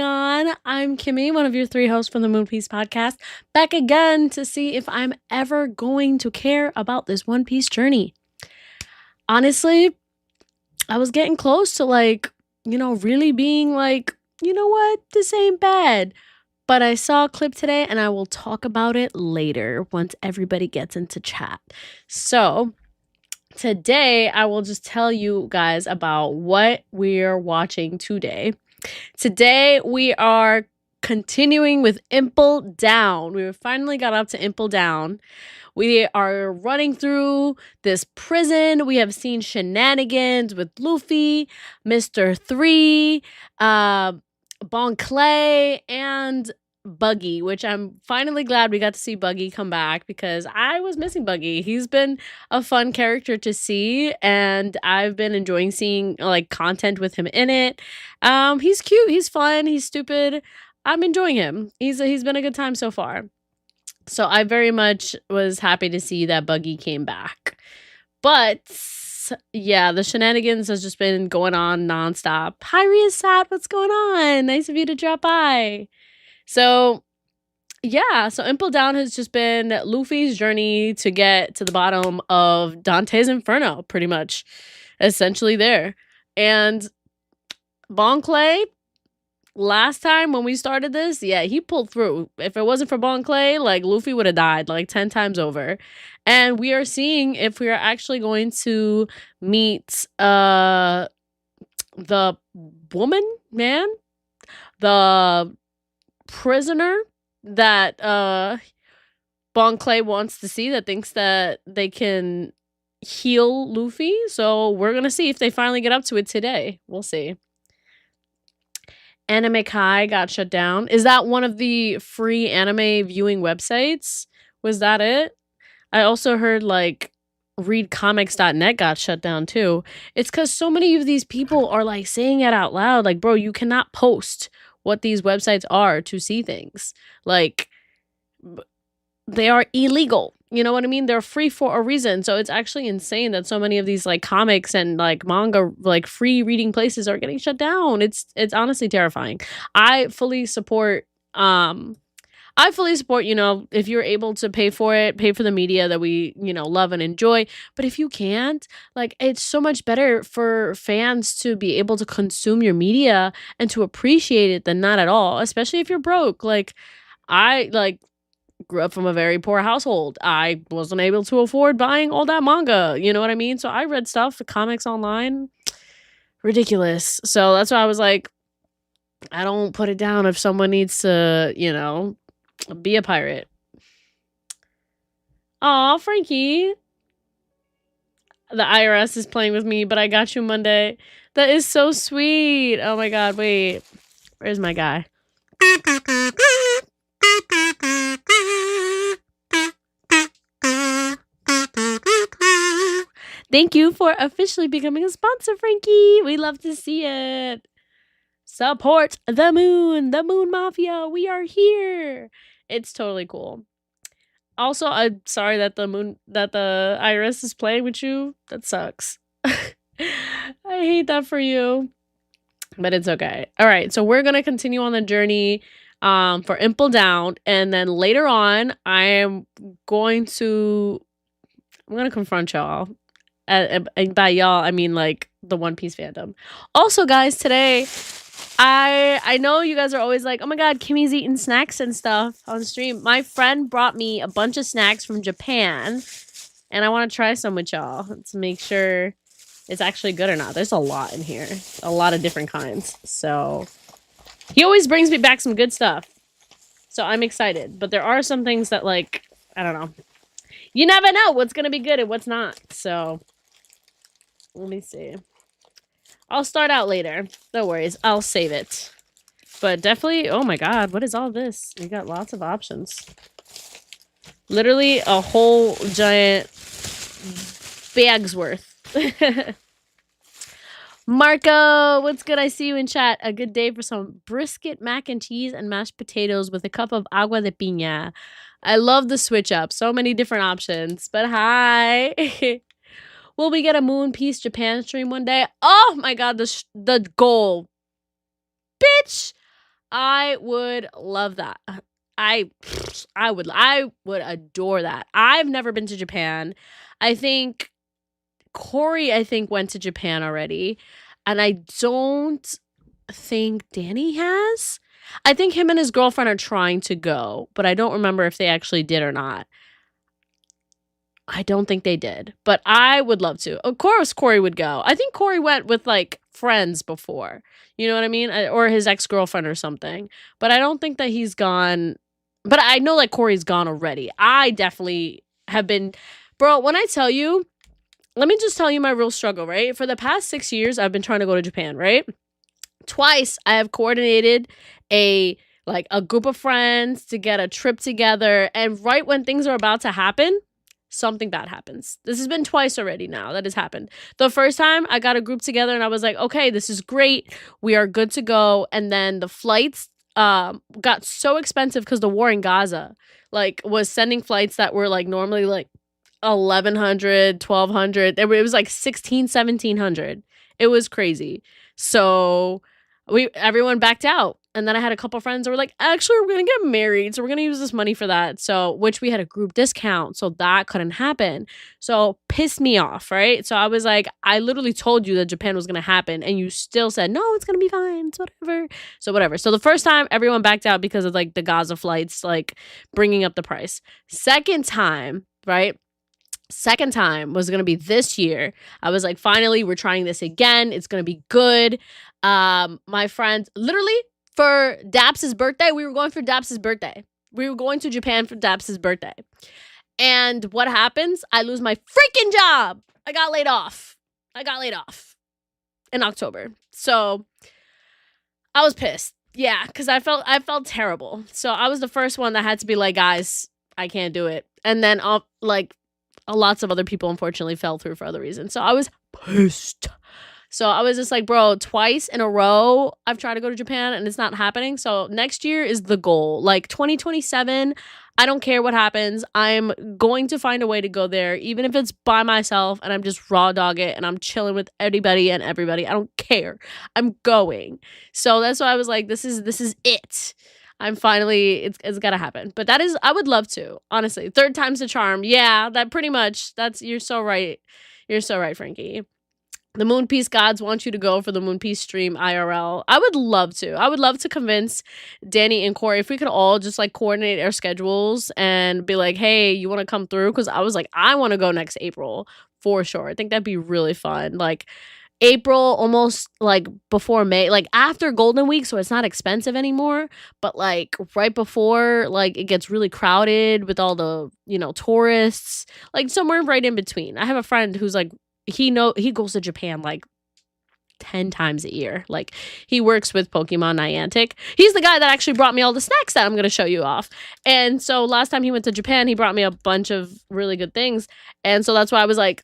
on? I'm Kimmy, one of your 3 hosts from the Moon Piece podcast, back again to see if I'm ever going to care about this One Piece journey. Honestly, I was getting close to really being like, you know what, this ain't bad. But I saw a clip today and I will talk about it later once everybody gets into chat. So, today I will just tell you guys about what we're watching today. Today we are continuing with IMPEL Down. We finally got up to IMPEL Down. We are running through this prison. We have seen shenanigans with Luffy, Mr. 3, Bon Clay, and Buggy, which I'm finally glad we got to see Buggy come back because I was missing Buggy. He's been a fun character to see, and I've been enjoying seeing content with him in it. He's cute, he's fun, he's stupid. I'm enjoying him. He's been a good time so far. So I very much was happy to see that Buggy came back. But yeah, the shenanigans has just been going on nonstop. Hi, Riasat, what's going on? Nice of you to drop by. So yeah, so IMPEL Down has just been Luffy's journey to get to the bottom of Dante's Inferno, pretty much. Essentially there. And Bon Clay, last time when we started this, yeah, he pulled through. If it wasn't for Bon Clay, Luffy would have died 10 times over. And we are seeing if we are actually going to meet the man, the prisoner that Bon Clay wants to see, that thinks that they can heal Luffy. So we're gonna see if they finally get up to it today. We'll see. Anime Kai got shut down. Is that one of the free anime viewing websites? Was that it? I also heard readcomics.net got shut down too. It's because so many of these people are saying it out loud. Bro, you cannot post what these websites are to see things. They are illegal. You know what I mean? They're free for a reason. So it's actually insane that so many of these comics and manga free reading places are getting shut down. It's honestly terrifying. I fully support if you're able to pay for it, pay for the media that we, love and enjoy. But if you can't, it's so much better for fans to be able to consume your media and to appreciate it than not at all, especially if you're broke. I grew up from a very poor household. I wasn't able to afford buying all that manga. You know what I mean? So I read stuff, the comics online. Ridiculous. So that's why I was like, I don't put it down if someone needs to, be a pirate. Aw, Frankie. The IRS is playing with me, but I got you Monday. That is so sweet. Oh my god, wait. Where's my guy? Thank you for officially becoming a sponsor, Frankie. We love to see it. Support the Moon Mafia. We are here. It's totally cool. Also, I'm sorry that the IRS is playing with you. That sucks. I hate that for you. But it's okay. All right, so we're going to continue on the journey for IMPEL Down, and then later on I'm going to confront y'all. And by y'all, I mean the One Piece fandom. Also, guys, today I know you guys are always like, oh my god, Kimmy's eating snacks and stuff on stream. My friend brought me a bunch of snacks from Japan, and I want to try some with y'all to make sure it's actually good or not. There's a lot in here, a lot of different kinds. So he always brings me back some good stuff, so I'm excited. But there are some things that I don't know. You never know what's gonna be good and what's not. So let me see. I'll start out later. No worries. I'll save it. But definitely, oh my god, what is all this? We got lots of options. Literally a whole giant bag's worth. Marco, what's good? I see you in chat. A good day for some brisket, mac and cheese, and mashed potatoes with a cup of agua de piña. I love the switch up. So many different options. But hi. Will we get a Moon Piece Japan stream one day? Oh my god, the goal. Bitch! I would love that. I would adore that. I've never been to Japan. I think Corey went to Japan already, and I don't think Danny has. I think him and his girlfriend are trying to go, but I don't remember if they actually did or not. I don't think they did, but I would love to. Of course, Corey would go. I think Corey went with like friends before. You know what I mean? Or his ex-girlfriend or something. But I don't think that he's gone. But I know like Corey's gone already. I definitely have been. Bro, when I tell you, let me just tell you my real struggle, right? For the past 6 years, I've been trying to go to Japan, right? Twice I have coordinated a group of friends to get a trip together, and right when things are about to happen, something bad happens. This has been twice already now that has happened. The first time I got a group together and I was like, okay, this is great. We are good to go. And then the flights got so expensive because the war in Gaza was sending flights that were normally 1,100, 1,200. It was like 16, 1,700. It was crazy. So everyone backed out. And then I had a couple friends that were like, actually, we're going to get married. So we're going to use this money for that. So, which we had a group discount. So that couldn't happen. So pissed me off, right? So I was like, I literally told you that Japan was going to happen. And you still said, no, it's going to be fine. It's whatever. So whatever. So the first time everyone backed out because of the Gaza flights, bringing up the price. Second time, right? Second time was going to be this year. I was like, finally, we're trying this again. It's going to be good. My friends, literally for Daps's birthday, we were going for Daps's birthday. We were going to Japan for Daps's birthday. And what happens? I lose my freaking job. I got laid off in October. So I was pissed. Yeah, because I felt terrible. So I was the first one that had to be like, guys, I can't do it. And then lots of other people unfortunately fell through for other reasons. So I was pissed. So I was just like, bro, twice in a row I've tried to go to Japan and it's not happening. So next year is the goal. 2027, I don't care what happens. I'm going to find a way to go there, even if it's by myself and I'm just raw dog it and I'm chilling with anybody and everybody. I don't care. I'm going. So that's why I was like, this is it. I'm finally, it's gotta happen. But I would love to, honestly. Third time's the charm. Yeah, that pretty much, you're so right. You're so right, Frankie. The Moon Piece gods want you to go for the Moon Piece stream IRL. I would love to. I would love to convince Danny and Corey if we could all just coordinate our schedules and be like, hey, you want to come through? Because I was like, I want to go next April for sure. I think that'd be really fun. April, almost before May, after Golden Week, so it's not expensive anymore. But right before, it gets really crowded with all the tourists. Somewhere right in between. I have a friend who's he goes to Japan 10 times a year. He works with Pokemon Niantic. He's the guy that actually brought me all the snacks that I'm going to show you off. And so last time he went to Japan, he brought me a bunch of really good things. And so that's why I was like,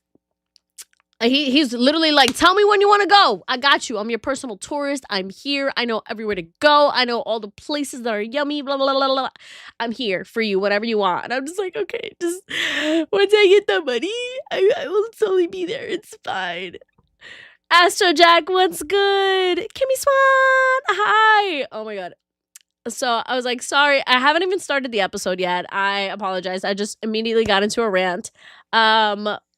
he's literally tell me when you want to go. I got you. I'm your personal tourist. I'm here. I know everywhere to go. I know all the places that are yummy, blah, blah, blah, blah, blah. I'm here for you, whatever you want. And I'm just like, okay, just once I get the money, I will totally be there. It's fine. Astro Jack, what's good? Kimmy Swan, hi. Oh my God. So I was like, sorry, I haven't even started the episode yet. I apologize. I just immediately got into a rant.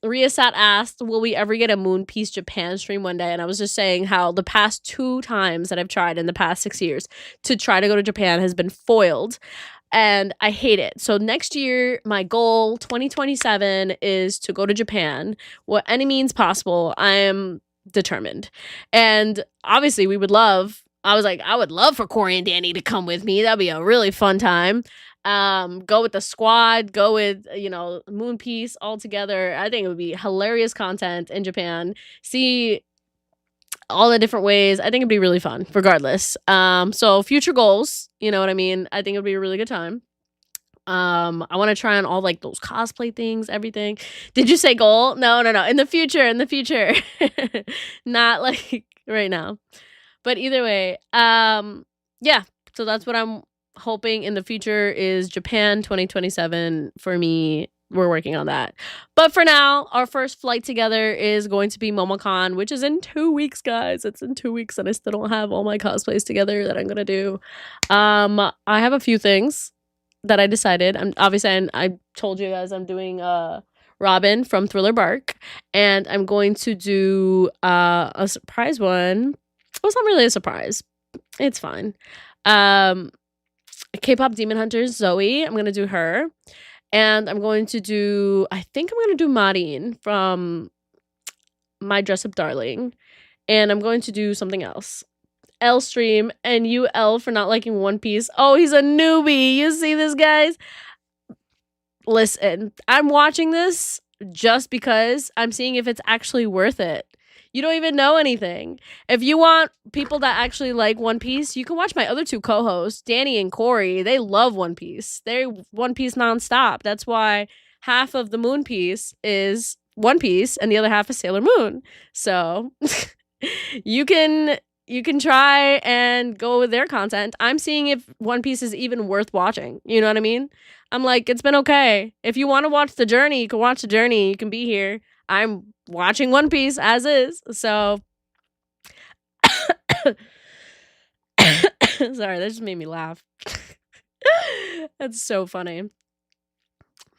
Riasat asked, will we ever get a Moon Piece Japan stream one day? And I was just saying how the past 2 times that I've tried in the past 6 years to try to go to Japan has been foiled. And I hate it. So next year, my goal, 2027, is to go to Japan. What any means possible. I am determined. And obviously, I was like, I would love for Corey and Danny to come with me. That'd be a really fun time. Go with the squad, go with, Moon Piece all together. I think it would be hilarious content in Japan. See all the different ways. I think it'd be really fun, regardless. So future goals, you know what I mean? I think it'd be a really good time. I want to try on all those cosplay things, everything. Did you say goal? No. In the future. Not right now. But either way, yeah. So that's what I'm hoping in the future is Japan 2027 for me. we're working on that. But for now, our first flight together is going to be MomoCon, which is in 2 weeks, guys. It's in 2 weeks, and I still don't have all my cosplays together that I'm gonna do. I have a few things that I decided. I told you guys I'm doing Robin from Thriller Bark, and I'm going to do a surprise one. Well, it's not really a surprise. It's fine. K-pop Demon Hunters Zoe. I'm gonna do her. And I'm going to do, I think I'm going to do Marin from My Dress Up Darling. And I'm going to do something else. L Stream and UL for not liking One Piece. Oh, he's a newbie. You see this, guys? Listen, I'm watching this just because I'm seeing if it's actually worth it. You don't even know anything. If you want people that actually like One Piece, you can watch my other two co-hosts, Danny and Corey. They love One Piece. They're One Piece nonstop. That's why half of the Moon Piece is One Piece and the other half is Sailor Moon. So you can try and go with their content. I'm seeing if One Piece is even worth watching. You know what I mean? I'm like, it's been okay. If you want to watch the journey, you can watch the journey. You can be here. I'm watching One Piece as is. So sorry, that just made me laugh. That's so funny.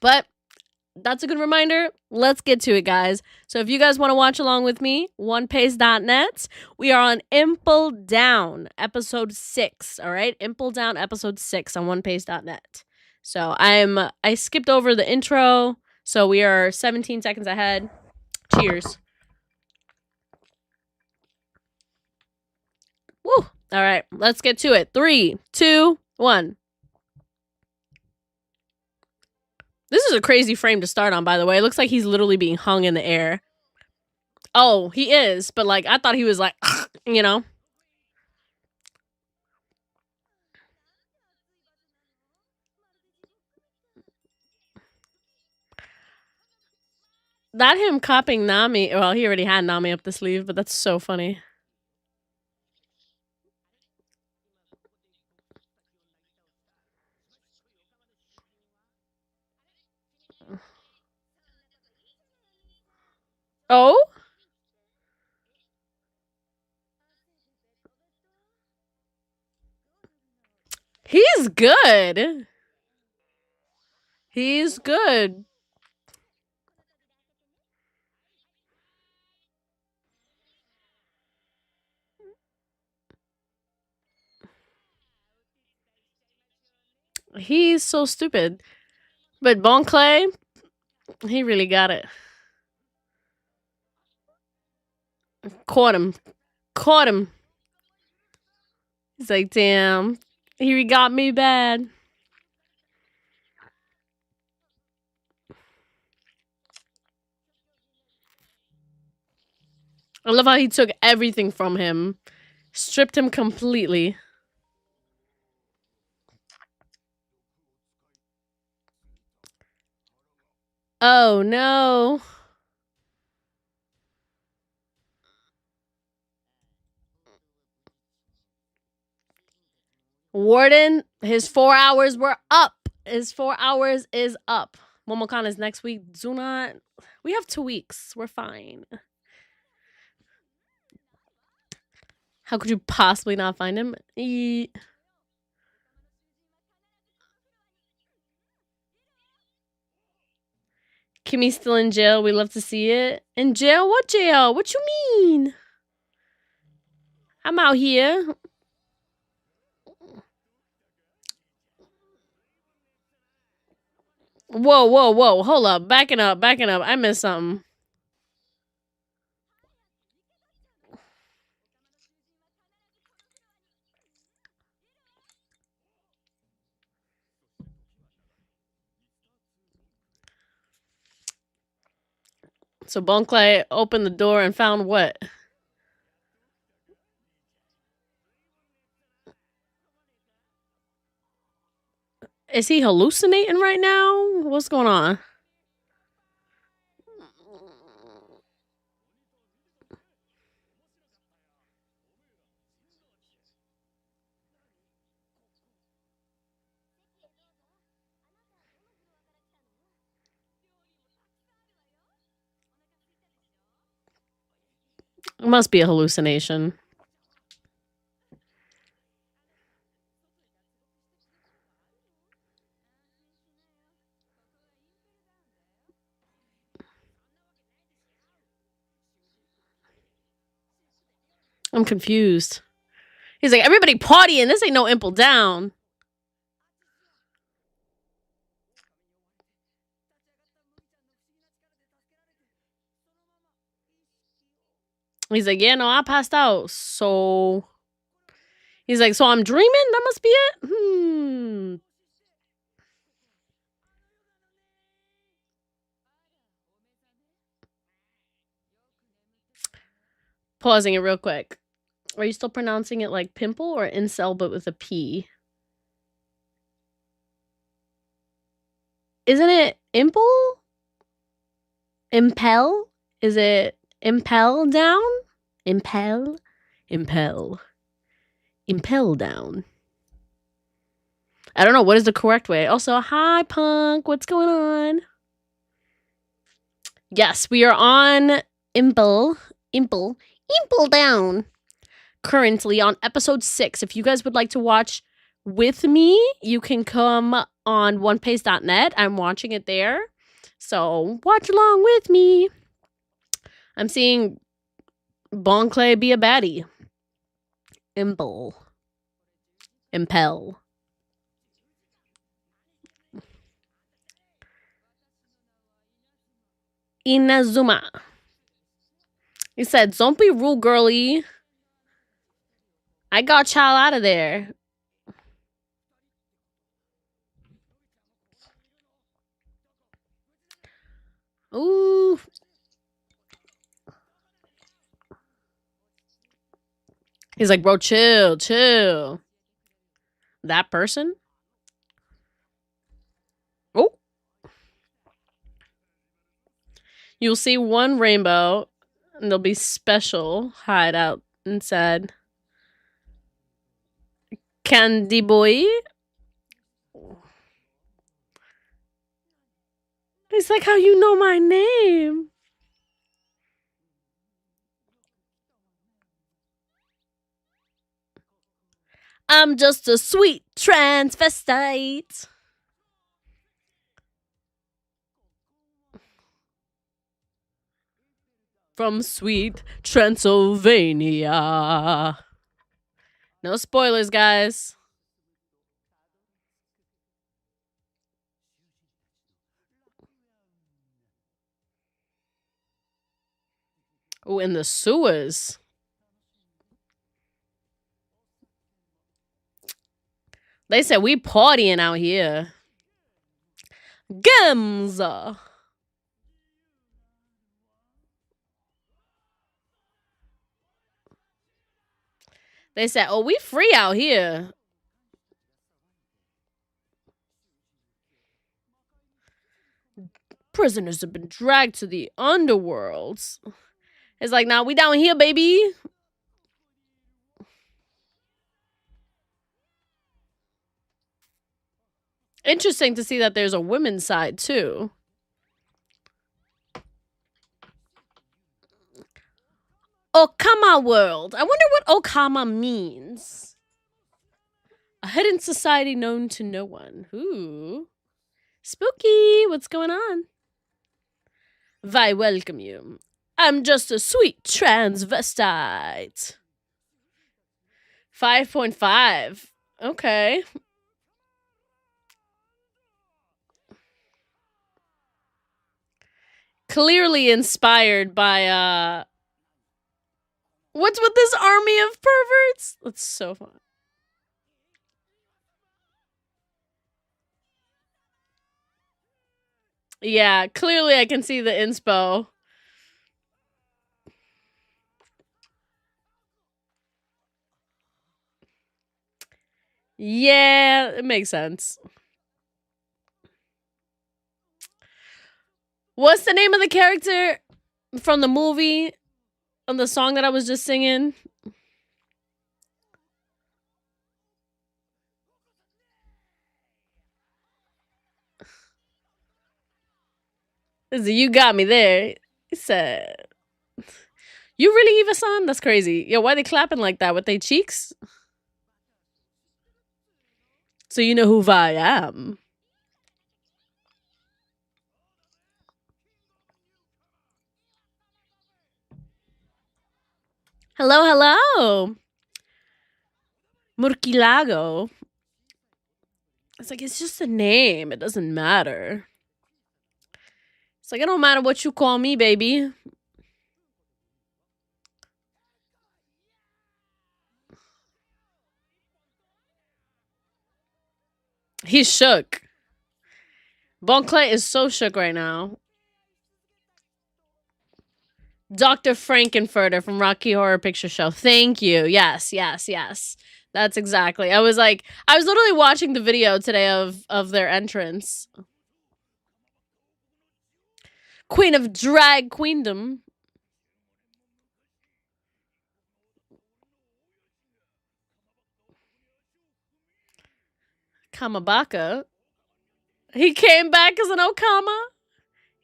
But that's a good reminder. Let's get to it, guys. So if you guys want to watch along with me, onepace.net, we are on IMPEL Down, episode 6. All right, IMPEL Down, episode 6 on onepace.net. So I skipped over the intro, so we are 17 seconds ahead. Cheers. Woo! All right, let's get to it. 3, 2, 1. This is a crazy frame to start on, by the way. It looks like he's literally being hung in the air. Oh, he is, but like I thought he was like, you know. That him copying Nami. Well, he already had Nami up the sleeve, but that's so funny. Oh? He's good. He's good. He's so stupid. But Bon Clay, he really got it. Caught him. Caught him. He's like, damn. He got me bad. I love how he took everything from him. Stripped him completely. Oh no. Warden, his 4 hours were up. His 4 hours is up. Momocon is next week. Do not. We have 2 weeks. We're fine. How could you possibly not find him? Kimmy's still in jail. We love to see it. In jail? What jail? What you mean? I'm out here. Whoa, whoa, whoa. Hold up. Backing up. Backing up. I missed something. So Bon Clay opened the door and found what? Is he hallucinating right now? What's going on? It must be a hallucination. I'm confused. He's like, everybody partying. This ain't no IMPEL down. He's like, yeah, no, I passed out. So he's like, so I'm dreaming? That must be it? Pausing it real quick. Are you still pronouncing it like pimple or incel but with a P? Isn't it IMPEL? IMPEL? Is it IMPEL down? IMPEL? IMPEL. IMPEL down. I don't know. What is the correct way? Also, hi, Punk. What's going on? Yes, we are on IMPEL down. Currently on episode 6. If you guys would like to watch with me, you can come on onepace.net. I'm watching it there. So watch along with me. I'm seeing Bon Clay be a baddie. IMPEL. Inazuma. He said, don't be rude, girly. I got child out of there. Ooh. He's like, bro, chill. That person? Oh. You'll see one rainbow, and there'll be special hideout inside. Candy boy. It's like how you know my name. I'm just a sweet transvestite. From sweet Transylvania. No spoilers, guys. Oh, in the sewers. They said we partying out here. Gemza. They said, oh, we free out here. Prisoners have been dragged to the underworlds. It's like, nah, we down here, baby. Interesting to see that there's a women's side, too. Okama world. I wonder what Okama means. A hidden society known to no one. Ooh. Spooky. What's going on? I welcome you. I'm just a sweet transvestite. 5.5. Okay. Clearly inspired by what's with this army of perverts? That's so fun. Yeah, clearly I can see the inspo. Yeah, it makes sense. What's the name of the character from the movie on the song that I was just singing? You got me there. He said, You really Eva-san? That's crazy. Yo, why they clapping like that with their cheeks? So you know who I am. Hello, hello. Murcielago. It's like, it's just a name. It doesn't matter. It's like, it don't matter what you call me, baby. He's shook. Bon Clay is so shook right now. Dr. Frankenfurter from Rocky Horror Picture Show. Thank you. Yes, yes, yes. That's exactly. I was literally watching the video today of their entrance. Queen of Drag Queendom. Kamabaka. He came back as an Okama.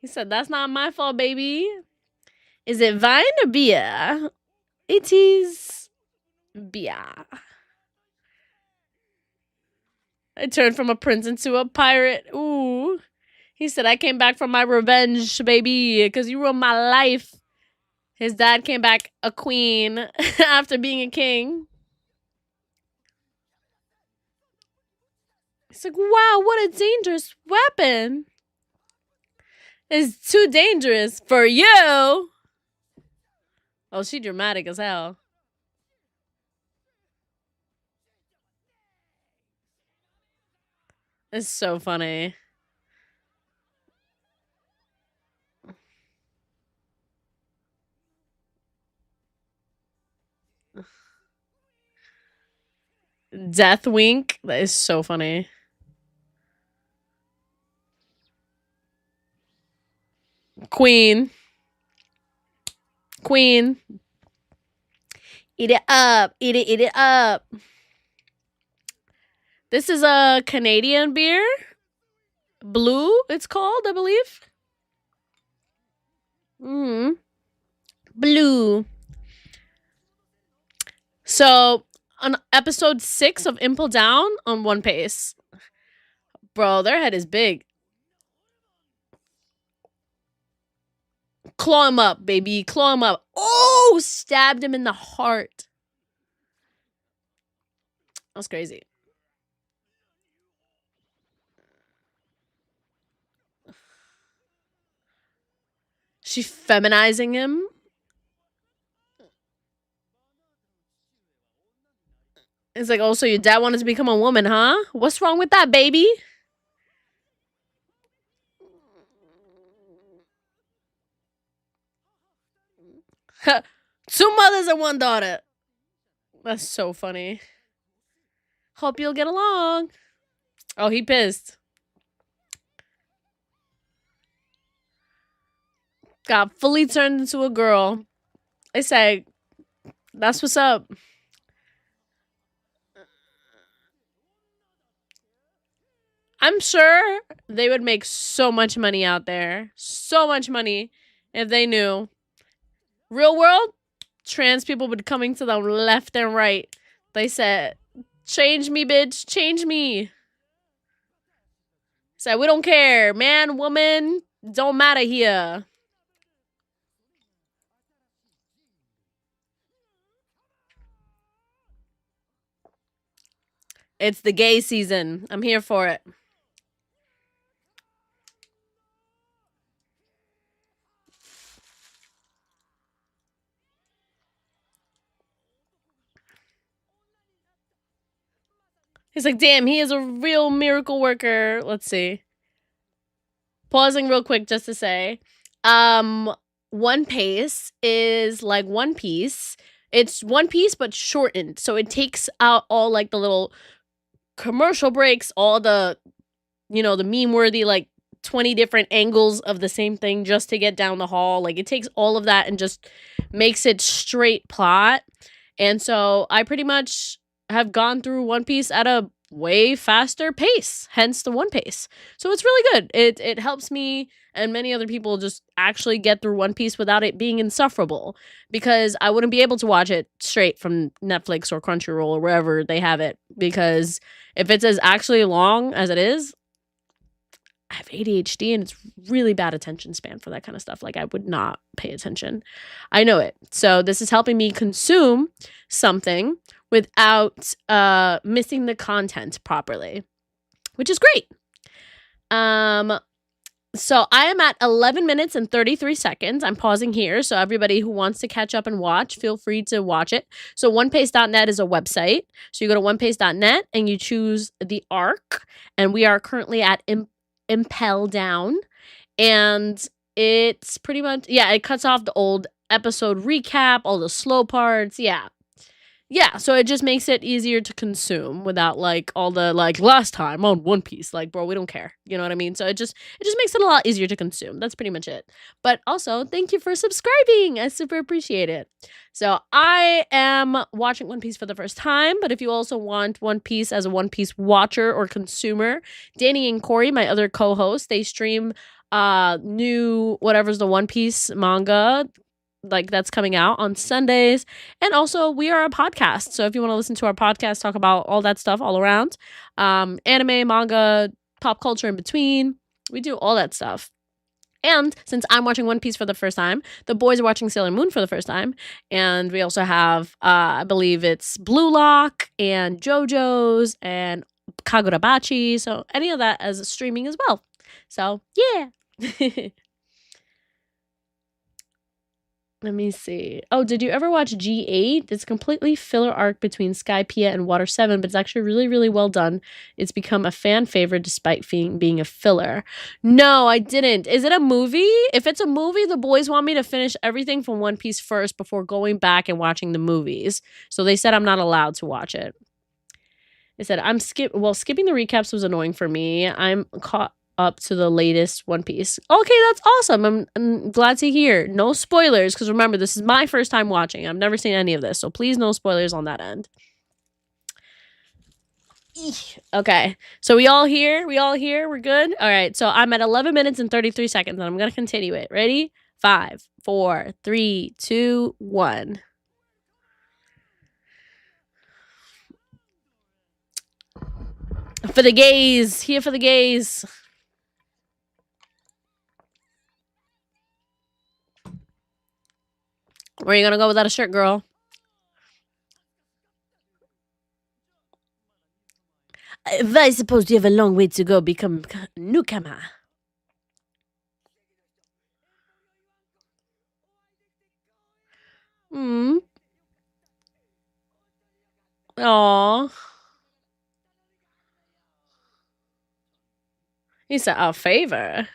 He said, that's not my fault, baby. Is it wine or beer? It is beer. I turned from a prince into a pirate. Ooh. He said, I came back from my revenge, baby, because you ruined my life. His dad came back a queen after being a king. It's like, wow, what a dangerous weapon. It's too dangerous for you. Oh, she dramatic as hell. It's so funny. Death wink. That is so funny. Queen. Queen. Eat it up. Eat it up. This is a Canadian beer. Blue, it's called, I believe. Blue. So, on episode 6 of IMPEL Down on One Piece. Bro, their head is big. Claw him up, baby. Claw him up. Oh, stabbed him in the heart. That's crazy. She feminizing him. It's like, oh, so your dad wanted to become a woman, huh? What's wrong with that, baby? Two mothers and one daughter. That's so funny. Hope you'll get along. Oh, he pissed. Got fully turned into a girl. I say, that's what's up. I'm sure they would make so much money out there. So much money if they knew. Real world, trans people would be coming to them left and right. They said, change me, bitch. Change me. Said, we don't care. Man, woman, don't matter here. It's the gay season. I'm here for it. He's like, damn, he is a real miracle worker. Let's see. Pausing real quick just to say, One Piece is like One Piece. It's One Piece, but shortened. So it takes out all like the little commercial breaks, all the, the meme-worthy, like 20 different angles of the same thing just to get down the hall. Like it takes all of that and just makes it straight plot. And so I pretty much have gone through One Piece at a way faster pace, hence the One Piece. So it's really good. It helps me and many other people just actually get through One Piece without it being insufferable, because I wouldn't be able to watch it straight from Netflix or Crunchyroll or wherever they have it, because if it's as actually long as it is, I have ADHD and it's really bad attention span for that kind of stuff. Like, I would not pay attention. I know it. So this is helping me consume something without missing the content properly, which is great. So I am at 11 minutes and 33 seconds. I'm pausing here. So everybody who wants to catch up and watch, feel free to watch it. So onepace.net is a website. So you go to onepace.net and you choose the arc. And we are currently at IMPEL down. And it's pretty much, it cuts off the old episode recap, all the slow parts. Yeah, so it just makes it easier to consume without like all the like last time on One Piece. Like, bro, we don't care. You know what I mean? So it just makes it a lot easier to consume. That's pretty much it. But also, thank you for subscribing. I super appreciate it. So I am watching One Piece for the first time, but if you also want One Piece as a One Piece watcher or consumer, Danny and Corey, my other co-hosts, they stream new whatever's the One Piece manga like that's coming out on Sundays. And also we are a podcast, so if you want to listen to our podcast talk about all that stuff all around, anime, manga, pop culture in between, we do all that stuff. And since I'm watching One Piece for the first time, the boys are watching Sailor Moon for the first time, and we also have I believe it's Blue Lock and JoJo's and Kagurabachi, so any of that as streaming as well. So yeah. Let me see. Oh, did you ever watch G8? It's a completely filler arc between Skypiea and Water 7, but it's actually really, really well done. It's become a fan favorite despite being a filler. No, I didn't. Is it a movie? If it's a movie, the boys want me to finish everything from One Piece first before going back and watching the movies. So they said I'm not allowed to watch it. They said skipping the recaps was annoying for me. I'm caught up to the latest One Piece. Okay, that's awesome. I'm glad to hear. No spoilers, because remember, this is my first time watching. I've never seen any of this, so please no spoilers on that end. Okay, so we all here? We're good? All right, so I'm at 11 minutes and 33 seconds, and I'm going to continue it. Ready? 5, 4, 3, 2, 1. For the gays. Here for the gays. Where are you gonna go without a shirt, girl? I suppose you have a long way to go become newcomer. Hmm. Aw. He said a favor.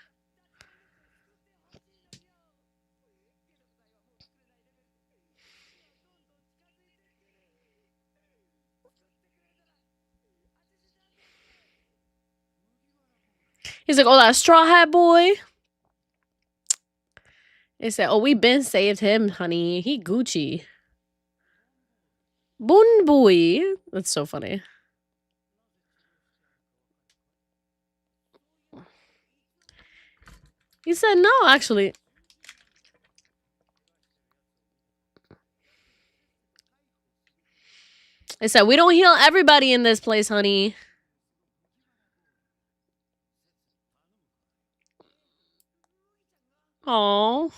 He's like, oh, that straw hat boy. They said, oh, we been saved him, honey. He Gucci. Bun boy. That's so funny. He said, no, actually. They said, we don't heal everybody in this place, honey. Aw.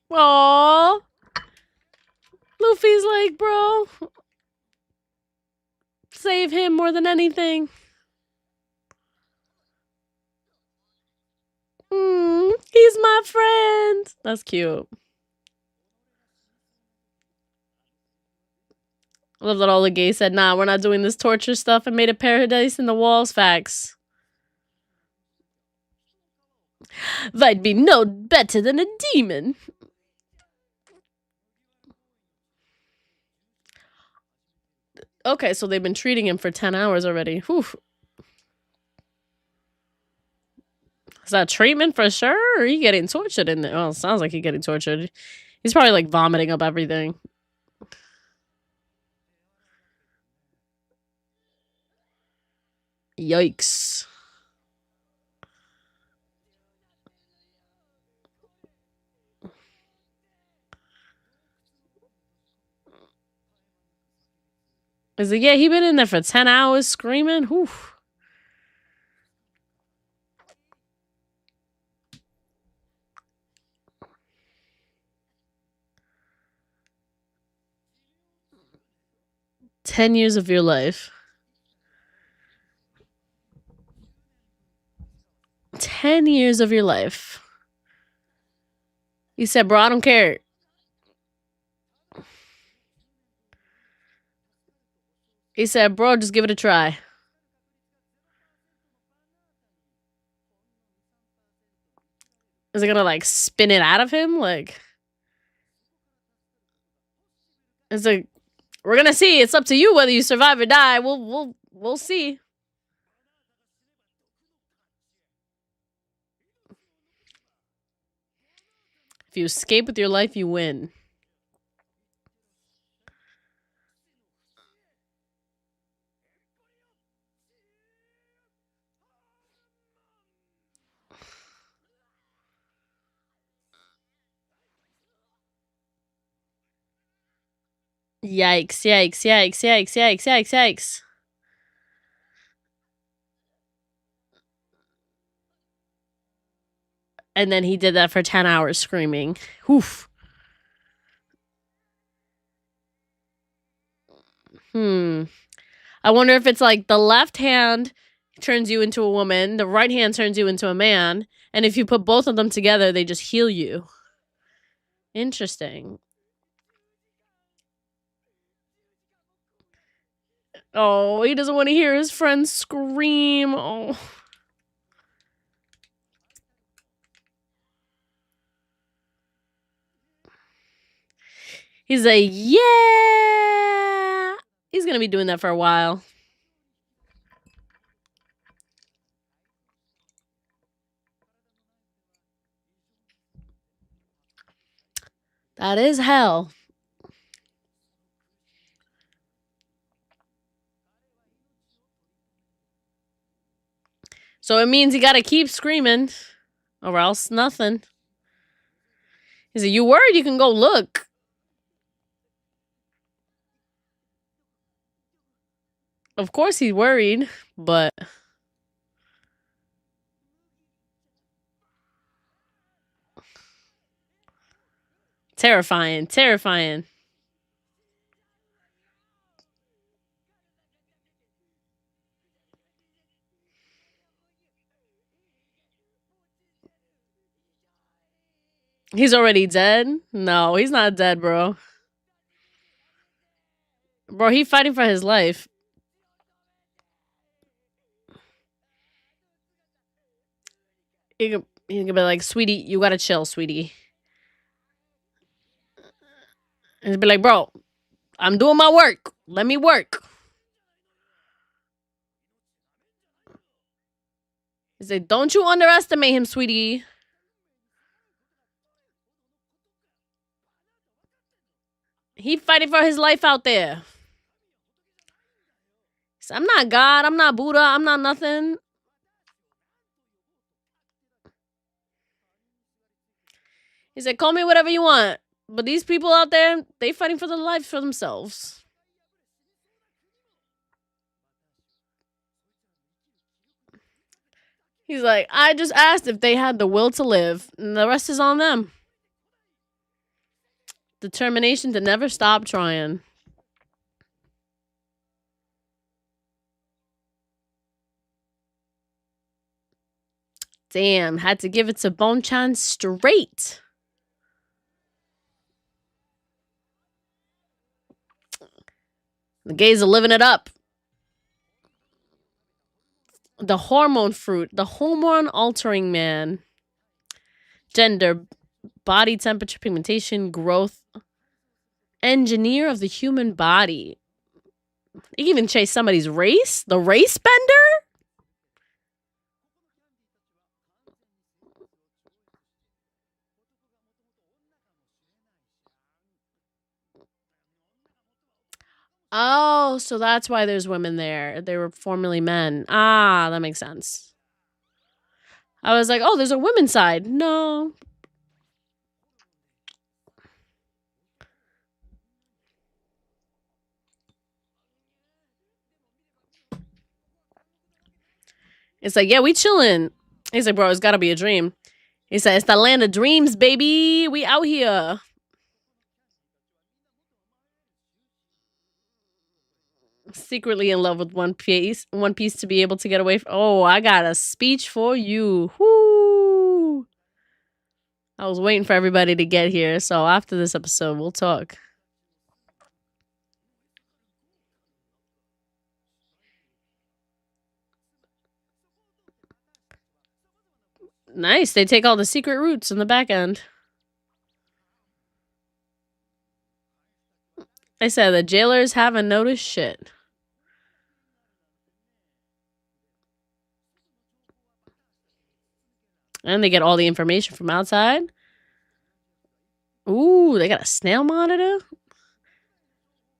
Aw. Luffy's like, bro, save him more than anything. He's my friend. That's cute. I love that all the gays said, nah, we're not doing this torture stuff and made a paradise in the walls. Facts. I'd be no better than a demon. Okay, so they've been treating him for 10 hours already. Whew. Is that treatment for sure? Or are you getting tortured in there? Well, it sounds like he's getting tortured. He's probably like vomiting up everything. Yikes. Is it? Yeah, he been in there for 10 hours screaming. Whew. "10 years of your life." 10 years of your life. He said, bro, I don't care. He said, bro, just give it a try. Is it gonna like spin it out of him? Like, it's like, we're gonna see. It's up to you whether you survive or die. We'll see. If you escape with your life, you win. Yikes, yikes, yikes, yikes, yikes, yikes, yikes. And then he did that for 10 hours screaming. Oof. I wonder if it's like the left hand turns you into a woman, the right hand turns you into a man, and if you put both of them together, they just heal you. Interesting. Oh, he doesn't want to hear his friends scream. Oh. He's like, yeah. He's going to be doing that for a while. That is hell. So it means you got to keep screaming or else nothing. He's like, you worried? You can go look. Of course he's worried, but terrifying, terrifying. He's already dead? No, he's not dead, bro. Bro, he's fighting for his life. You can be like, sweetie, you gotta chill, sweetie. And he'd be like, bro, I'm doing my work. Let me work. He said, don't you underestimate him, sweetie. He fighting for his life out there. He said, I'm not God. I'm not Buddha. I'm not nothing. He said, call me whatever you want. But these people out there, they fighting for their lives for themselves. He's like, I just asked if they had the will to live, and the rest is on them. Determination to never stop trying. Damn, had to give it to Bonchan straight. The gays are living it up. The hormone fruit, the hormone altering man. Gender, body temperature, pigmentation, growth. Engineer of the human body. You can even chase somebody's race? The race bender? Oh, so that's why there's women there. They were formerly men. Ah, that makes sense. I was like, oh, there's a women's side. No. It's like, yeah, we chilling. He's like, bro, it's gotta be a dream. He said, it's the land of dreams, baby. We out here. Secretly in love with One Piece. One Piece to be able to get away from. Oh, I got a speech for you. Whoo. I was waiting for everybody to get here. So after this episode, we'll talk. Nice. They take all the secret routes in the back end. They said the jailers haven't noticed shit. And they get all the information from outside. Ooh, they got a snail monitor?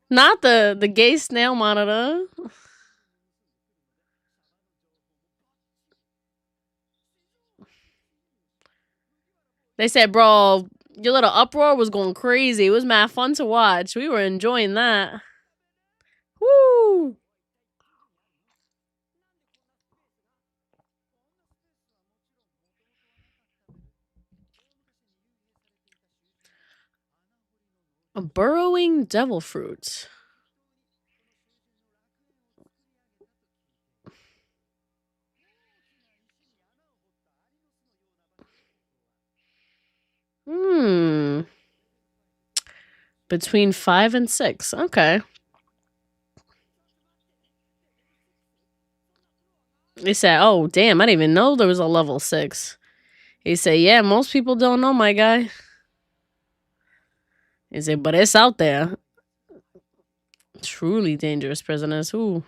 Not the gay snail monitor. They said, bro, your little uproar was going crazy. It was mad fun to watch. We were enjoying that. Woo! A burrowing devil fruit. Between 5 and 6. Okay. They said, oh, damn, I didn't even know there was a level 6. He said, yeah, most people don't know, my guy. He said, but it's out there. Truly dangerous prisoners. Ooh.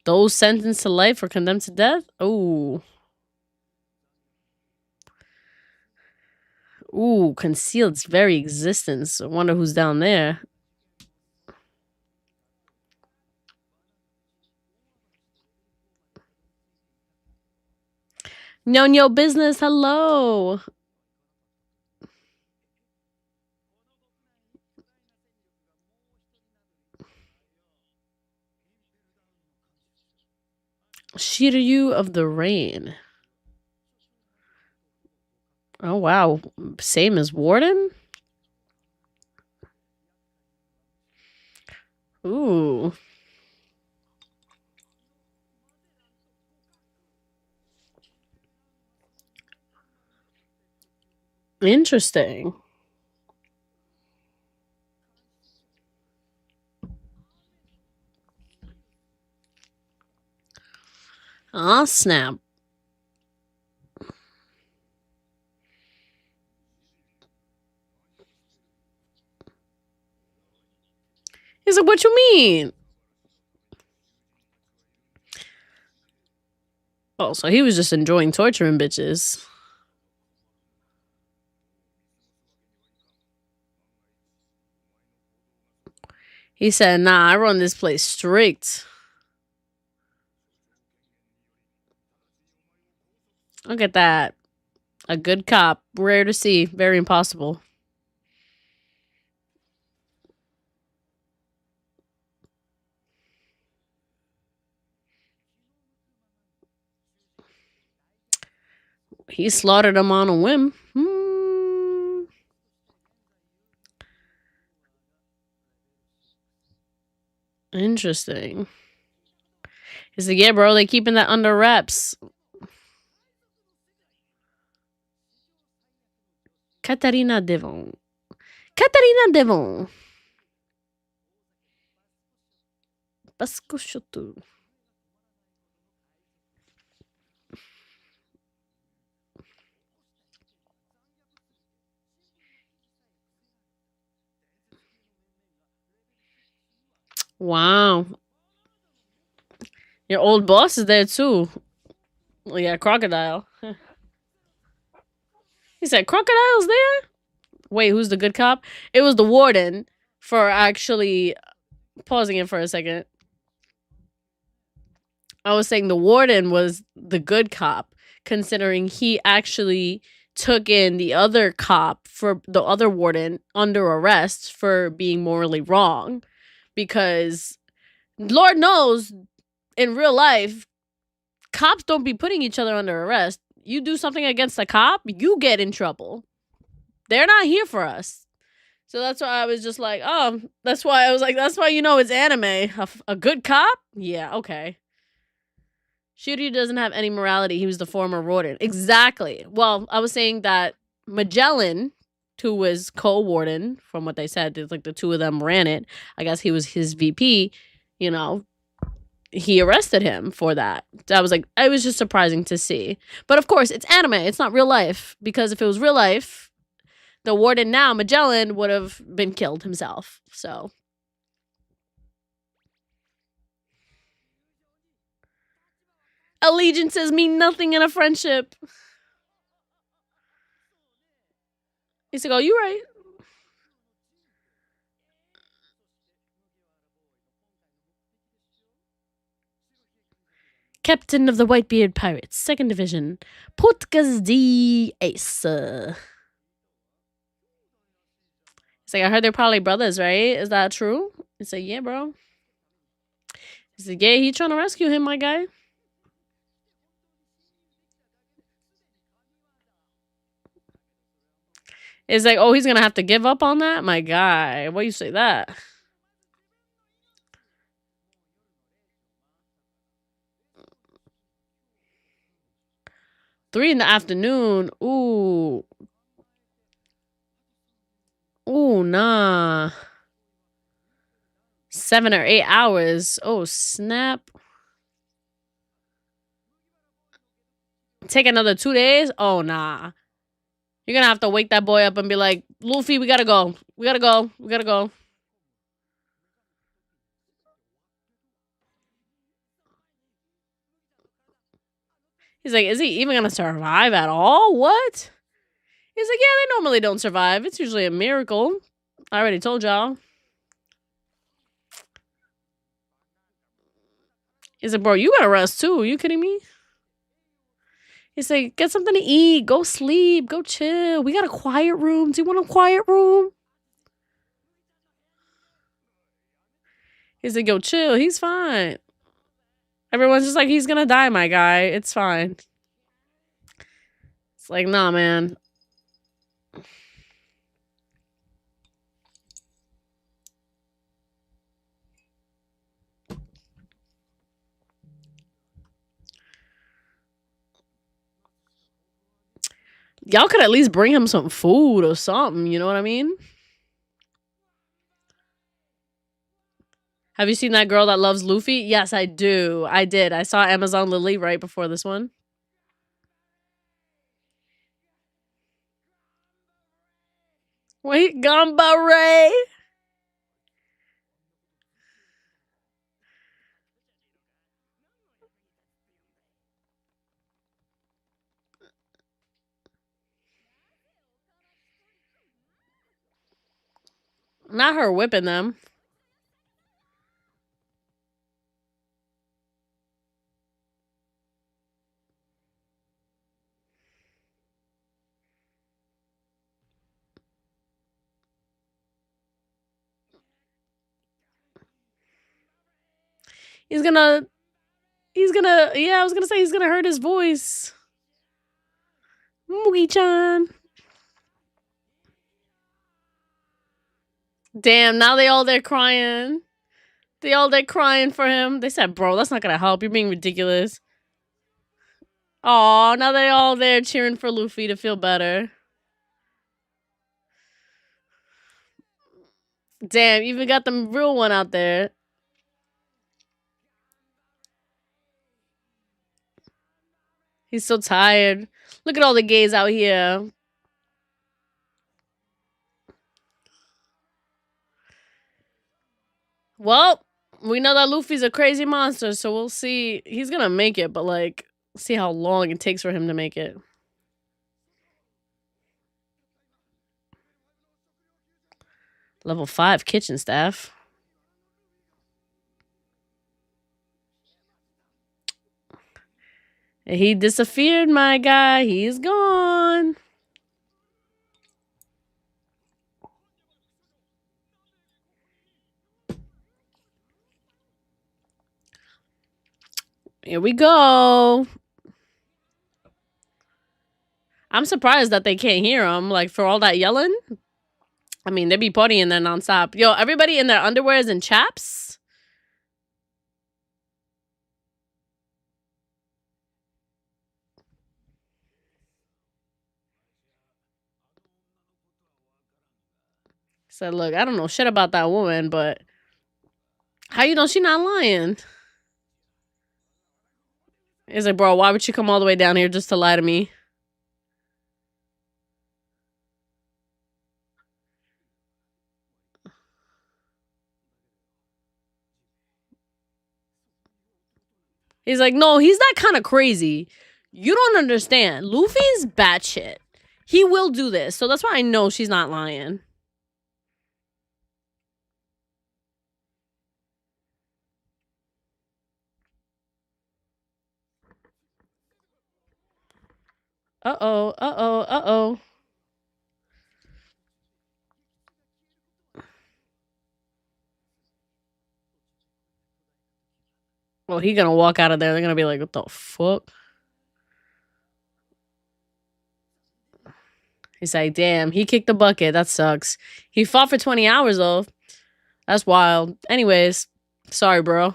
Those sentenced to life or condemned to death? Ooh. Ooh, concealed its very existence. I wonder who's down there. Nyo business, hello. Shiryu of the Rain. Oh, wow. Same as Warden? Ooh. Interesting. Ah, snap. He's like, what you mean? Oh, so he was just enjoying torturing bitches. He said, nah, I run this place strict. Look at that. A good cop. Rare to see. Very impossible. He slaughtered him on a whim. Interesting. He's like, yeah, bro, they keeping that under wraps. Katarina Devon. Katarina Devon. Baskushotu. Wow. Your old boss is there too. Well, yeah, Crocodile. He said, Crocodile's there? Wait, who's the good cop? It was the warden for actually pausing it for a second. I was saying the warden was the good cop, considering he actually took in the other cop for the other warden under arrest for being morally wrong. Because Lord knows in real life, cops don't be putting each other under arrest. You do something against a cop, you get in trouble. They're not here for us. So that's why I was just like, oh, that's why I was like, that's why you know it's anime. A good cop? Yeah, okay. Shiryu doesn't have any morality. He was the former warden. Exactly. Well, I was saying that Magellan, who was co-warden, from what they said, it's like the two of them ran it. I guess he was his VP, you know, he arrested him for that. I was like, it was just surprising to see. But of course, it's anime. It's not real life. Because if it was real life, the warden now, Magellan, would have been killed himself. So. Allegiances mean nothing in a friendship. He's like, oh, you right. Captain of the Whitebeard Pirates, 2nd Division, Portgas de Ace. He's like, I heard they're probably brothers, right? Is that true? He's like, yeah, bro. He's like, yeah, he trying to rescue him, my guy. It's like, oh, he's gonna have to give up on that? My guy. Why you say that? Three in the afternoon. Ooh. Ooh, nah. 7 or 8 hours. Oh, snap. Take another 2 days? Oh, nah. You're gonna have to wake that boy up and be like, Luffy, we gotta go. We gotta go. We gotta go. He's like, is he even gonna survive at all? What? He's like, yeah, they normally don't survive. It's usually a miracle. I already told y'all. He's like, bro, you gotta rest too. Are you kidding me? He's like, get something to eat. Go sleep. Go chill. We got a quiet room. Do you want a quiet room? He's like, yo, chill. He's fine. Everyone's just like, he's gonna die, my guy. It's fine. It's like, nah, man. Y'all could at least bring him some food or something. You know what I mean? Have you seen that girl that loves Luffy? Yes, I do. I did. I saw Amazon Lily right before this one. Wait, Gamba Ray. Not her whipping them. He's gonna, yeah, I was gonna say he's gonna hurt his voice. Mugi-chan. Damn, now they all there crying. They all there crying for him. They said, bro, that's not gonna help. You're being ridiculous. Aw, now they all there cheering for Luffy to feel better. Damn, even got the real one out there. He's so tired. Look at all the gays out here. Well, we know that Luffy's a crazy monster, so we'll see. He's gonna make it, but like, see how long it takes for him to make it. Level 5 kitchen staff. He disappeared, my guy. He's gone. Here we go. I'm surprised that they can't hear him. Like, for all that yelling. I mean, they be partying there nonstop. Yo, everybody in their underwears and chaps. Said, look, I don't know shit about that woman, but how you know she not lying? He's like, bro, why would she come all the way down here just to lie to me? He's like, no, he's not kind of crazy. You don't understand. Luffy's batshit. He will do this. So that's why I know she's not lying. Uh-oh, uh-oh, uh-oh. Well, he gonna walk out of there. They're gonna be like, what the fuck? He's like, damn, he kicked the bucket. That sucks. He fought for 20 hours, though. That's wild. Anyways, sorry, bro.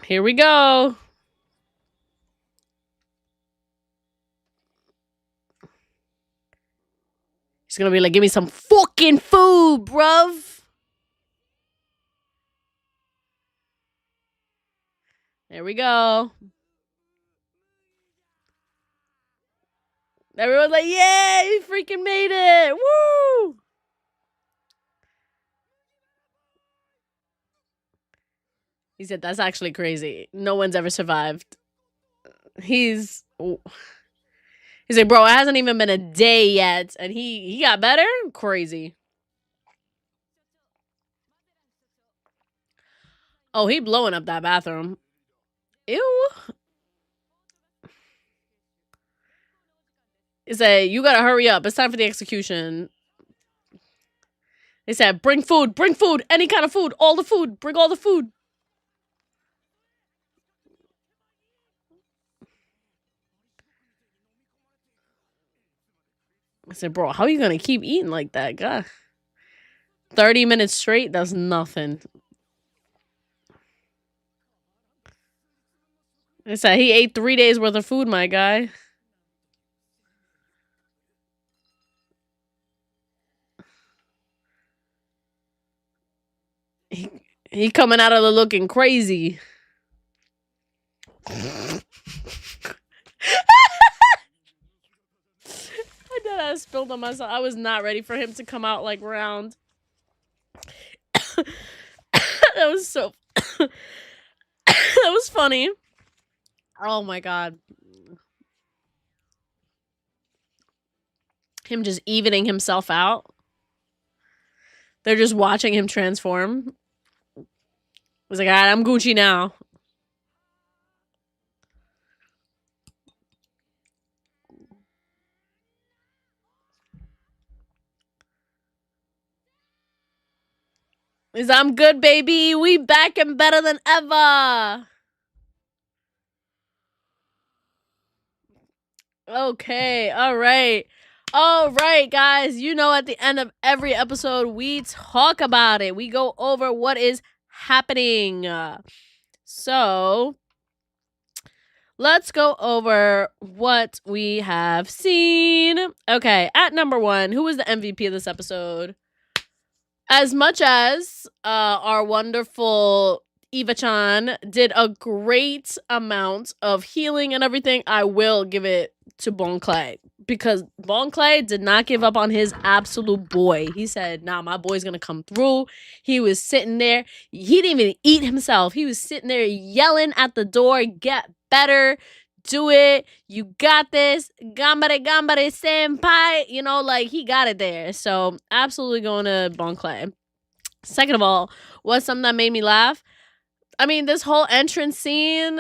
Here we go. He's gonna be like, give me some fucking food, bruv. There we go. Everyone's like, yay, he freaking made it. Woo! He said, that's actually crazy. No one's ever survived. He's like, bro, it hasn't even been a day yet, and he got better? Crazy. Oh, he blowing up that bathroom. Ew. He said, you gotta hurry up. It's time for the execution. They said, bring food, any kind of food, all the food, bring all the food. I said, bro, how are you gonna keep eating like that? God. 30 minutes straight, that's nothing. I said, he ate 3 days worth of food, my guy. He coming out of the looking crazy. I did. I spilled on myself. I was not ready for him to come out like round. That was so. That was funny. Oh my god. Him just evening himself out. They're just watching him transform. I was like, all right, I'm Gucci now. He's like, I'm good, baby. We back and better than ever. Okay, all right. All right, guys. You know, at the end of every episode, we talk about it. We go over what is happening. So, let's go over what we have seen. Okay, at number 1, who was the MVP of this episode? As much as our wonderful Eva-chan did a great amount of healing and everything, I will give it to Bon Clay. Because Bon Clay did not give up on his absolute boy. He said, nah, my boy's gonna come through. He was sitting there. He didn't even eat himself. He was sitting there yelling at the door, get better, do it, you got this, gambare gambare senpai. You know, like, he got it there. So absolutely going to Bon Clay. Second of all, what's something that made me laugh? I mean, this whole entrance scene,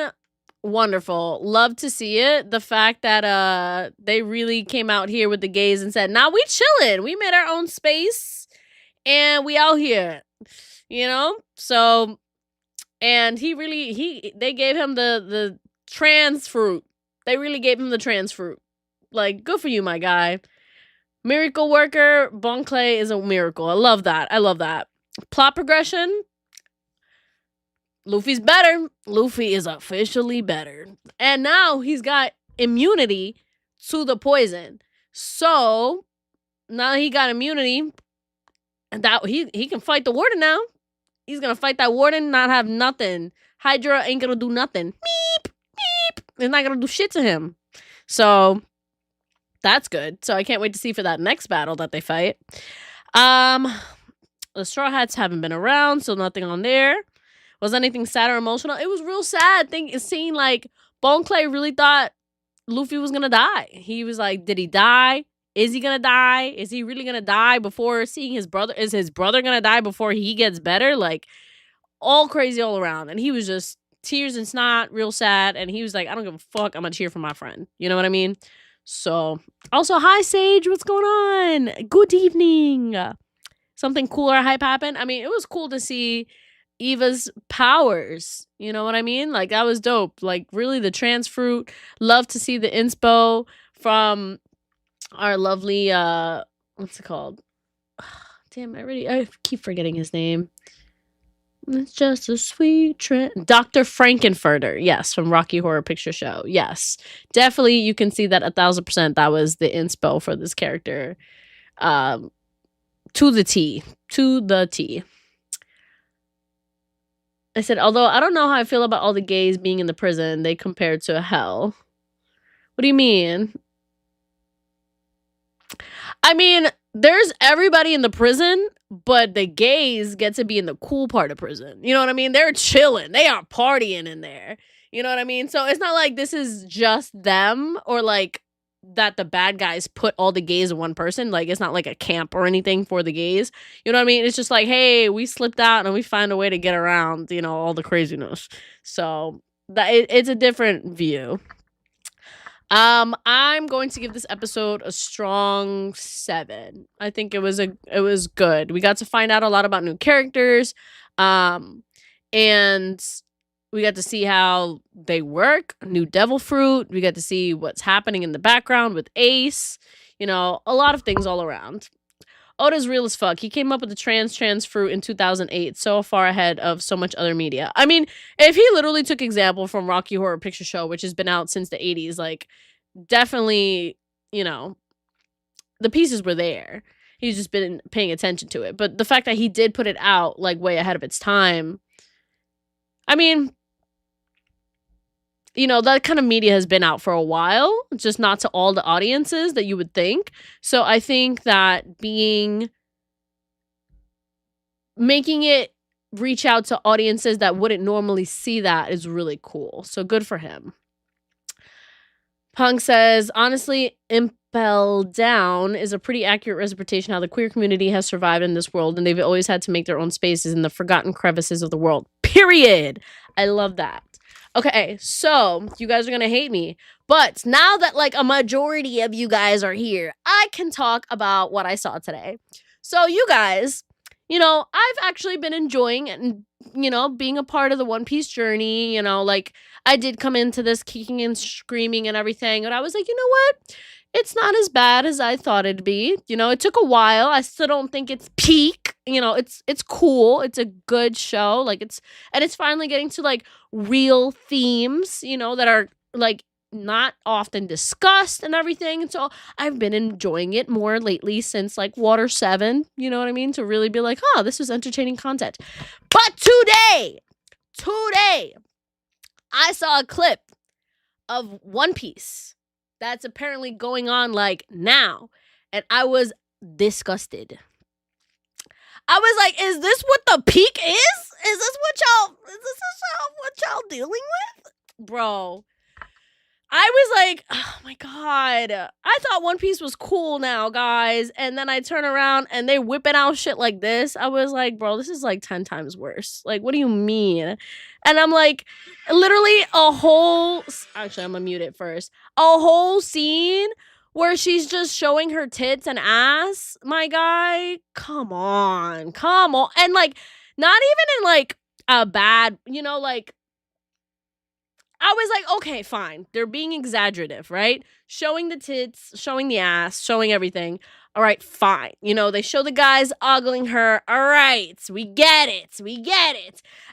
wonderful. Love to see it. The fact that they really came out here with the gays and said, "Nah, we chilling. We made our own space and we out here." You know? So, and they gave him the trans fruit. They really gave him the trans fruit. Like, good for you, my guy. Miracle worker, Bon Clay is a miracle. I love that. Plot progression, Luffy's better. Luffy is officially better. And now he's got immunity to the poison. So, now that he got immunity, and that he can fight the warden now. He's gonna fight that warden, not have nothing. Hydra ain't gonna do nothing. Meep, meep. It's not gonna do shit to him. So, that's good. So I can't wait to see for that next battle that they fight. The Straw Hats haven't been around, so nothing on there. Was anything sad or emotional? It was real sad seeing like Bon Clay really thought Luffy was gonna die. He was like, did he die? Is he gonna die? Is he really gonna die before seeing his brother? Is his brother gonna die before he gets better? Like, all crazy all around. And he was just tears and snot, real sad. And he was like, I don't give a fuck. I'm gonna cheer for my friend. You know what I mean? So, also, hi, Sage. What's going on? Good evening. Something cool or hype happened? I mean, it was cool to see Eva's powers. You know what I mean? Like, that was dope. Like, really, the trans fruit. Love to see the inspo from our lovely, what's it called? Damn, I keep forgetting his name. It's just a sweet trend. Dr. Frankenfurter, yes, from Rocky Horror Picture Show. Yes, definitely, you can see that 1,000% that was the inspo for this character, to the T. I said, although I don't know how I feel about all the gays being in the prison they compared to hell. What do you mean? I mean, there's everybody in the prison, but the gays get to be in the cool part of prison. You know what I mean? They're chilling. They are partying in there. You know what I mean? So it's not like this is just them or like that the bad guys put all the gays in one person. Like, it's not like a camp or anything for the gays. You know what I mean? It's just like, hey, we slipped out and we find a way to get around, you know, all the craziness. So it's a different view. I'm going to give this episode a strong 7. I think it was good. We got to find out a lot about new characters, and we got to see how they work. New devil fruit. We got to see what's happening in the background with Ace. You know, a lot of things all around. Oda's real as fuck. He came up with the trans fruit in 2008, so far ahead of so much other media. I mean, if he literally took example from Rocky Horror Picture Show, which has been out since the 80s, like, definitely, you know, the pieces were there. He's just been paying attention to it. But the fact that he did put it out, like, way ahead of its time, I mean, you know, that kind of media has been out for a while, just not to all the audiences that you would think. So I think that making it reach out to audiences that wouldn't normally see that is really cool. So good for him. Punk says, honestly, IMPEL Down is a pretty accurate representation of how the queer community has survived in this world, and they've always had to make their own spaces in the forgotten crevices of the world. Period. I love that. Okay, so you guys are gonna hate me, but now that like a majority of you guys are here, I can talk about what I saw today. So you guys, you know, I've actually been enjoying and, you know, being a part of the One Piece journey. You know, like, I did come into this kicking and screaming and everything, and I was like, you know what? It's not as bad as I thought it'd be. You know, it took a while. I still don't think it's peak. You know, it's cool. It's a good show. Like, it's finally getting to like real themes, you know, that are like not often discussed and everything. And so I've been enjoying it more lately since like Water 7, you know what I mean? To really be like, oh, this was entertaining content. But today, I saw a clip of One Piece that's apparently going on like now, and I was disgusted. I was like, is this what the peak is? Is this what y'all dealing with? Bro, I was like, oh my God. I thought One Piece was cool now, guys. And then I turn around and they whipping out shit like this. I was like, bro, this is like 10 times worse. Like, what do you mean? And I'm like, literally a whole, actually, I'm gonna mute it first. A whole scene where she's just showing her tits and ass. My guy, come on. And like, not even in like a bad, like, I was like, okay, fine. They're being exaggerative, right? Showing the tits, showing the ass, showing everything. All right, fine. They show the guys ogling her. All right, we get it.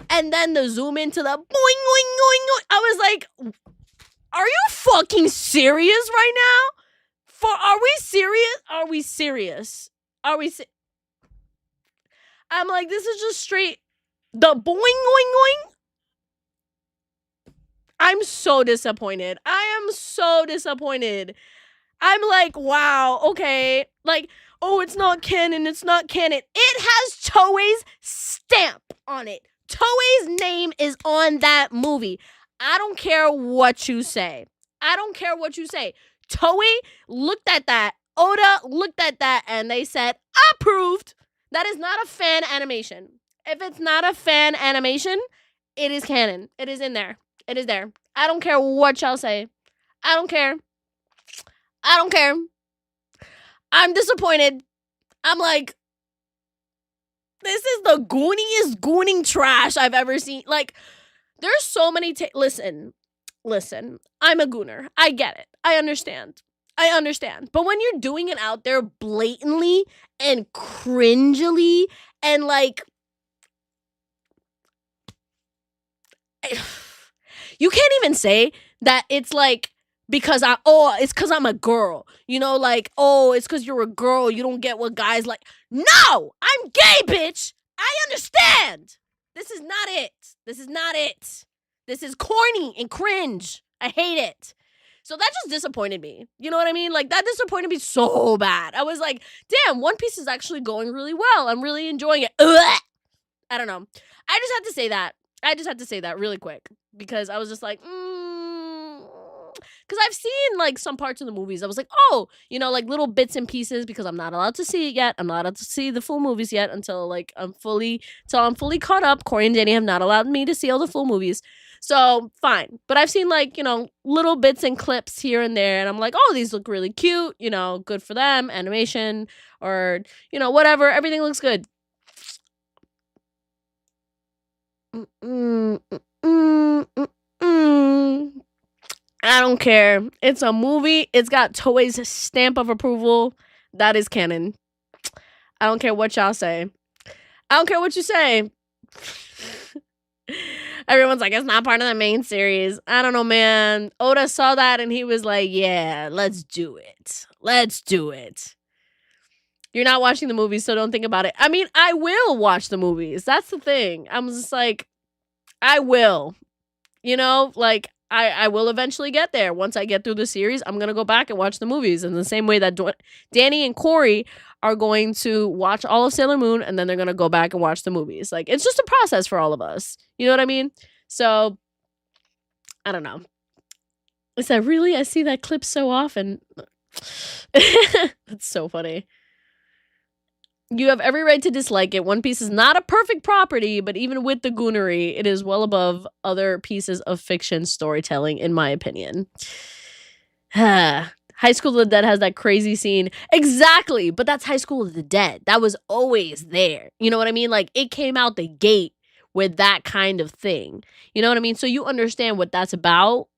And then the zoom into the boing, boing, boing, boing. I was like, are you fucking serious right now? Are we serious? I'm like, this is just straight the boing, boing, boing. I'm so disappointed. I'm like, wow, okay. Like, oh, it's not canon. It has Toei's stamp on it. Toei's name is on that movie. I don't care what you say. Toei looked at that. Oda looked at that and they said, approved. That is not a fan animation. If it's not a fan animation, it is canon. It is in there. It is there. I don't care what y'all say. I don't care. I'm disappointed. I'm like, this is the gooniest gooning trash I've ever seen. Like, there's so many... Listen. I'm a gooner. I get it. I understand. But when you're doing it out there blatantly and cringily and like... You can't even say that it's like because it's because I'm a girl. Like, it's because you're a girl. You don't get what guys like. No, I'm gay, bitch. I understand. This is not it. This is corny and cringe. I hate it. So that just disappointed me. You know what I mean? Like, that disappointed me so bad. I was like, damn, One Piece is actually going really well. I'm really enjoying it. Ugh! I don't know. I just had to say that really quick because I was just like, because I've seen like some parts of the movies. I was like, oh, like little bits and pieces because I'm not allowed to see it yet. I'm not allowed to see the full movies yet until I'm fully caught up. Corey and Danny have not allowed me to see all the full movies. So fine. But I've seen like, little bits and clips here and there. And I'm like, oh, these look really cute. Good for them. Animation or, whatever. Everything looks good. I don't care. It's a movie. It's got Toei's stamp of approval. That is canon. I don't care what y'all say. I don't care what you say. Everyone's like, it's not part of the main series. I don't know, man. Oda saw that and he was like, yeah, let's do it. You're not watching the movies, so don't think about it. I mean, I will watch the movies. That's the thing. I'm just like, I will. Like, I will eventually get there. Once I get through the series, I'm going to go back and watch the movies. In the same way that Danny and Corey are going to watch all of Sailor Moon, and then they're going to go back and watch the movies. Like, it's just a process for all of us. You know what I mean? So, I don't know. I said, really? I see that clip so often. That's so funny. You have every right to dislike it. One Piece is not a perfect property, but even with the goonery, it is well above other pieces of fiction storytelling, in my opinion. High School of the Dead has that crazy scene. Exactly, but that's High School of the Dead. That was always there. You know what I mean? Like, it came out the gate with that kind of thing. You know what I mean? So you understand what that's about,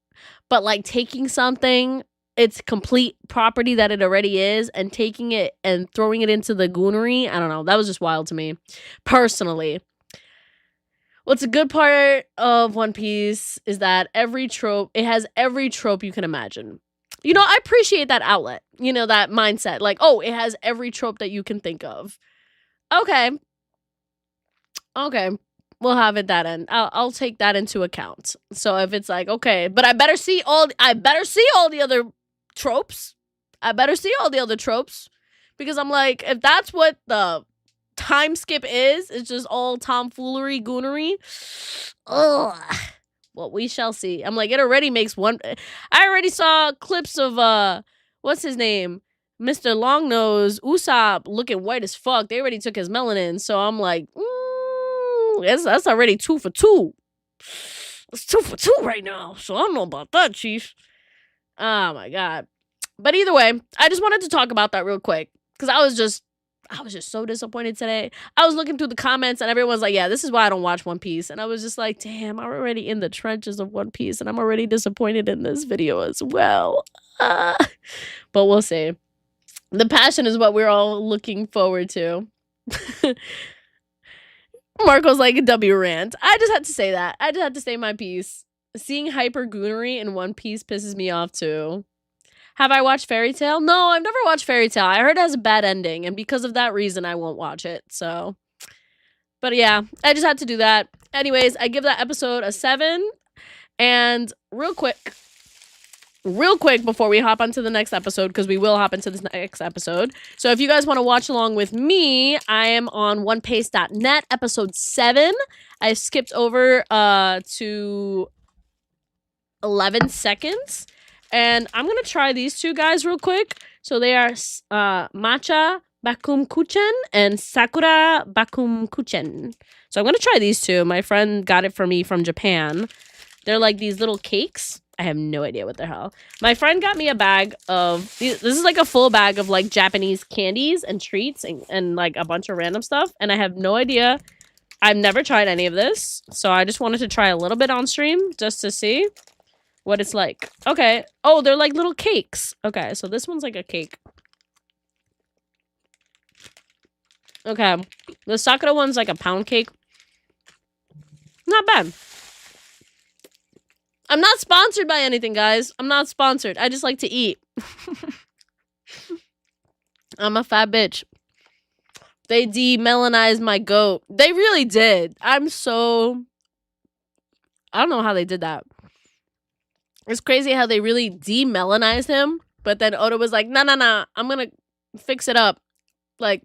but like taking something... its complete property that it already is and taking it and throwing it into the goonery. I don't know. That was just wild to me. Personally. What's a good part of One Piece is that it has every trope you can imagine. I appreciate that outlet. That mindset. Like, oh, it has every trope that you can think of. Okay. We'll have it that end. I'll take that into account. So if it's like, okay, but I better see all the other tropes. Because I'm like, if that's what the time skip is, it's just all tomfoolery, goonery. Ugh. Well, we shall see. I'm like, it already makes one. I already saw clips of what's his name, Mr. Longnose Usopp, looking white as fuck. They already took his melanin, so I'm like, that's already 2 for 2. It's 2 for 2 right now, so I don't know about that, Chief. Oh my god. But either way, I just wanted to talk about that real quick because I was just so disappointed today. I was looking through the comments and everyone's like, yeah, this is why I don't watch One Piece. And I was just like, damn, I'm already in the trenches of One Piece and I'm already disappointed in this video as well. But we'll see. The passion is what we're all looking forward to. Marco's like a W rant. I just had to say that. I just had to say my piece. Seeing hyper goonery in One Piece pisses me off too. Have I watched Fairy Tail? No, I've never watched Fairy Tail. I heard it has a bad ending, and because of that reason, I won't watch it. So, but yeah, I just had to do that. Anyways, I give that episode a 7. And real quick before we hop onto the next episode, because we will hop into this next episode. So if you guys want to watch along with me, I am on onepace.net, episode 7. I skipped over to 11 seconds. And I'm going to try these two guys real quick. So they are Matcha Bakumkuchen and Sakura Bakumkuchen. So I'm going to try these two. My friend got it for me from Japan. They're like these little cakes. I have no idea what the hell. My friend got me a bag of... This is like a full bag of like Japanese candies and treats and like a bunch of random stuff. And I have no idea. I've never tried any of this. So I just wanted to try a little bit on stream just to see what it's like. Okay. Oh, they're like little cakes. Okay, so this one's like a cake. Okay. The Sakura one's like a pound cake. Not bad. I'm not sponsored by anything, guys. I'm not sponsored. I just like to eat. I'm a fat bitch. They demelanized my goat. They really did. I don't know how they did that. It's crazy how they really demelanized him, but then Oda was like, nah, I'm gonna fix it up. Like,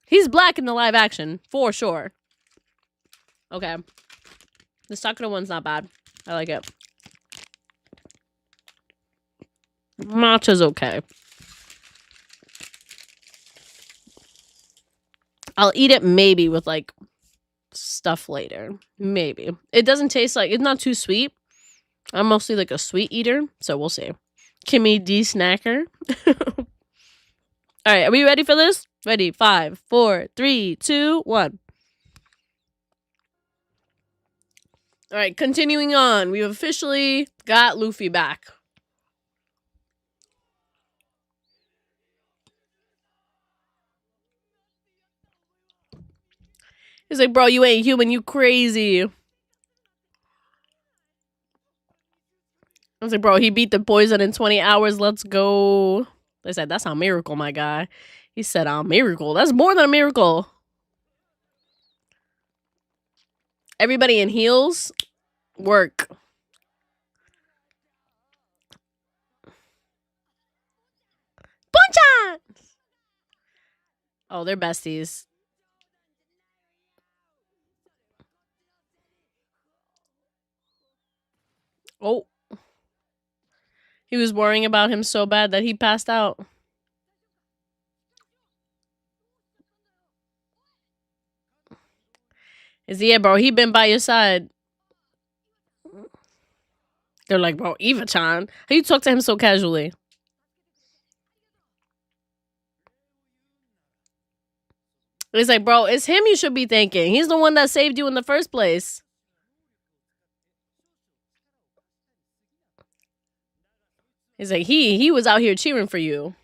he's black in the live action, for sure. Okay. The Sakura one's not bad. I like it. Matcha's okay. I'll eat it maybe with, like, stuff later. Maybe. It doesn't taste like... It's not too sweet. I'm mostly, like, a sweet eater, so we'll see. Kimmy D. Snacker. Alright, are we ready for this? Ready. 5, 4, 3, 2, 1. Alright, continuing on. We've officially got Luffy back. He's like, bro, you ain't human, you crazy. I was like, bro, he beat the poison in 20 hours, let's go. They said, that's a miracle, my guy. He said, a miracle. That's more than a miracle. Everybody in heels, work. Puncha! Oh, they're besties. Oh. He was worrying about him so bad that he passed out. Is he, yeah, bro, he been by your side. They're like, bro, Eva-chan. How you talk to him so casually? He's like, bro, it's him you should be thanking. He's the one that saved you in the first place. He's like, he was out here cheering for you.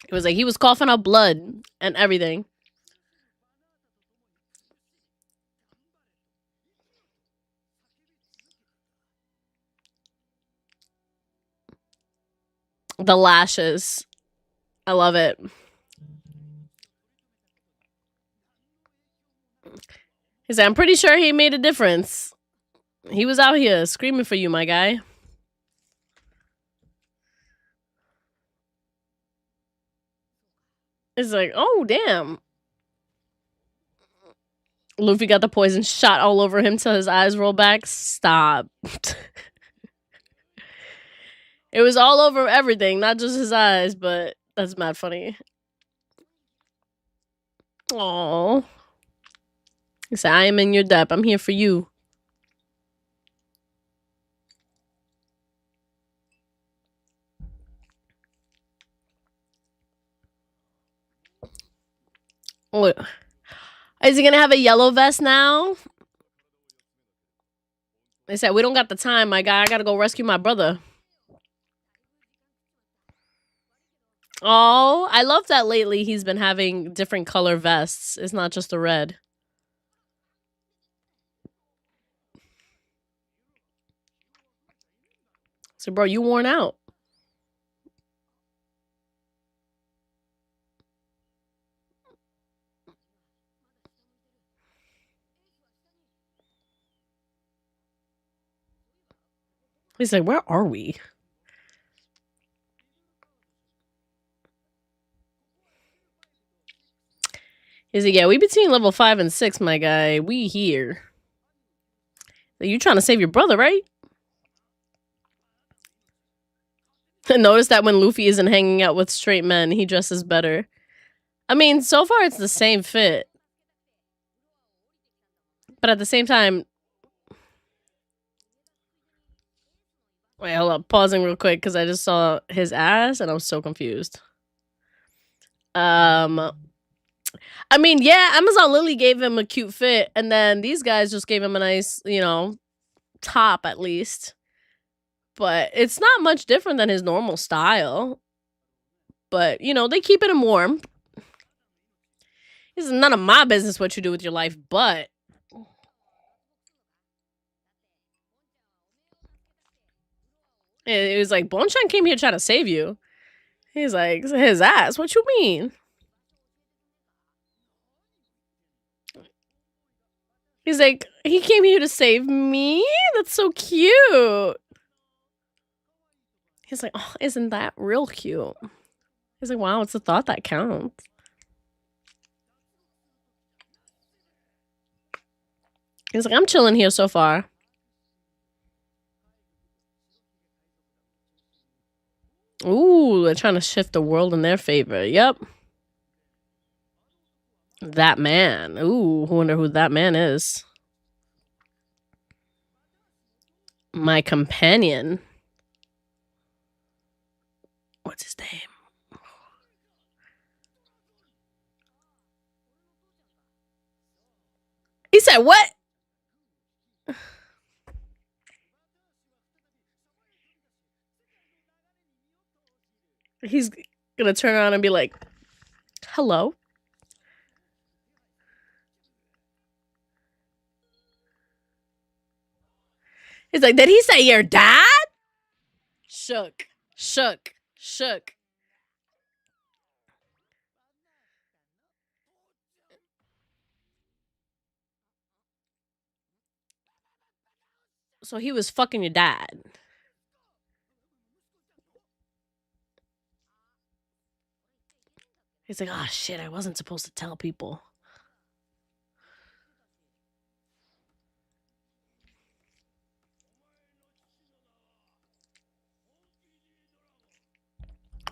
It was like he was coughing up blood and everything. The lashes. I love it. He's like, I'm pretty sure he made a difference. He was out here screaming for you, my guy. It's like, oh, damn. Luffy got the poison shot all over him till his eyes roll back. Stop. It was all over everything, not just his eyes, but that's mad funny. Aww. He said, I am in your debt. I'm here for you. What? Is he gonna have a yellow vest now? They said, we don't got the time, my guy. I gotta go rescue my brother. Oh, I love that lately he's been having different color vests. It's not just the red. So, bro, you worn out. He's like, where are we? He's like, yeah, we between level 5 and 6, my guy. We here. You trying to save your brother, right? Notice that when Luffy isn't hanging out with straight men, he dresses better. I mean, so far it's the same fit. But at the same time... Wait, hold up. Pausing real quick because I just saw his ass and I was so confused. I mean, yeah, Amazon Lily gave him a cute fit, and then these guys just gave him a nice, top at least. But it's not much different than his normal style. But, they keeping him warm. This is none of my business what you do with your life, but... It was like, Bonchan came here trying to save you. He's like, his ass, what you mean? He's like, he came here to save me? That's so cute. He's like, oh, isn't that real cute? He's like, wow, it's the thought that counts. He's like, I'm chilling here so far. Ooh, they're trying to shift the world in their favor. Yep. That man. Ooh, I wonder who that man is. My companion. What's his name? He said, what? He's gonna turn around and be like, hello? He's like, did he say your dad? Shook. So he was fucking your dad. He's like, oh shit, I wasn't supposed to tell people.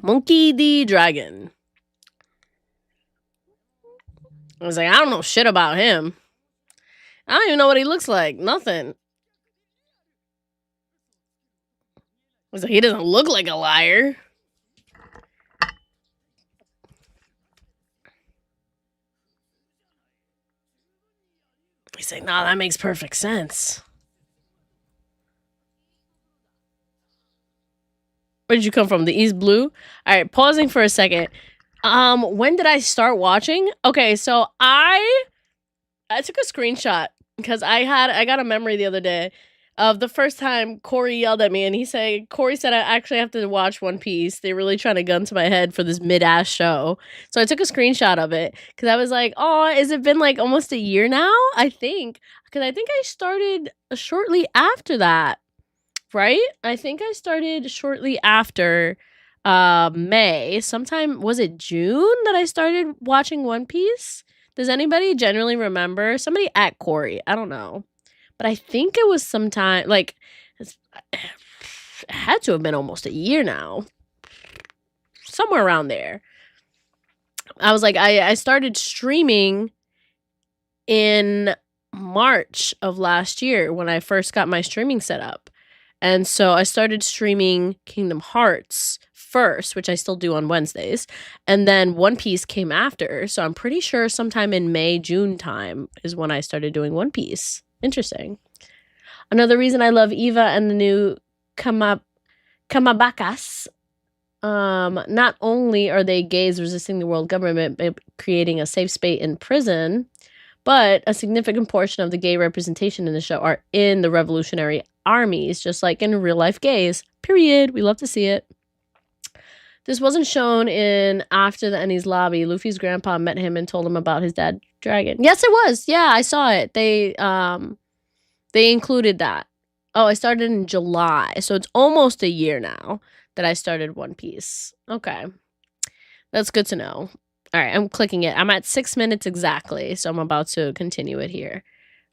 Monkey D. Dragon. I was like, I don't know shit about him. I don't even know what he looks like. Nothing. I was like, he doesn't look like a liar. He's like, nah, that makes perfect sense. Where did you come from? The East Blue? All right, pausing for a second. When did I start watching? Okay, so I took a screenshot because I got a memory the other day of the first time Corey yelled at me, and Corey said I actually have to watch One Piece. They're really trying to gun to my head for this mid-ass show. So I took a screenshot of it because I was like, oh, has it been like almost a year now? I think. Because I think I started shortly after that. Right? I think I started shortly after May. Sometime, was it June that I started watching One Piece? Does anybody generally remember? Somebody at Corey. I don't know. But I think it was sometime, like, it had to have been almost a year now. Somewhere around there. I was like, I started streaming in March of last year when I first got my streaming set up. And so I started streaming Kingdom Hearts first, which I still do on Wednesdays. And then One Piece came after. So I'm pretty sure sometime in May, June time is when I started doing One Piece. Interesting. Another reason I love Eva and the new Kamabakas. Not only are they gays resisting the world government by creating a safe space in prison, but a significant portion of the gay representation in the show are in the revolutionary armies, just like in real life gays. Period. We love to see it. This wasn't shown in After the Enies Lobby. Luffy's grandpa met him and told him about his dad, Dragon. Yes, it was. Yeah, I saw it. They included that. Oh, I started in July, so it's almost a year now that I started One Piece. Okay. That's good to know. All right, I'm clicking it. I'm at 6 minutes exactly, so I'm about to continue it here.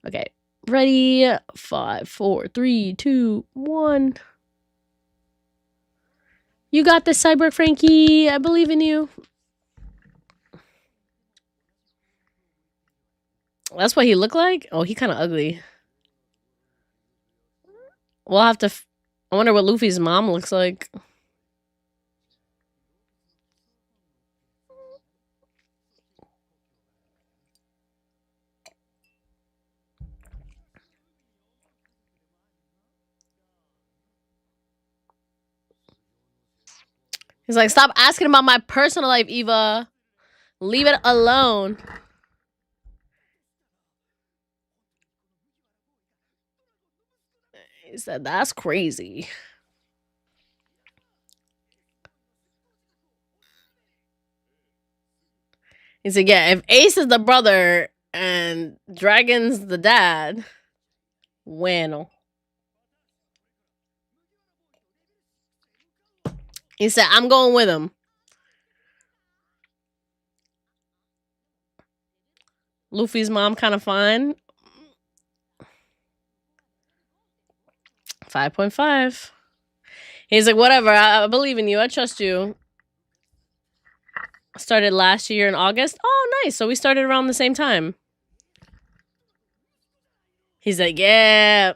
Okay. Ready? 5, 4, 3, 2, 1. You got this, Cyborg Frankie. I believe in you. That's what he looked like? Oh, he kind of ugly. We'll have to... I wonder what Luffy's mom looks like. He's like, stop asking about my personal life, Eva. Leave it alone. He said, that's crazy. He said, yeah, if Ace is the brother and Dragon's the dad, bueno. He said, I'm going with him. Luffy's mom kind of fine. 5.5. He's like, whatever, I believe in you. I trust you. Started last year in August. Oh, nice. So we started around the same time. He's like, yeah.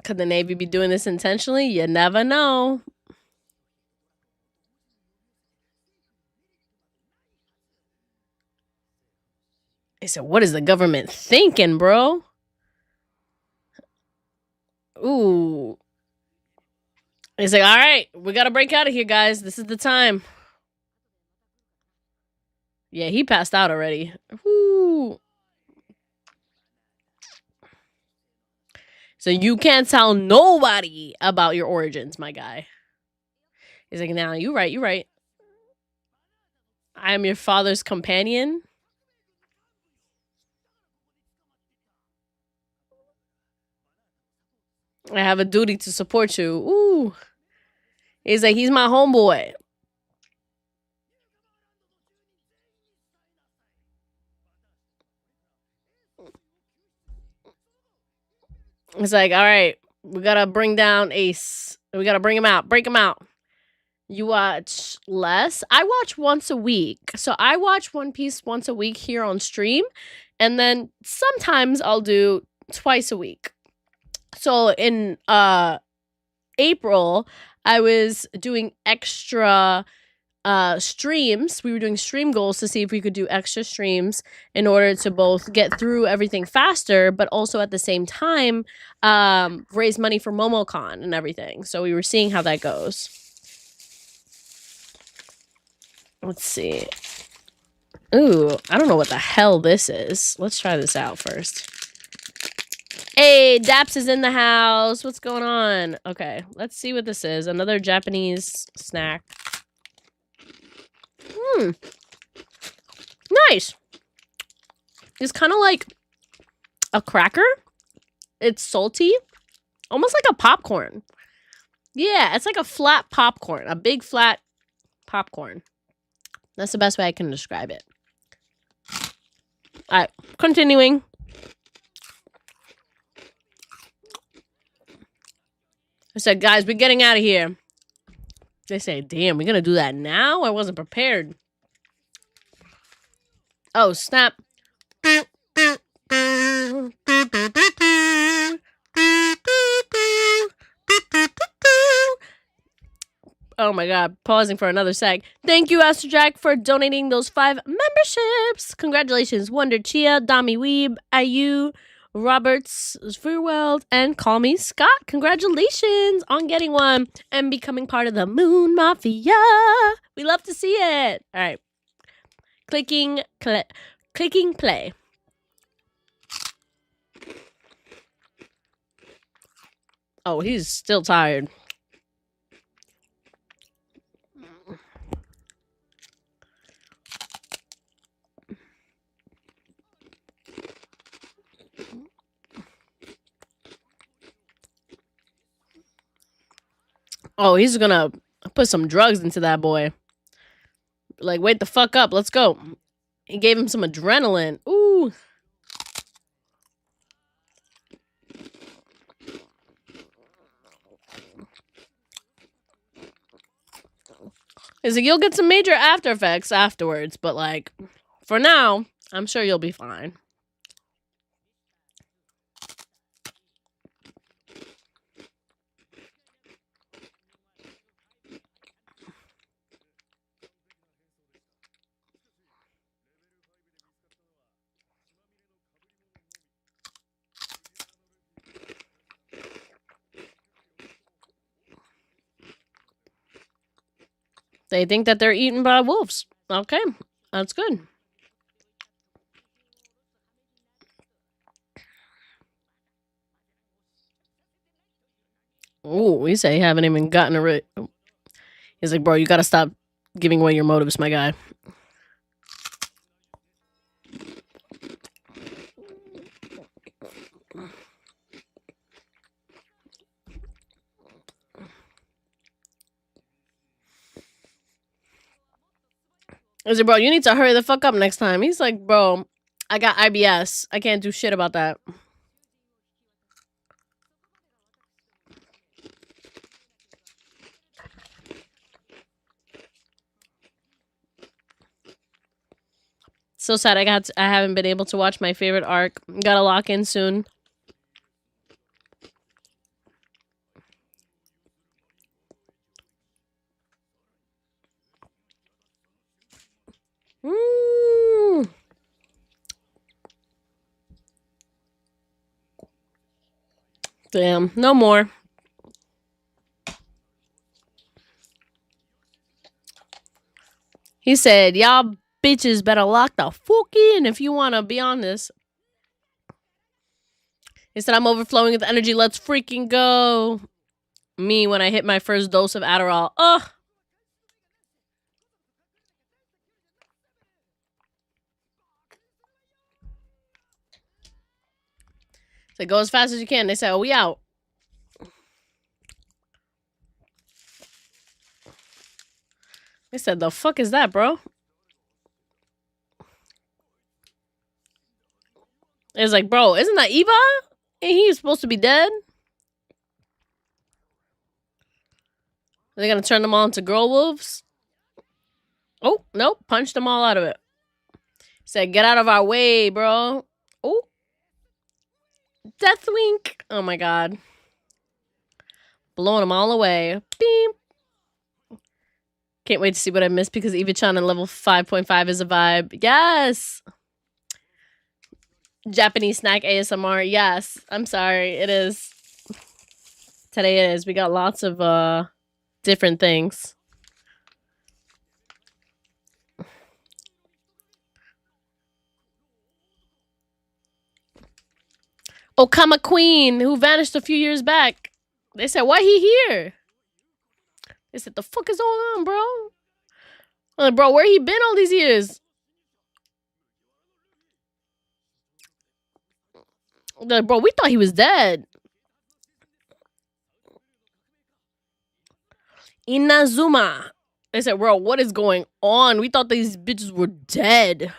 Could the Navy be doing this intentionally? You never know. He said, what is the government thinking, bro? Ooh. He's like, all right, we got to break out of here, guys. This is the time. Yeah, he passed out already. Woo. So you can't tell nobody about your origins, my guy. He's like, nah, you right. I am your father's companion. I have a duty to support you. Ooh. He's like, he's my homeboy. It's like, all right, we gotta bring down Ace. We gotta bring him out. Break him out. You watch less? I watch once a week. So I watch One Piece once a week here on stream. And then sometimes I'll do twice a week. So in April, I was doing extra streams. We were doing stream goals to see if we could do extra streams in order to both get through everything faster, but also at the same time raise money for MomoCon and everything. So we were seeing how that goes. Let's see. Ooh, I don't know what the hell this is. Let's try this out first. Hey, Daps is in the house. What's going on? Okay, let's see what this is. Another Japanese snack. Nice. It's kind of like a cracker. It's salty. Almost like a popcorn. Yeah, it's like a flat popcorn. A big flat popcorn. That's the best way I can describe it. Alright, continuing. I said, guys, we're getting out of here. They say, damn, we're gonna do that now? I wasn't prepared. Oh, snap. Oh my god, pausing for another sec. Thank you, Astro Jack, for donating those 5 memberships. Congratulations, Wonder Chia, Dami Weeb, Ayu, Roberts, Freeworld, and Call Me Scott. Congratulations on getting one and becoming part of the Moon Mafia. We love to see it. All right. Clicking play. Oh, he's still tired. Oh, he's gonna put some drugs into that boy. Like, wait the fuck up. Let's go. He gave him some adrenaline. Ooh. He's like, you'll get some major after effects afterwards, but like, for now, I'm sure you'll be fine. They think that they're eaten by wolves. Okay, that's good. Ooh, we say you haven't even gotten a rid. He's like, bro, you gotta stop giving away your motives, my guy. He's like, bro, you need to hurry the fuck up next time. He's like, bro, I got IBS. I can't do shit about that. So sad I haven't been able to watch my favorite arc. Gotta lock in soon. Damn, no more. He said, y'all bitches better lock the fuck in if you want to be on this. He said, I'm overflowing with energy. Let's freaking go. Me when I hit my first dose of Adderall. Ugh. So go as fast as you can. They said, oh, we out. They said, the fuck is that, bro? It's like, bro, isn't that Eva? Ain't he supposed to be dead? Are they gonna turn them all into girl wolves? Oh, nope. Punched them all out of it. Said, get out of our way, bro. Oh. Deathwink. Oh my god. Blowing them all away. Beep. Can't wait to see what I missed because Eva-chan on level 5.5 is a vibe. Yes. Japanese snack ASMR. Yes. I'm sorry. It is. Today it is. We got lots of different things. Okama Queen, who vanished a few years back. They said, why he here? They said, the fuck is going on, bro? I'm like, bro, where he been all these years? They're like, bro, we thought he was dead. Inazuma. They said, bro, what is going on? We thought these bitches were dead.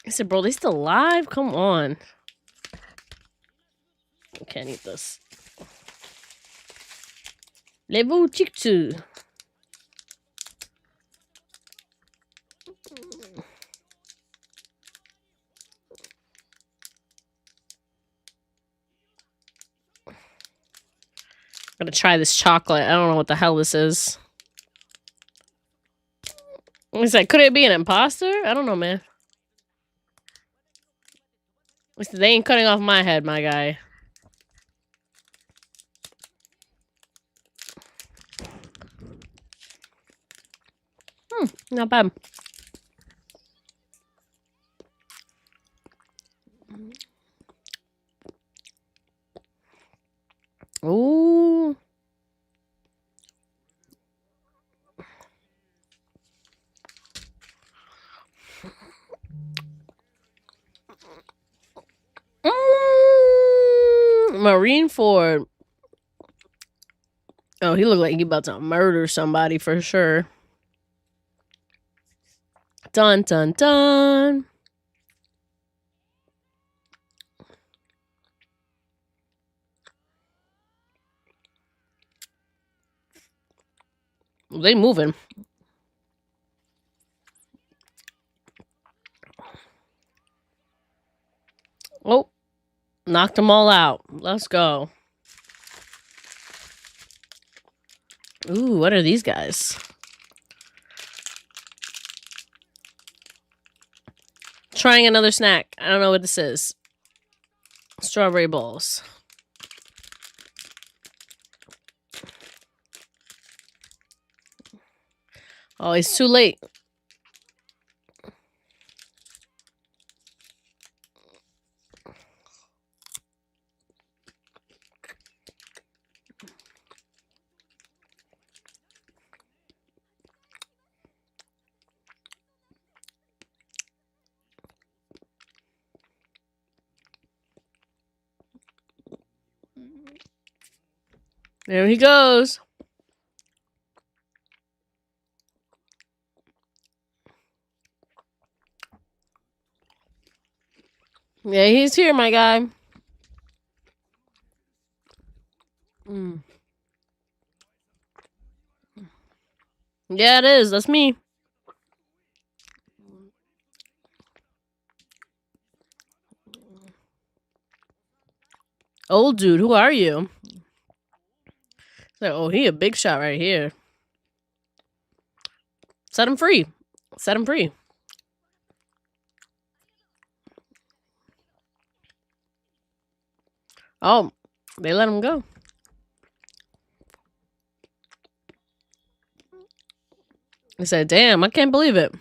I said, bro, they still alive? Come on. I can't eat this. Lebu chikchu. I'm gonna try this chocolate. I don't know what the hell this is. He's like, could it be an imposter? I don't know, man. They ain't cutting off my head, my guy. Not bad. Ooh. Marine Ford. Oh, he looked like he about to murder somebody for sure. Dun, dun, dun. They moving. Oh, knocked them all out. Let's go. Ooh, what are these guys? Trying another snack. I don't know what this is. Strawberry balls. Oh, it's too late. There he goes. Yeah, he's here, my guy. Yeah, it is. That's me. Old dude, who are you? Like, oh, he a big shot right here. Set him free. Set him free. Oh, they let him go. He said, damn, I can't believe it.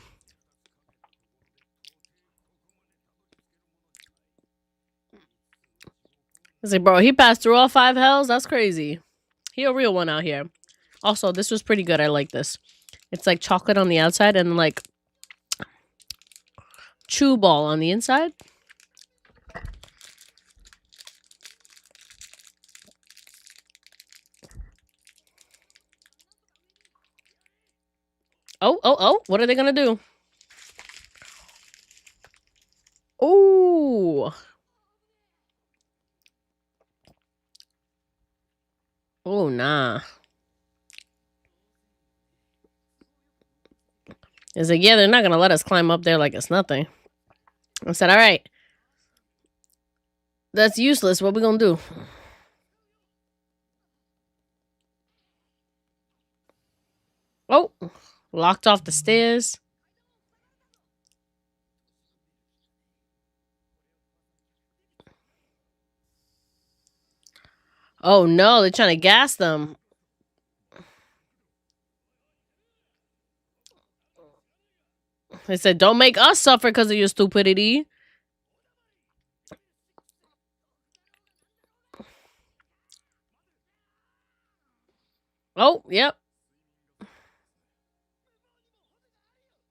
I said, bro, he passed through all 5 hells? That's crazy. He a real one out here. Also, this was pretty good. I like this. It's like chocolate on the outside and like chew ball on the inside. Oh. What are they going to do? Oh. Oh, nah. It's like, yeah, they're not going to let us climb up there like it's nothing. I said, all right. That's useless. What we going to do? Oh, locked off the stairs. Oh, no. They're trying to gas them. They said, don't make us suffer because of your stupidity. Oh, yep.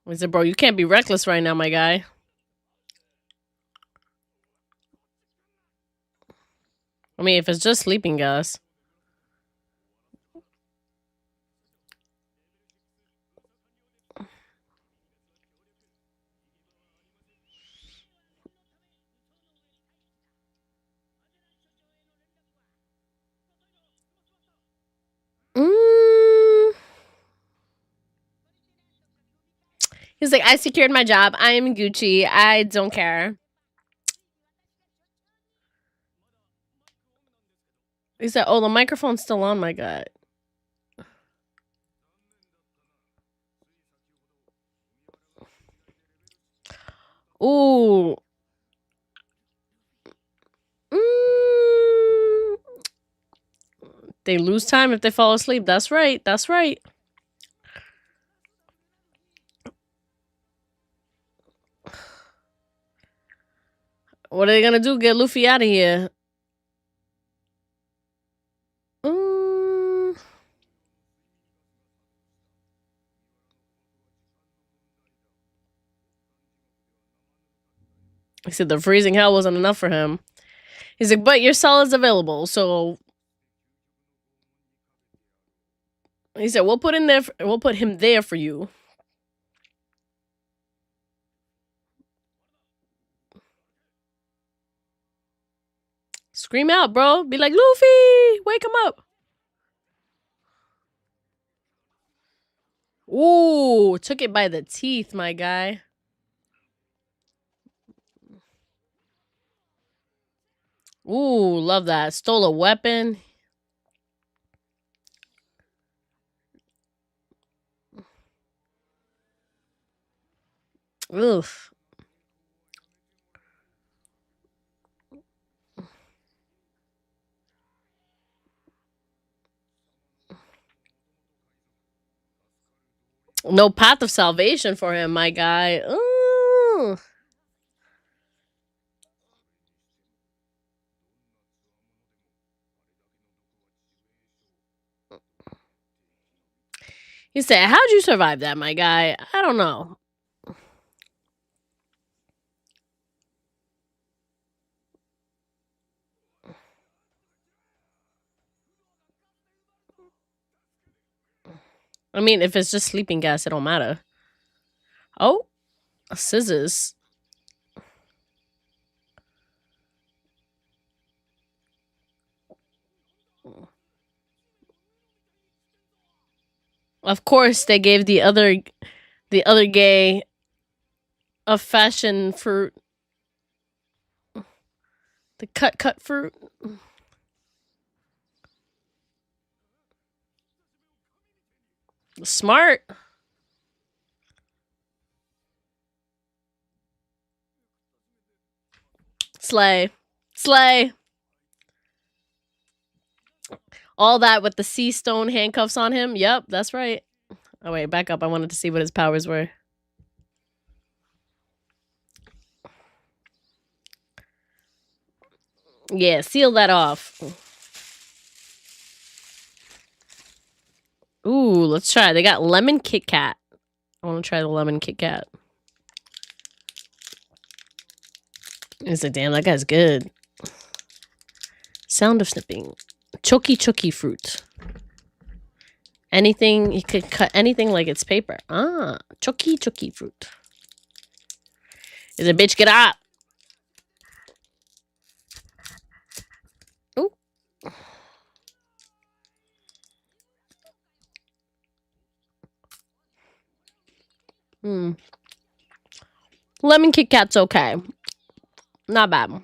I said, bro, you can't be reckless right now, my guy. I mean, if it's just sleeping gas. He's like, I secured my job. I am Gucci. I don't care. He said, oh, the microphone's still on, my God. Ooh. They lose time if they fall asleep. That's right. That's right. What are they gonna do? Get Luffy out of here. He said the freezing hell wasn't enough for him. He's like, but your cell is available, so he said we'll put him there for you. Scream out, bro. Be like, Luffy, wake him up. Ooh, took it by the teeth, my guy. Ooh, love that. Stole a weapon. Oof. No path of salvation for him, my guy. Ooh. He said, how'd you survive that, my guy? I don't know. I mean, if it's just sleeping gas, it don't matter. Oh, scissors. Of course, they gave the other gay a fashion fruit. The cut fruit. Smart. Slay. Slay. All that with the sea stone handcuffs on him. Yep, that's right. Oh, wait, back up. I wanted to see what his powers were. Yeah, seal that off. Ooh, let's try. They got lemon Kit Kat. I want to try the lemon Kit Kat. He's like, damn, that guy's good. Sound of snipping. Choki fruit. Anything, you could cut anything like it's paper. Ah, choki fruit. Is a bitch, get up. Ooh. Lemon Kit Kat's okay. Not bad.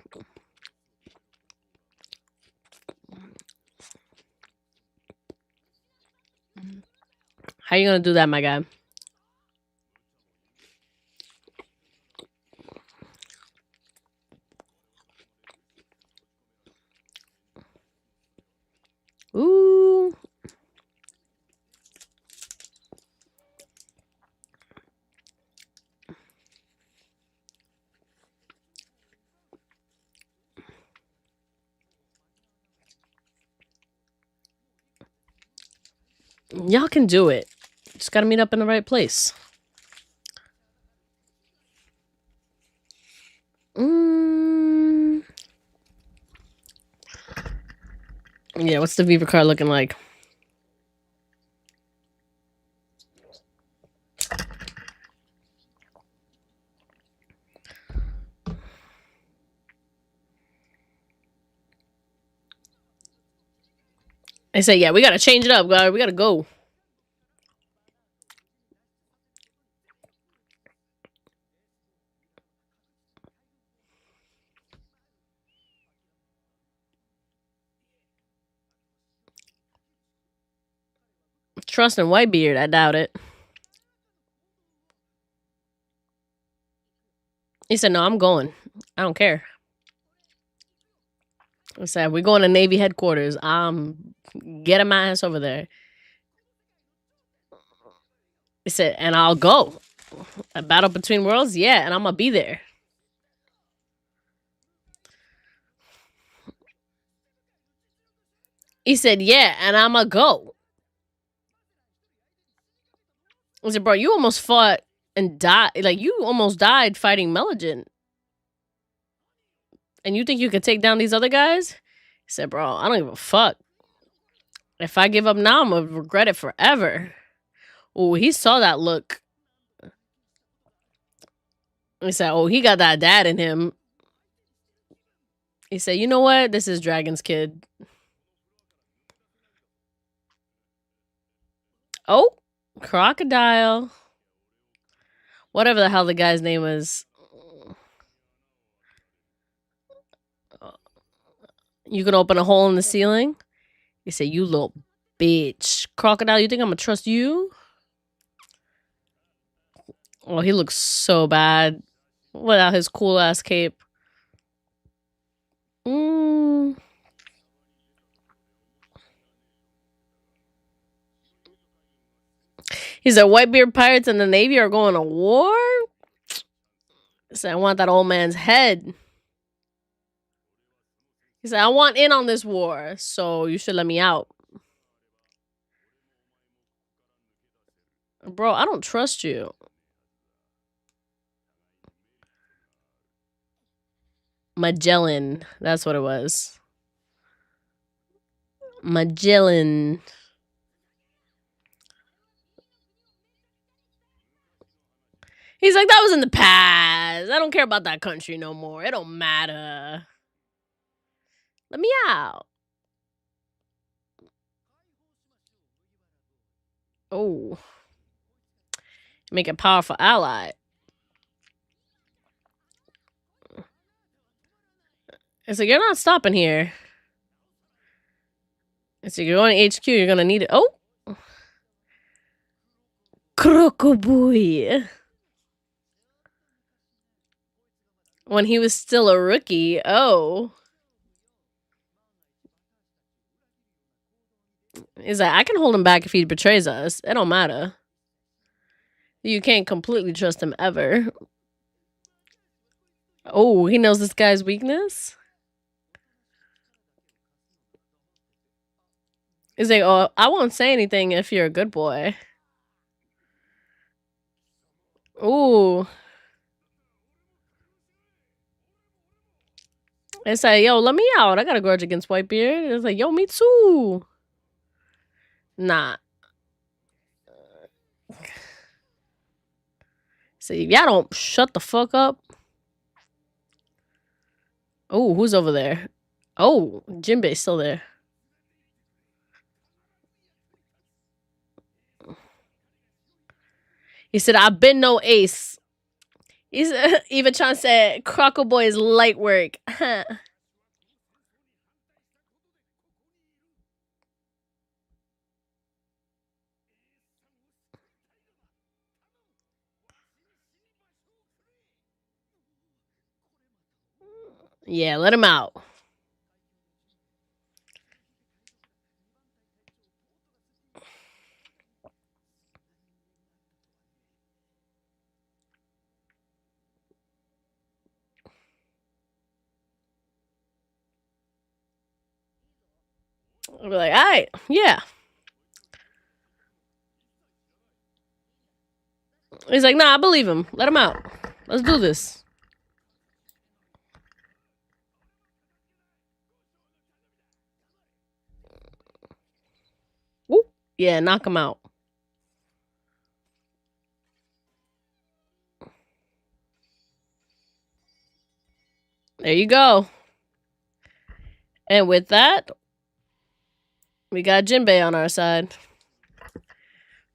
How you gonna do that, my guy? Ooh. Y'all can do it. Just gotta meet up in the right place. Yeah, what's the Viva card looking like? I say, yeah, we gotta change it up, guys. We gotta go. trusting Whitebeard, I doubt it. He said, no, I'm going. I don't care. He said, we're going to Navy headquarters. I'm getting my ass over there. He said, and I'll go. A battle between worlds? Yeah, and I'm going to be there. He said, yeah, and I'm going to go. I said, bro, you almost fought and died. Like, you almost died fighting Meligent. And you think you could take down these other guys? He said, bro, I don't give a fuck. If I give up now, I'm going to regret it forever. Oh, he saw that look. He said, oh, he got that dad in him. He said, you know what? This is Dragon's kid. Oh, Crocodile. Whatever the hell the guy's name is. You can open a hole in the ceiling. He said, you little bitch. Crocodile, you think I'm going to trust you? Oh, he looks so bad without his cool ass cape. He said, Whitebeard pirates and the Navy are going to war? He said, I want that old man's head. He said, I want in on this war, so you should let me out. Bro, I don't trust you. Magellan. That's what it was. Magellan. He's like, that was in the past. I don't care about that country no more. It don't matter. Let me out. Oh. Make a powerful ally. It's like, you're not stopping here. It's like, you're going to HQ. You're going to need it. Oh. Crocoboy. When he was still a rookie. Oh. He's like, I can hold him back if he betrays us. It don't matter. You can't completely trust him ever. Oh, he knows this guy's weakness? He's like, oh, I won't say anything if you're a good boy. Ooh. It's like, yo, let me out. I got a grudge against Whitebeard. It's like, yo, me too. Nah. See, y'all don't shut the fuck up. Oh, who's over there? Oh, Jinbei's still there. He said, I've been no ace. He's even Chan said, Croco Boy is light work. Yeah, let him out. I'll be like, all right, yeah. He's like, nah, I believe him. Let him out. Let's do this. Woo. Yeah, knock him out. There you go. And with that, we got Jinbei on our side.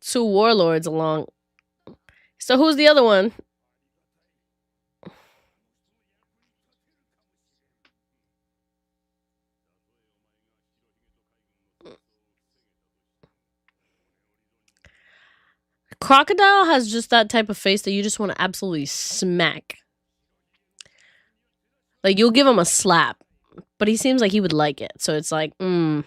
2 warlords along. So who's the other one? Crocodile has just that type of face that you just want to absolutely smack. Like, you'll give him a slap, but he seems like he would like it. So it's like, He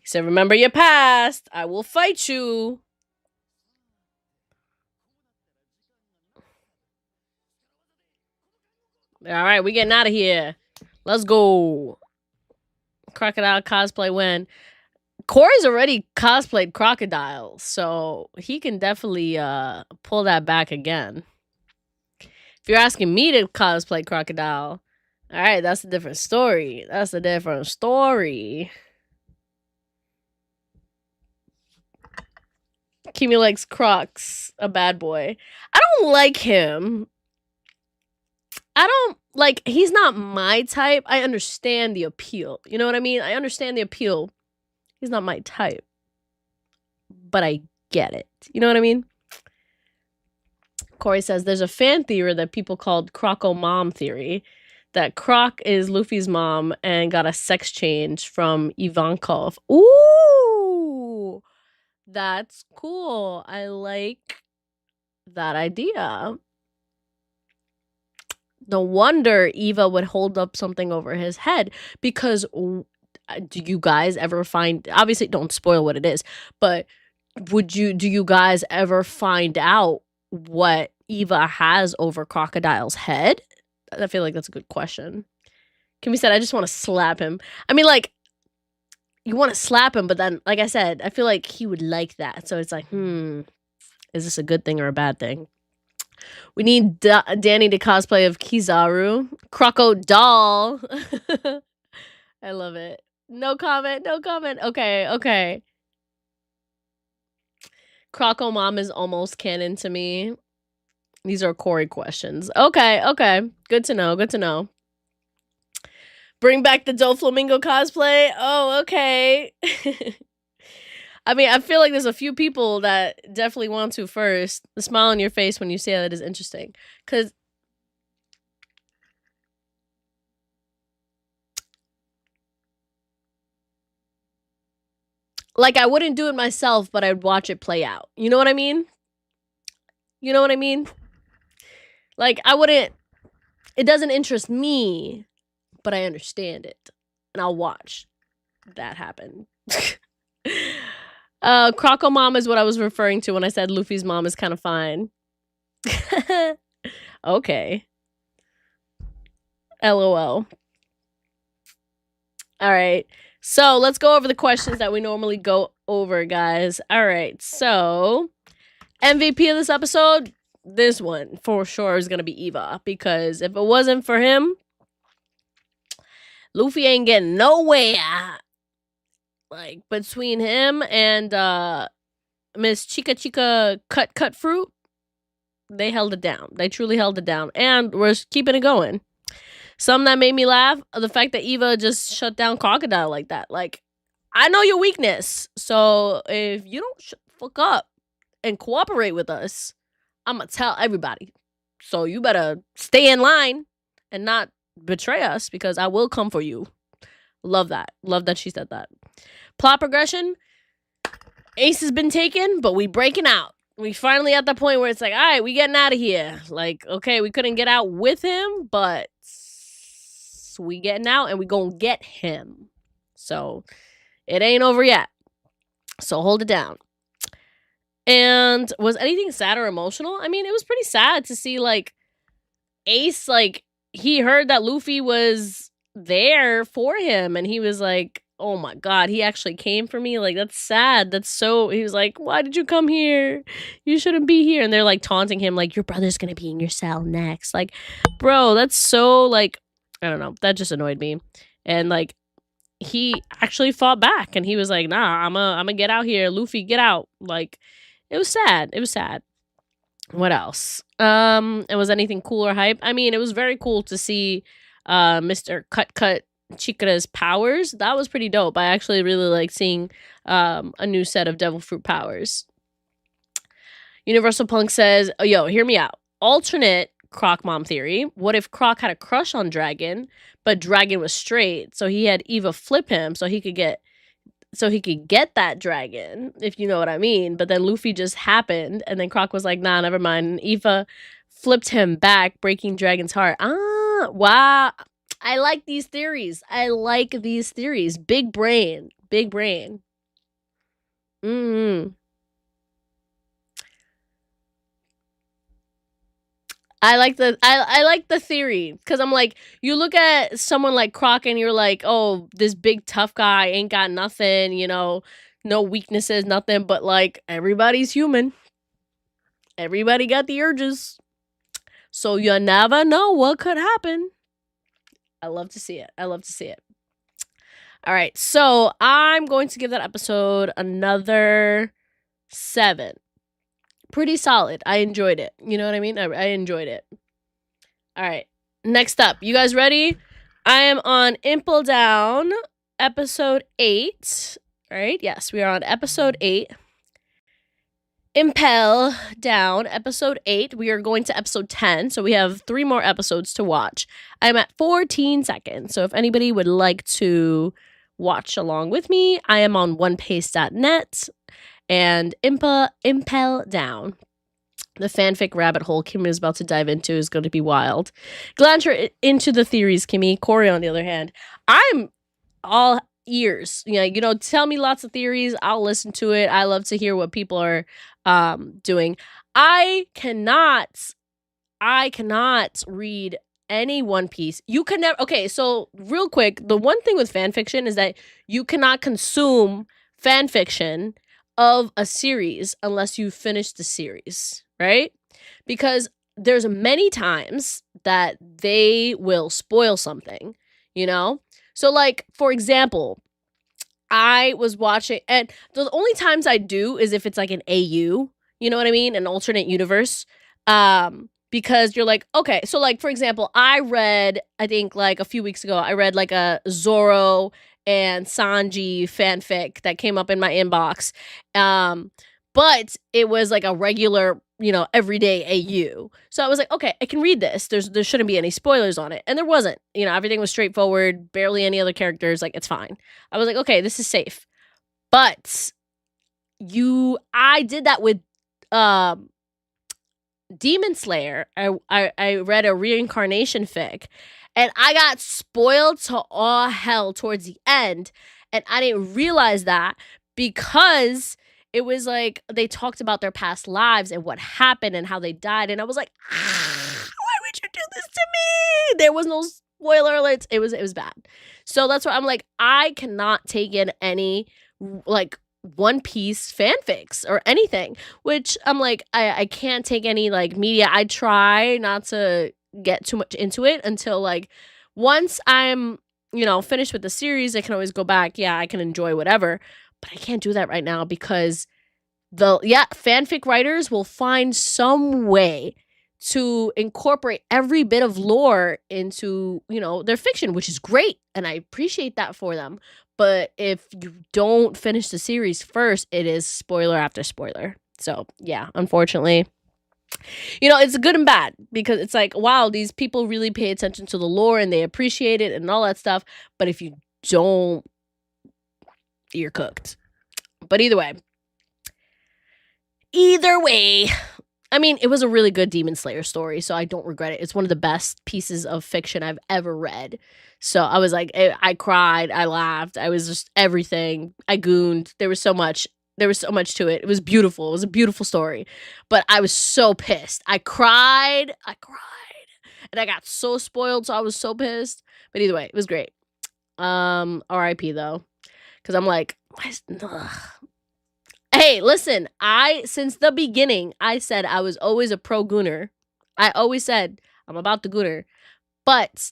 said, remember your past. I will fight you. All right, we getting out of here. Let's go. Crocodile cosplay win. Corey's already cosplayed Crocodile, so he can definitely pull that back again. If you're asking me to cosplay Crocodile, all right, that's a different story. That's a different story. Kimi likes Crocs, a bad boy. I don't like him. He's not my type. I understand the appeal. You know what I mean? I understand the appeal. He's not my type. But I get it. You know what I mean? Corey says there's a fan theory that people called Croco Mom theory. That Croc is Luffy's mom and got a sex change from Ivankov. Ooh! That's cool. I like that idea. No wonder Eva would hold up something over his head, because do you guys ever find, obviously don't spoil what it is, but do you guys ever find out what Eva has over Crocodile's head? I feel like that's a good question. Kimmy said, I just want to slap him. I mean, like, you want to slap him, but then, like I said, I feel like he would like that. So it's like, is this a good thing or a bad thing? We need Danny to cosplay of Kizaru. Crocodile. I love it. No comment. Okay. Croco Mom is almost canon to me. These are Corey questions. Okay. Good to know. Bring back the Doflamingo cosplay. Oh, okay. I mean, I feel like there's a few people that definitely want to first. The smile on your face when you say that is interesting. Because like, I wouldn't do it myself, but I'd watch it play out. You know what I mean? Like, I wouldn't, it doesn't interest me, but I understand it. And I'll watch that happen. Croco Mom is what I was referring to when I said Luffy's mom is kind of fine. Okay. LOL. All right. So let's go over the questions that we normally go over, guys. All right. So MVP of this episode, this one for sure is going to be Eva, because if it wasn't for him, Luffy ain't getting nowhere. Like, between him and Miss Chica Cut Fruit, they held it down. They truly held it down. And we're keeping it going. Something that made me laugh, the fact that Eva just shut down Crocodile like that. Like, I know your weakness. So if you don't shut the fuck up and cooperate with us, I'm going to tell everybody. So you better stay in line and not betray us, because I will come for you. Love that. Love that she said that. Plot progression. Ace has been taken, but we breaking out. We finally at the point where it's like, all right, we getting out of here. Like, okay, we couldn't get out with him, but we getting out and we gonna get him. So it ain't over yet. So hold it down. And was anything sad or emotional? I mean, it was pretty sad to see, like, Ace, like, he heard that Luffy was there for him, and he was like, oh my god, he actually came for me. Like, that's sad. That's so, he was like, why did you come here? You shouldn't be here. And they're like taunting him, like, your brother's gonna be in your cell next. Like, bro, that's so, like, I don't know, that just annoyed me. And like, he actually fought back, and he was like, nah, I'm gonna get out here. Luffy, get out. Like, it was sad. What else? And was anything cool or hype? I mean, it was very cool to see Mr. Cut Chikara's powers. That was pretty dope. I actually really like seeing a new set of Devil Fruit powers. Universal Punk says, oh, yo, hear me out. Alternate Croc mom theory. What if Croc had a crush on Dragon, but Dragon was straight, so he had Eva flip him so he could get that dragon, if you know what I mean. But then Luffy just happened, and then Croc was like, nah, never mind. And Eva flipped him back, breaking Dragon's heart. Ah, wow. I like these theories. Big brain. Mm-hmm. I like the theory, because I'm like, you look at someone like Croc and you're like, oh, this big tough guy ain't got nothing, no weaknesses, nothing, but like, everybody's human. Everybody got the urges. So you never know what could happen. I love to see it. All right, so I'm going to give that episode another 7. Pretty solid. I enjoyed it. You know what I mean? I enjoyed it. All right. Next up, you guys ready? I am on IMPEL Down, episode 8. All right. Yes, we are on episode 8. IMPEL Down, episode 8. We are going to episode 10, so we have 3 more episodes to watch. I'm at 14 seconds, so if anybody would like to watch along with me, I am on onepace.net. And IMPEL Down. The fanfic rabbit hole Kimmy is about to dive into is going to be wild. Glad you're into the theories, Kimmy. Corey, on the other hand, I'm all ears. Tell me lots of theories. I'll listen to it. I love to hear what people are doing. I cannot read any One Piece. You can never. Okay, so real quick, the one thing with fan fiction is that you cannot consume fan fiction of a series unless you finish the series, right? Because there's many times that they will spoil something, So like, for example, I was watching, and the only times I do is if it's like an AU, you know what I mean? An alternate universe. Because you're like, okay, so like, for example, I think like a few weeks ago, I read like a Zoro and Sanji fanfic that came up in my inbox. But it was like a regular, everyday AU. So I was like, okay, I can read this. There shouldn't be any spoilers on it. And there wasn't. Everything was straightforward, barely any other characters, like it's fine. I was like, okay, this is safe. But I did that with Demon Slayer. I read a reincarnation fic, and I got spoiled to all hell towards the end, and I didn't realize that because it was like they talked about their past lives and what happened and how they died, and I was like, why would you do this to me? There was no spoiler alerts. It was bad. So that's why I'm like, I cannot take in any like One Piece fanfics or anything, which I'm like, I can't take any like media. I try not to get too much into it until like once I'm finished with the series. I can always go back. Yeah, I can enjoy whatever, but I can't do that right now because fanfic writers will find some way to incorporate every bit of lore into their fiction, which is great, and I appreciate that for them. But if you don't finish the series first, it is spoiler after spoiler. So, yeah, unfortunately, it's good and bad because it's like, wow, these people really pay attention to the lore and they appreciate it and all that stuff. But if you don't, you're cooked. But either way, I mean, it was a really good Demon Slayer story, so I don't regret it. It's one of the best pieces of fiction I've ever read. So I was like, I cried, I laughed, I was just everything. I gooned. There was so much to it. It was beautiful. It was a beautiful story. But I was so pissed. I cried. And I got so spoiled, so I was so pissed. But either way, it was great. R.I.P. though. Because I'm like, hey, listen, since the beginning, I said I was always a pro gooner. I always said I'm about the gooner. But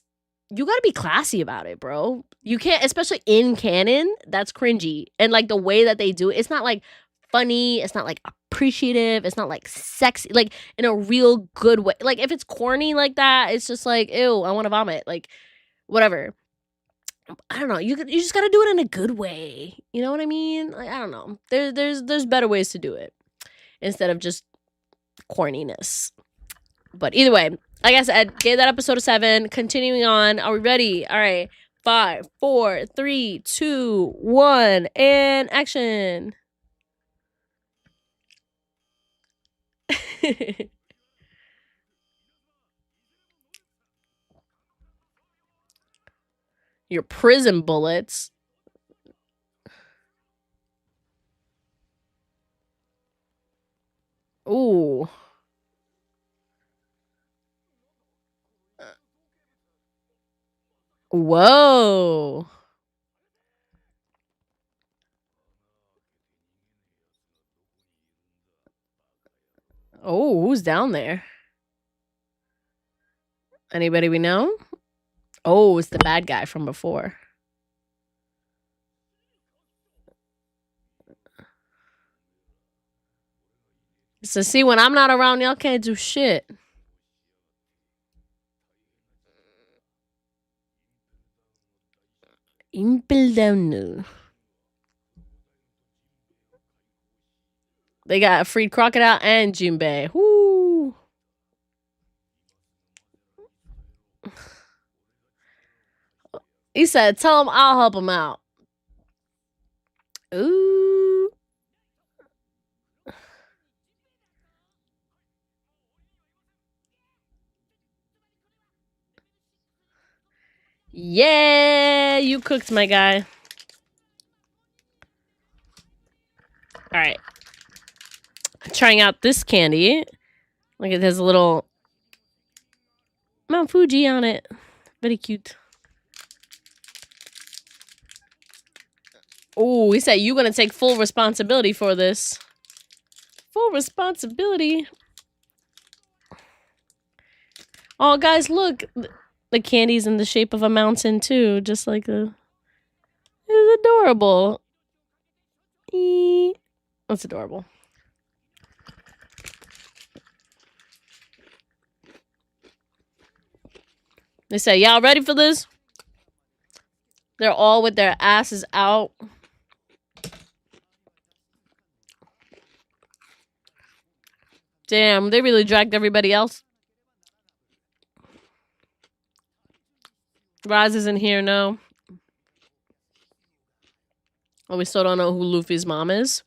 you gotta be classy about it, bro. You can't, especially in canon, that's cringy. And like the way that they do it, it's not like funny, it's not like appreciative, it's not like sexy, like in a real good way. Like if it's corny like that, it's just like, ew, I want to vomit. Like whatever. I don't know. You just gotta do it in a good way. You know what I mean? Like, I don't know. There's better ways to do it instead of just corniness. But either way, Like I said, gave that episode a 7. Continuing on. Are we ready? All right. 5, 4, 3, 2, 1, and action. Your prison bullets. Ooh. Whoa. Oh, who's down there? Anybody we know? Oh, it's the bad guy from before. So see, when I'm not around, y'all can't do shit. IMPEL down. They got freed Crocodile and Jinbei. Woo. He said, tell him I'll help him out. Ooh. Yeah, you cooked, my guy. All right. Trying out this candy. Look, it has a little Mount Fuji on it. Very cute. Oh, he said you're going to take full responsibility for this. Full responsibility. Oh, guys, look. The candy's in the shape of a mountain, too. Just like a... It's adorable. That's adorable. They say, y'all ready for this? They're all with their asses out. Damn, they really dragged everybody else. Raz isn't here, no. Oh, we still don't know who Luffy's mom is.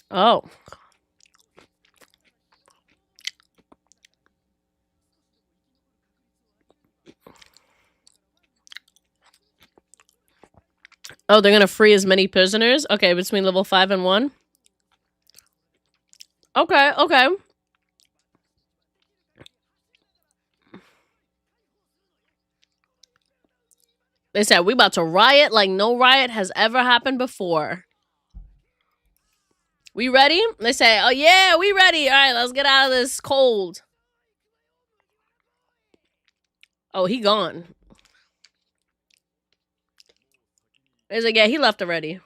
Oh. Oh, they're gonna free as many prisoners? Okay, between level 5 and 1? Okay, okay. They said, we about to riot like no riot has ever happened before. We ready? They say, oh yeah, we ready. All right, let's get out of this cold. Oh, he gone. They like, yeah, he left already.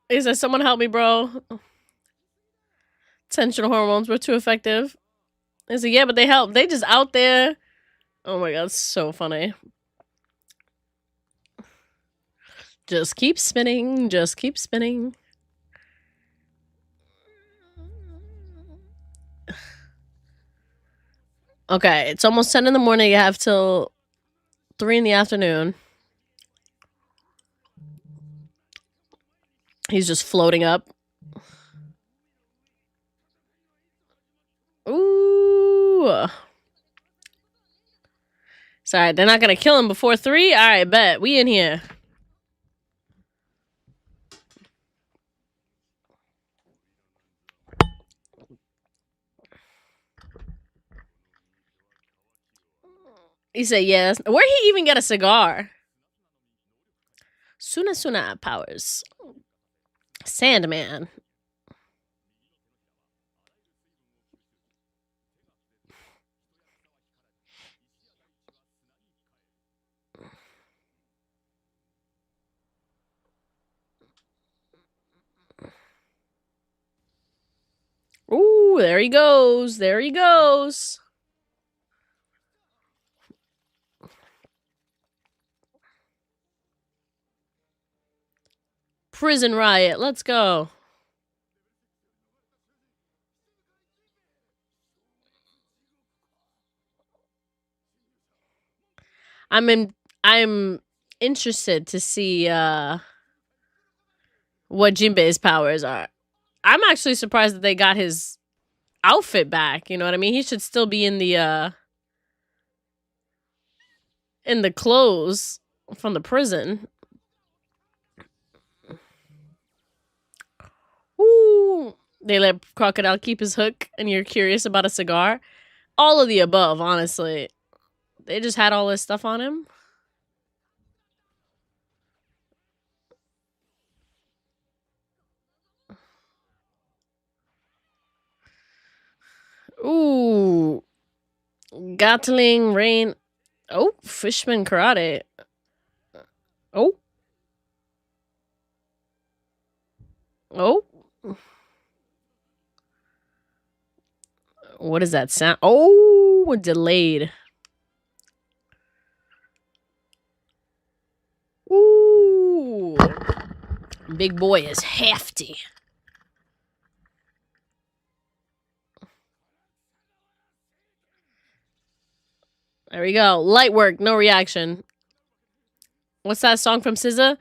He said, someone help me, bro. Tension hormones were too effective. They said, yeah, but they help. They just out there. Oh my god, so funny. Just keep spinning. Just keep spinning. Okay, it's almost 10 in the morning. You have till 3 in the afternoon. He's just floating up. Ooh. Sorry, they're not gonna kill him before 3? Alright, bet. We in here. He said yes. Where'd he even get a cigar? Suna powers. Sandman. Ooh, there he goes. There he goes. Prison riot. Let's go. I'm interested to see what Jinbei's powers are. I'm actually surprised that they got his outfit back. You know what I mean? He should still be in the clothes from the prison. Ooh. They let Crocodile keep his hook and you're curious about a cigar? All of the above, honestly. They just had all this stuff on him. Ooh. Gatling Rain. Oh, Fishman Karate. Oh. Oh. What is that sound? Oh, delayed. Ooh. Big boy is hefty. There we go. Light work, no reaction. What's that song from SZA?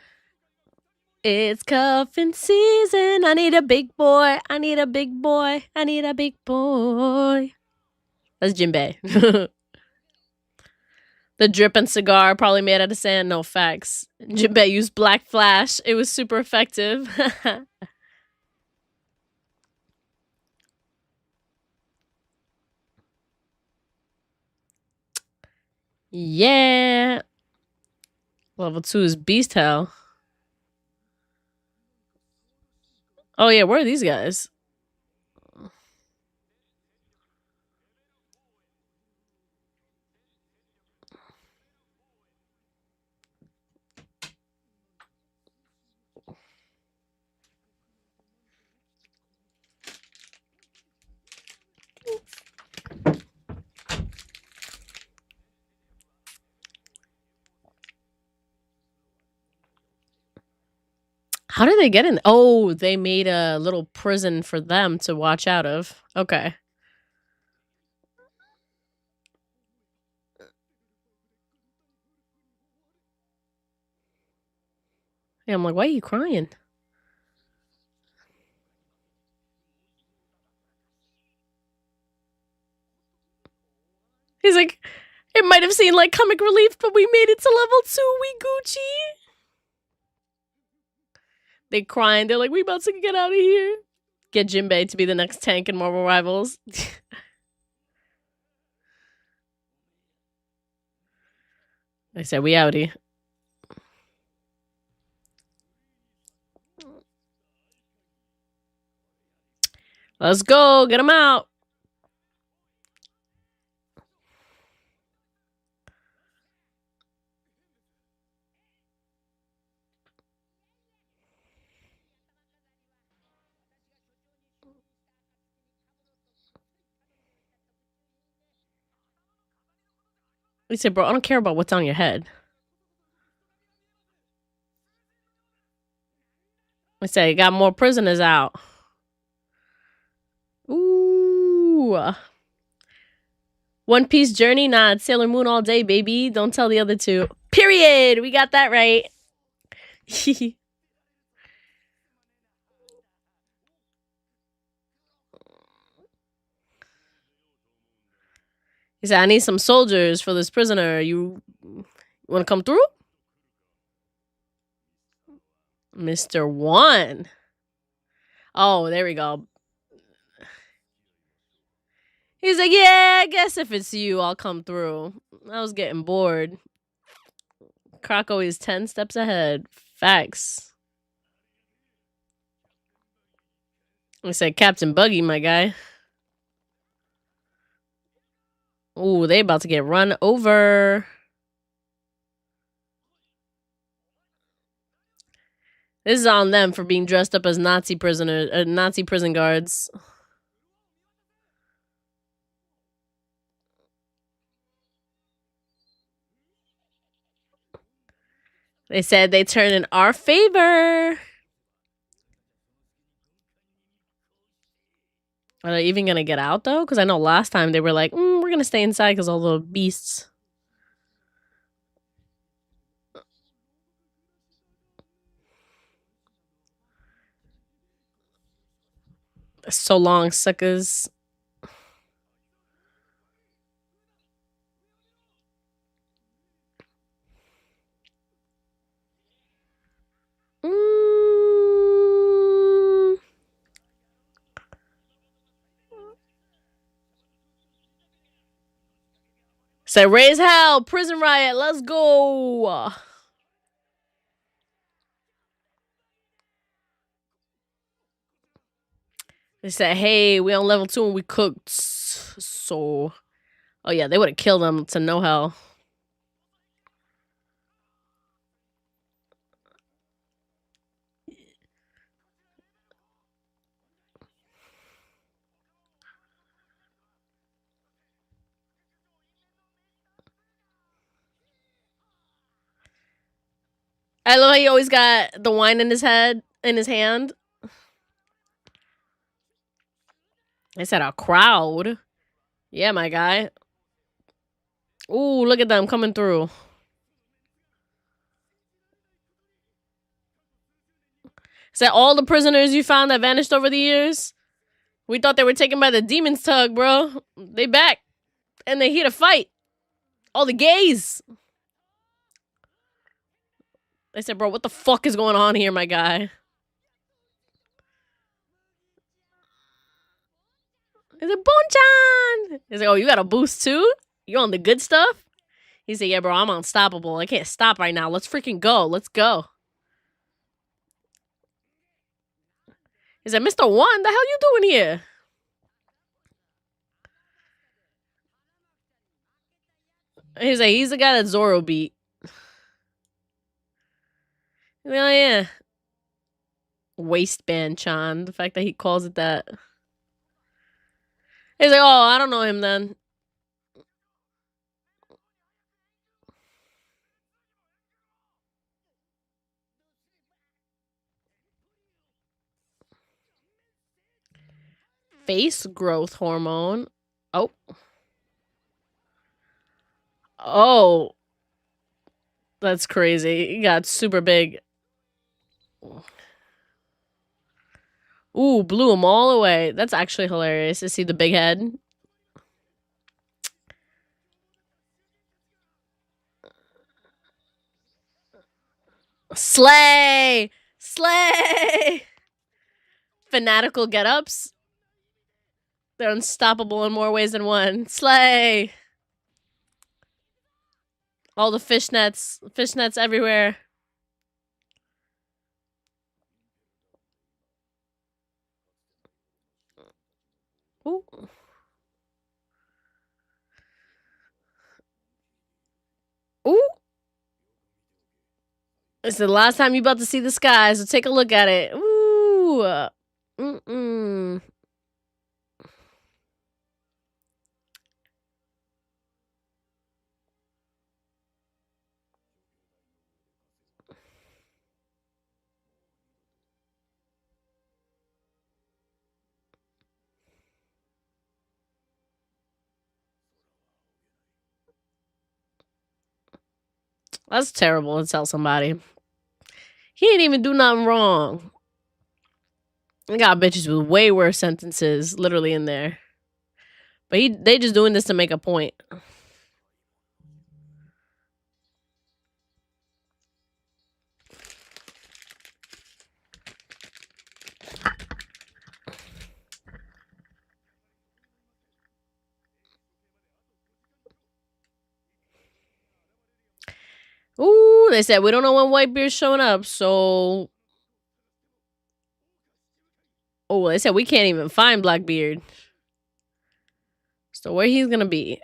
It's cuffing season. I need a big boy. I need a big boy. I need a big boy. That's Jinbei. The dripping cigar probably made out of sand. No facts. Jinbei used black flash. It was super effective. Yeah. Level 2 is Beast Hell. Oh yeah, where are these guys? How did they get in? Oh, they made a little prison for them to watch out of. Okay. Yeah, I'm like, why are you crying? He's like, it might have seemed like comic relief, but we made it to level 2. We Gucci. They crying. They're like, we about to get out of here. Get Jinbei to be the next tank in Marvel Rivals. They said, we outie. Let's go. Get him out. He said, bro, I don't care about what's on your head. I said, got more prisoners out. Ooh. One Piece Journey? Nah, it's Sailor Moon all day, baby. Don't tell the other two. Period. We got that right. He said, I need some soldiers for this prisoner. You want to come through? Mr. One. Oh, there we go. He's like, yeah, I guess if it's you, I'll come through. I was getting bored. Croco is 10 steps ahead. Facts. I said, Captain Buggy, my guy. Ooh, they about to get run over. This is on them for being dressed up as Nazi prisoners, Nazi prison guards. They said they turn in our favor. Are they even gonna get out though? Because I know last time they were like, we're gonna stay inside because all the beasts. So long, suckers. Say, raise hell, prison riot, let's go. They said, hey, we on level 2 and we cooked. So, oh yeah, they would have killed them to no hell. I love how he always got the wine in his hand. They said a crowd. Yeah, my guy. Ooh, look at them coming through. Said all the prisoners you found that vanished over the years. We thought they were taken by the demon's tug, bro. They back. And they here to fight. All the gays. They said, bro, what the fuck is going on here, my guy? He said, Bonchan! He's like, oh, you got a boost too? You on the good stuff? He said, yeah, bro, I'm unstoppable. I can't stop right now. Let's freaking go. Let's go. He said, Mr. One, the hell you doing here? He's like, he's the guy that Zoro beat. Oh, yeah. Waistband Chan. The fact that he calls it that. He's like, oh, I don't know him then. Face growth hormone. Oh. Oh. That's crazy. He got super big. Ooh, blew him all away. That's actually hilarious to see the big head. Slay! Slay! Fanatical get-ups. They're unstoppable in more ways than one. Slay! All the fishnets everywhere. Ooh. Ooh. It's the last time you about to see the sky, so take a look at it. Ooh. Mm-mm. That's terrible to tell somebody. He ain't even do nothing wrong. I got bitches with way worse sentences literally in there. But they just doing this to make a point. Ooh, they said we don't know when Whitebeard's showing up, so oh, they said we can't even find Blackbeard. So where he's gonna be?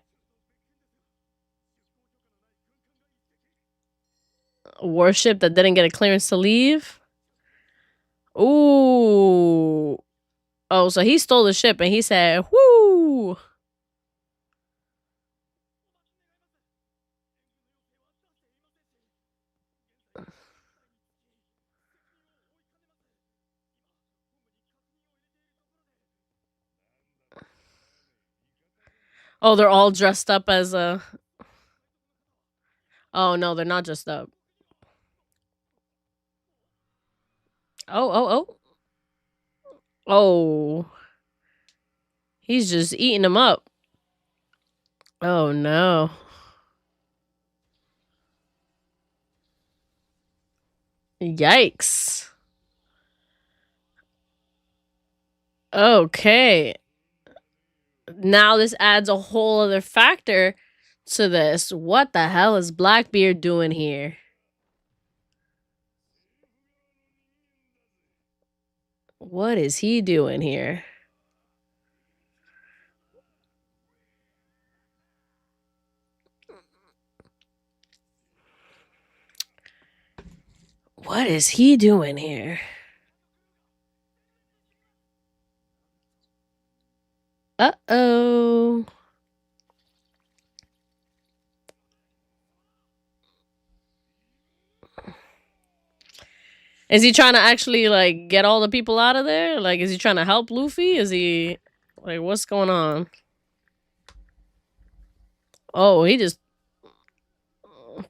A warship that didn't get a clearance to leave? Ooh. Oh, so he stole the ship and he said, whoo. Oh, they're all dressed up as a... Oh, no, they're not dressed up. Oh, oh, oh. Oh. He's just eating them up. Oh, no. Yikes. Okay. Now this adds a whole other factor to this. What the hell is Blackbeard doing here? What is he doing here? What is he doing here? Uh-oh. Is he trying to actually, like, get all the people out of there? Like, is he trying to help Luffy? Is he... Like, what's going on? Oh, he just...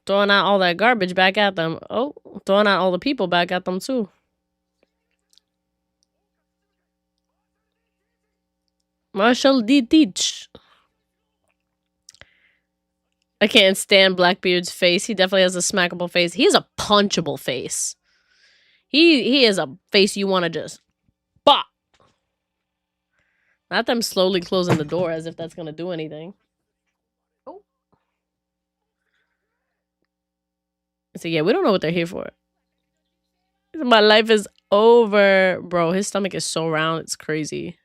throwing out all that garbage back at them. Oh, throwing out all the people back at them, too. Marshall D. Teach. I can't stand Blackbeard's face. He definitely has a smackable face. He has a punchable face. He has a face you want to just... Bah! Not them slowly closing the door as if that's going to do anything. Oh. So, yeah, we don't know what they're here for. My life is over. Bro, his stomach is so round. It's crazy.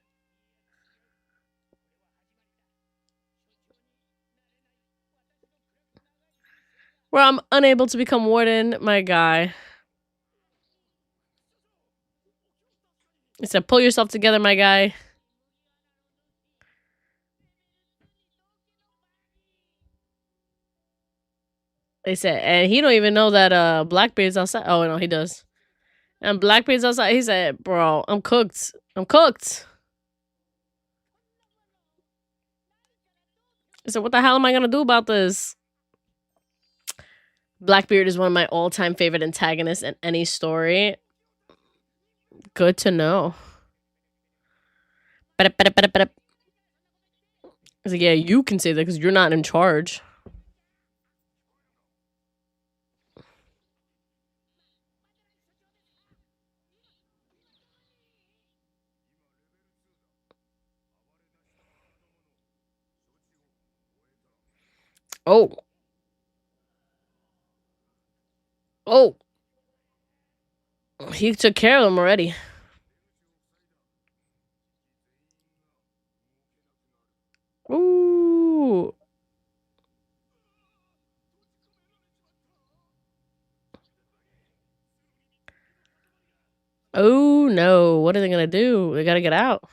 Well, I'm unable to become warden, my guy. He said, pull yourself together, my guy. They said, and he don't even know that Blackbeard's outside. Oh, no, he does. And Blackbeard's outside. He said, bro, I'm cooked. I'm cooked. He said, what the hell am I going to do about this? Blackbeard is one of my all-time favorite antagonists in any story. Good to know. He's like, yeah, you can say that because you're not in charge. Oh. Oh. He took care of him already. Ooh. Oh, no. What are they going to do? They got to get out.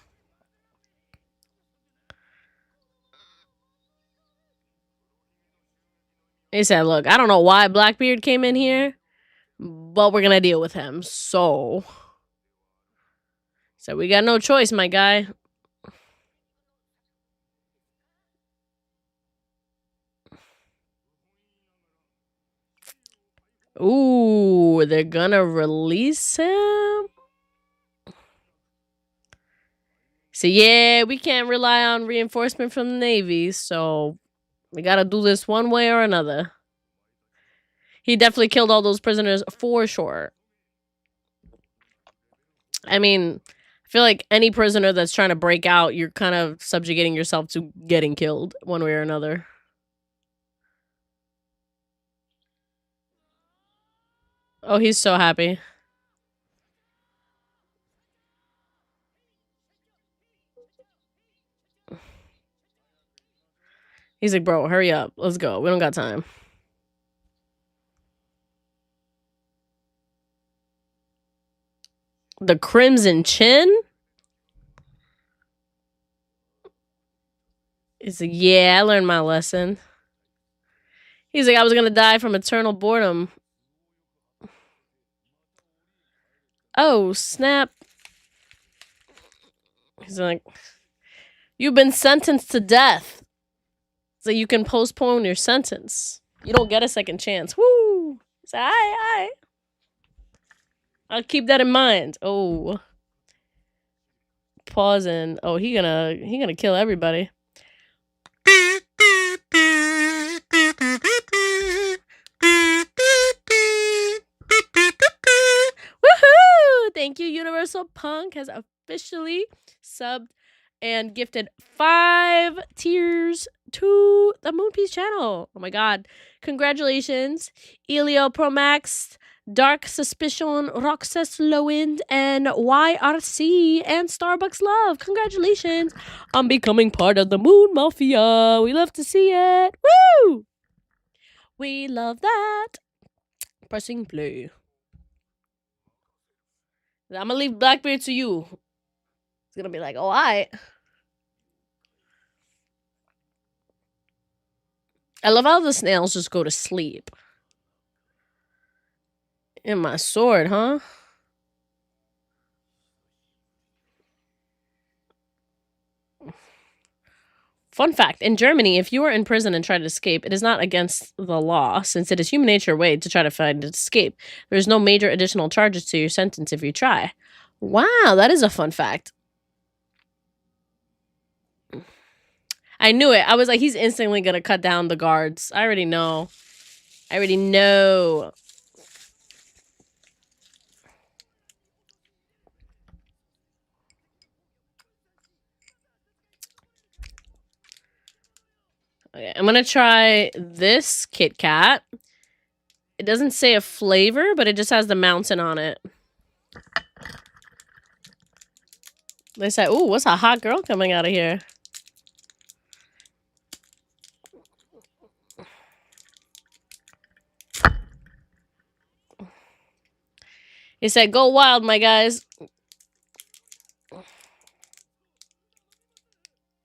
He said, look, I don't know why Blackbeard came in here, but we're going to deal with him. So we got no choice, my guy. Ooh, they're going to release him? So, yeah, we can't rely on reinforcement from the Navy, so we got to do this one way or another. He definitely killed all those prisoners for sure. I mean, I feel like any prisoner that's trying to break out, you're kind of subjugating yourself to getting killed one way or another. Oh, he's so happy. He's like, bro, hurry up. Let's go. We don't got time. The Crimson Chin? He's like, yeah, I learned my lesson. He's like, I was going to die from eternal boredom. Oh, snap. He's like, you've been sentenced to death. So you can postpone your sentence. You don't get a second chance. Woo! So I I'll keep that in mind. Oh, pausing. Oh, he gonna kill everybody. Woohoo! Thank you, Universal Punk has officially subbed and gifted 5 tiers to the Moonpiece channel. Oh my god. Congratulations, Elio Promax, Dark Suspicion, Roxas Lowind, and YRC, and Starbucks Love. Congratulations on becoming part of the Moon Mafia. We love to see it. Woo! We love that. Pressing play. I'm gonna leave Blackbeard to you. It's gonna be like, oh, I love how the snails just go to sleep. In my sword, huh? Fun fact, in Germany, if you are in prison and try to escape, it is not against the law, since it is human nature way to try to find an escape. There is no major additional charges to your sentence if you try. Wow, that is a fun fact. I knew it. I was like, he's instantly gonna cut down the guards. I already know. Okay, I'm gonna try this Kit Kat. It doesn't say a flavor, but it just has the mountain on it. They say, ooh, what's a hot girl coming out of here? He said, go wild, my guys.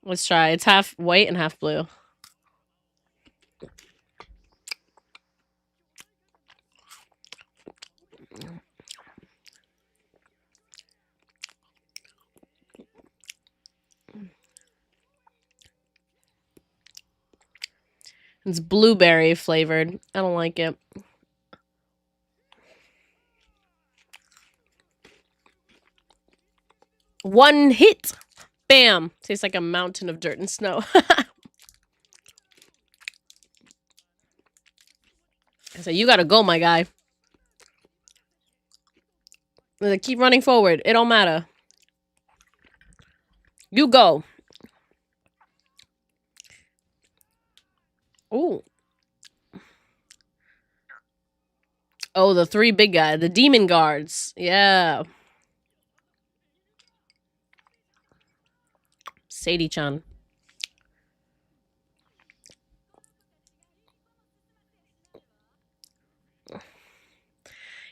Let's try. It's half white and half blue. It's blueberry flavored. I don't like it. One hit. Bam. Tastes like a mountain of dirt and snow. So you gotta go, my guy. Keep running forward. It don't matter. You go. Ooh. Oh, the 3 big guys. The demon guards. Yeah. Sadie-chan.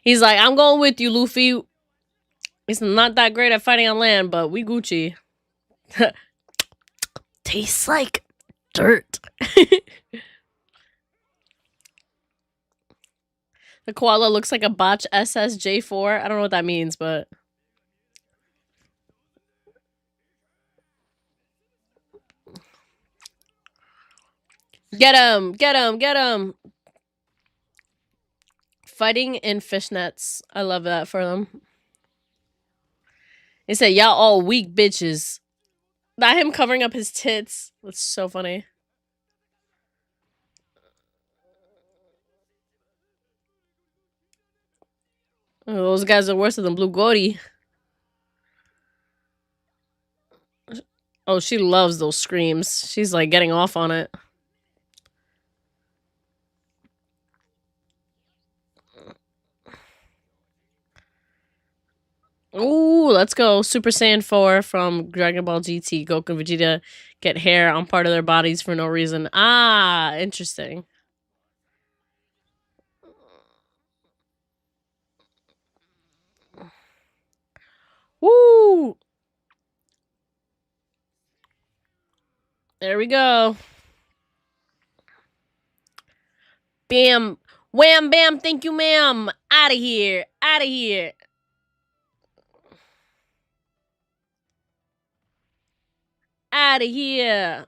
He's like, I'm going with you, Luffy. He's not that great at fighting on land, but we Gucci. Tastes like dirt. The koala looks like a botch SSJ4. I don't know what that means, but... Get him! Get him! Get him! Fighting in fishnets. I love that for them. He said, y'all all weak bitches. Not him covering up his tits. That's so funny. Oh, those guys are worse than Blue Gory. Oh, she loves those screams. She's like getting off on it. Ooh, let's go. Super Saiyan 4 from Dragon Ball GT. Goku and Vegeta get hair on part of their bodies for no reason. Ah, interesting. Woo! There we go. Bam. Wham, bam. Thank you, ma'am. Out of here. Out of here. Out of here.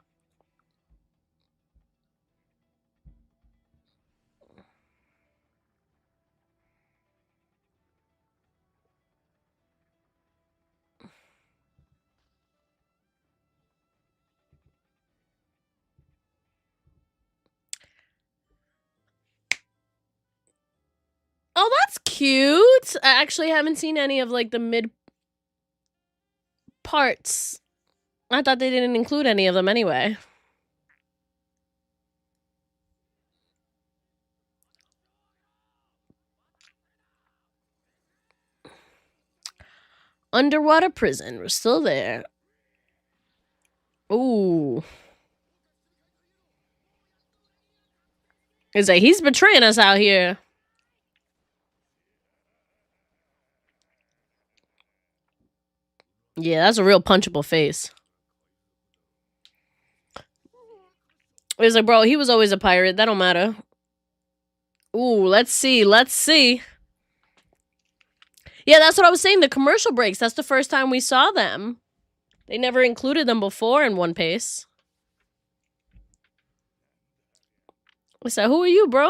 cute. I actually haven't seen any of like the mid parts. I thought they didn't include any of them anyway. Underwater prison. We're still there. Ooh. It's like he's betraying us out here. Yeah, that's a real punchable face. It's like, bro, he was always a pirate. That don't matter. Ooh, let's see. Let's see. Yeah, that's what I was saying. The commercial breaks. That's the first time we saw them. They never included them before in One Piece. I said, who are you, bro?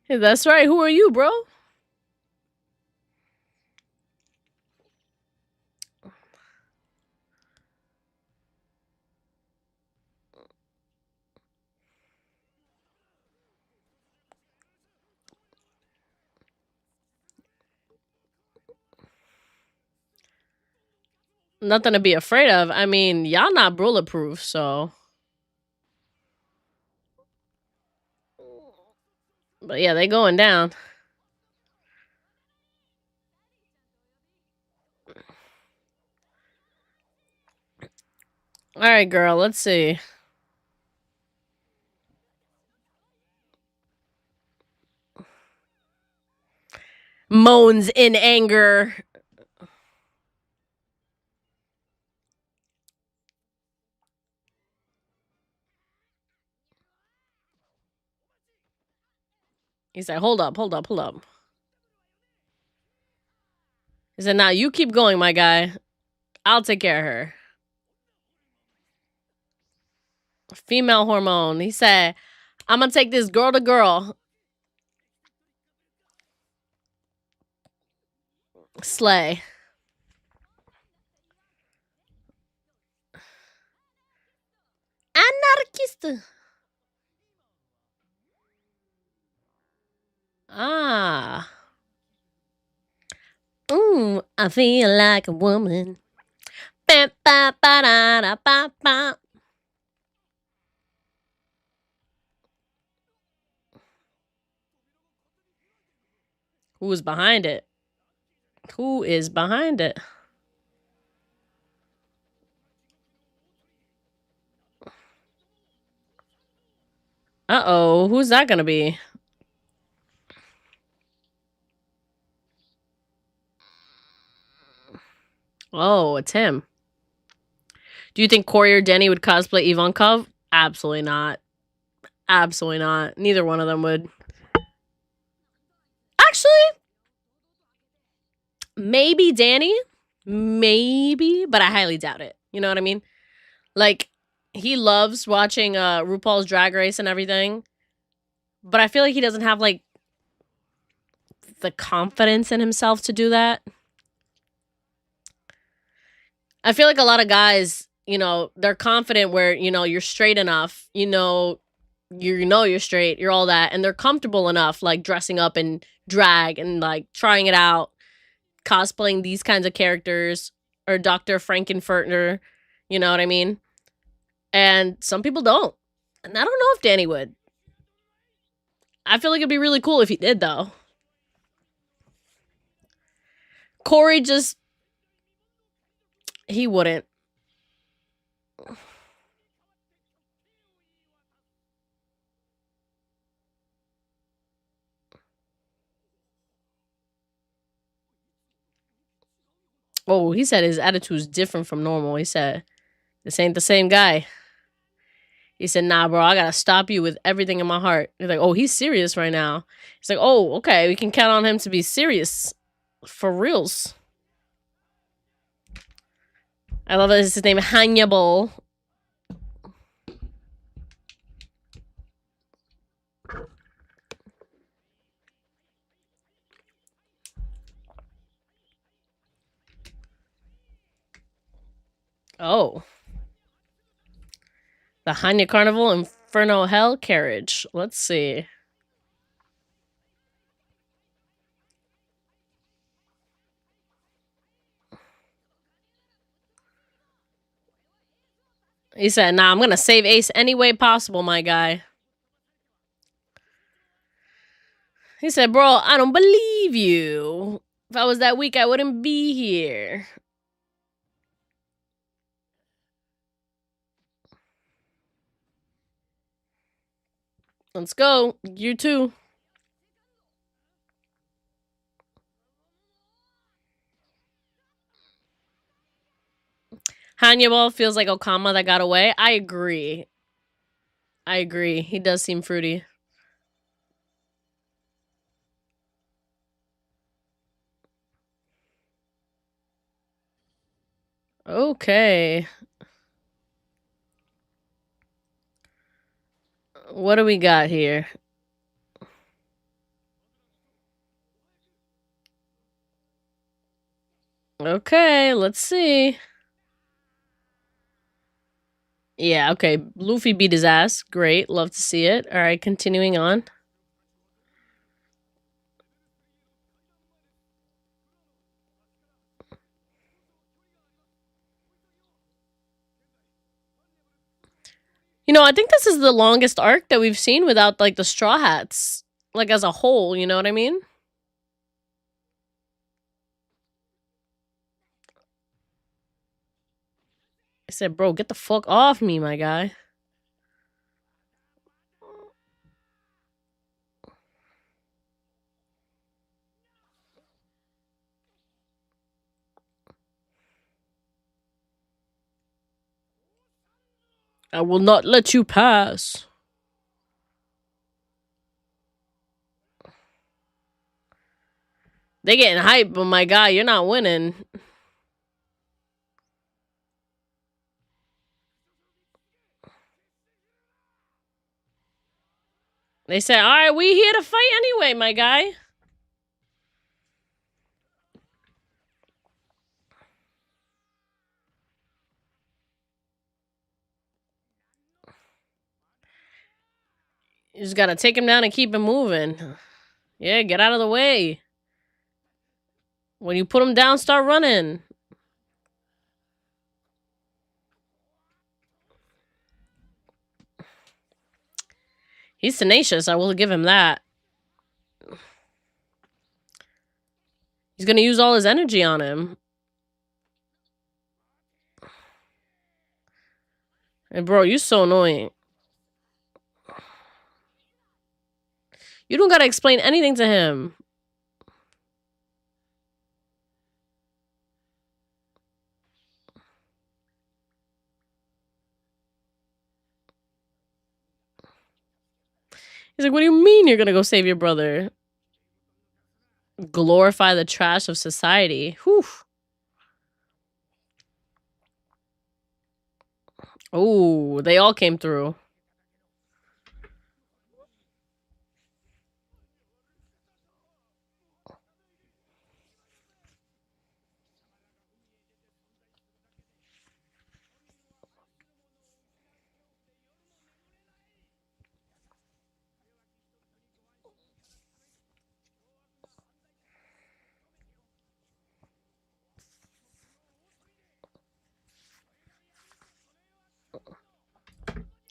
Yeah, that's right. Who are you, bro? Nothing to be afraid of. I mean, y'all not bulletproof, so. But yeah, they going down. All right, girl. Let's see. Moans in anger. He said, hold up, hold up, hold up. He said, now you keep going, my guy. I'll take care of her. Female hormone. He said, I'm gonna take this girl to girl. Slay. Anarchist. Ah. I feel like a woman. Ba, ba, ba, da, da, ba, ba. Who is behind it? Who is behind it? Uh-oh. Who's that gonna be? Oh, it's him. Do you think Corey or Denny would cosplay Ivankov? Absolutely not. Absolutely not. Neither one of them would. Actually, maybe Danny. Maybe, but I highly doubt it. You know what I mean? Like, he loves watching RuPaul's Drag Race and everything. But I feel like he doesn't have, like, the confidence in himself to do that. I feel like a lot of guys, you know, they're confident where, you know, you're straight enough, you know you're straight, you're all that, and they're comfortable enough like dressing up in drag and like trying it out, cosplaying these kinds of characters or Dr. Frankenfurter, you know what I mean? And some people don't. And I don't know if Danny would. I feel like it'd be really cool if he did though. Corey just he wouldn't. Oh, he said his attitude's different from normal. He said, this ain't the same guy. He said, nah, bro, I gotta stop you with everything in my heart. He's like, oh, he's serious right now. He's like, oh, okay, we can count on him to be serious. For reals. I love that his name, Hannibal. Oh. The Hanya Carnival Inferno Hell carriage. Let's see. He said, nah, I'm gonna save Ace any way possible, my guy. He said, bro, I don't believe you. If I was that weak, I wouldn't be here. Let's go. You too. Hannibal feels like Okama that got away. I agree. I agree. He does seem fruity. Okay. What do we got here? Okay, let's see. Yeah, okay. Luffy beat his ass. Great. Love to see it. All right, continuing on. You know, I think this is the longest arc that we've seen without like the Straw Hats, like as a whole. You know what I mean? I said, bro, get the fuck off me, my guy. I will not let you pass. They getting hype, but my guy, you're not winning. They say, all right, we here to fight anyway, my guy. You just gotta take him down and keep him moving. Yeah, get out of the way. When you put him down, start running. He's tenacious, I will give him that. He's gonna use all his energy on him. And bro, you so annoying. You don't gotta explain anything to him. He's like, what do you mean you're gonna go save your brother? Glorify the trash of society. Whew. Oh, they all came through.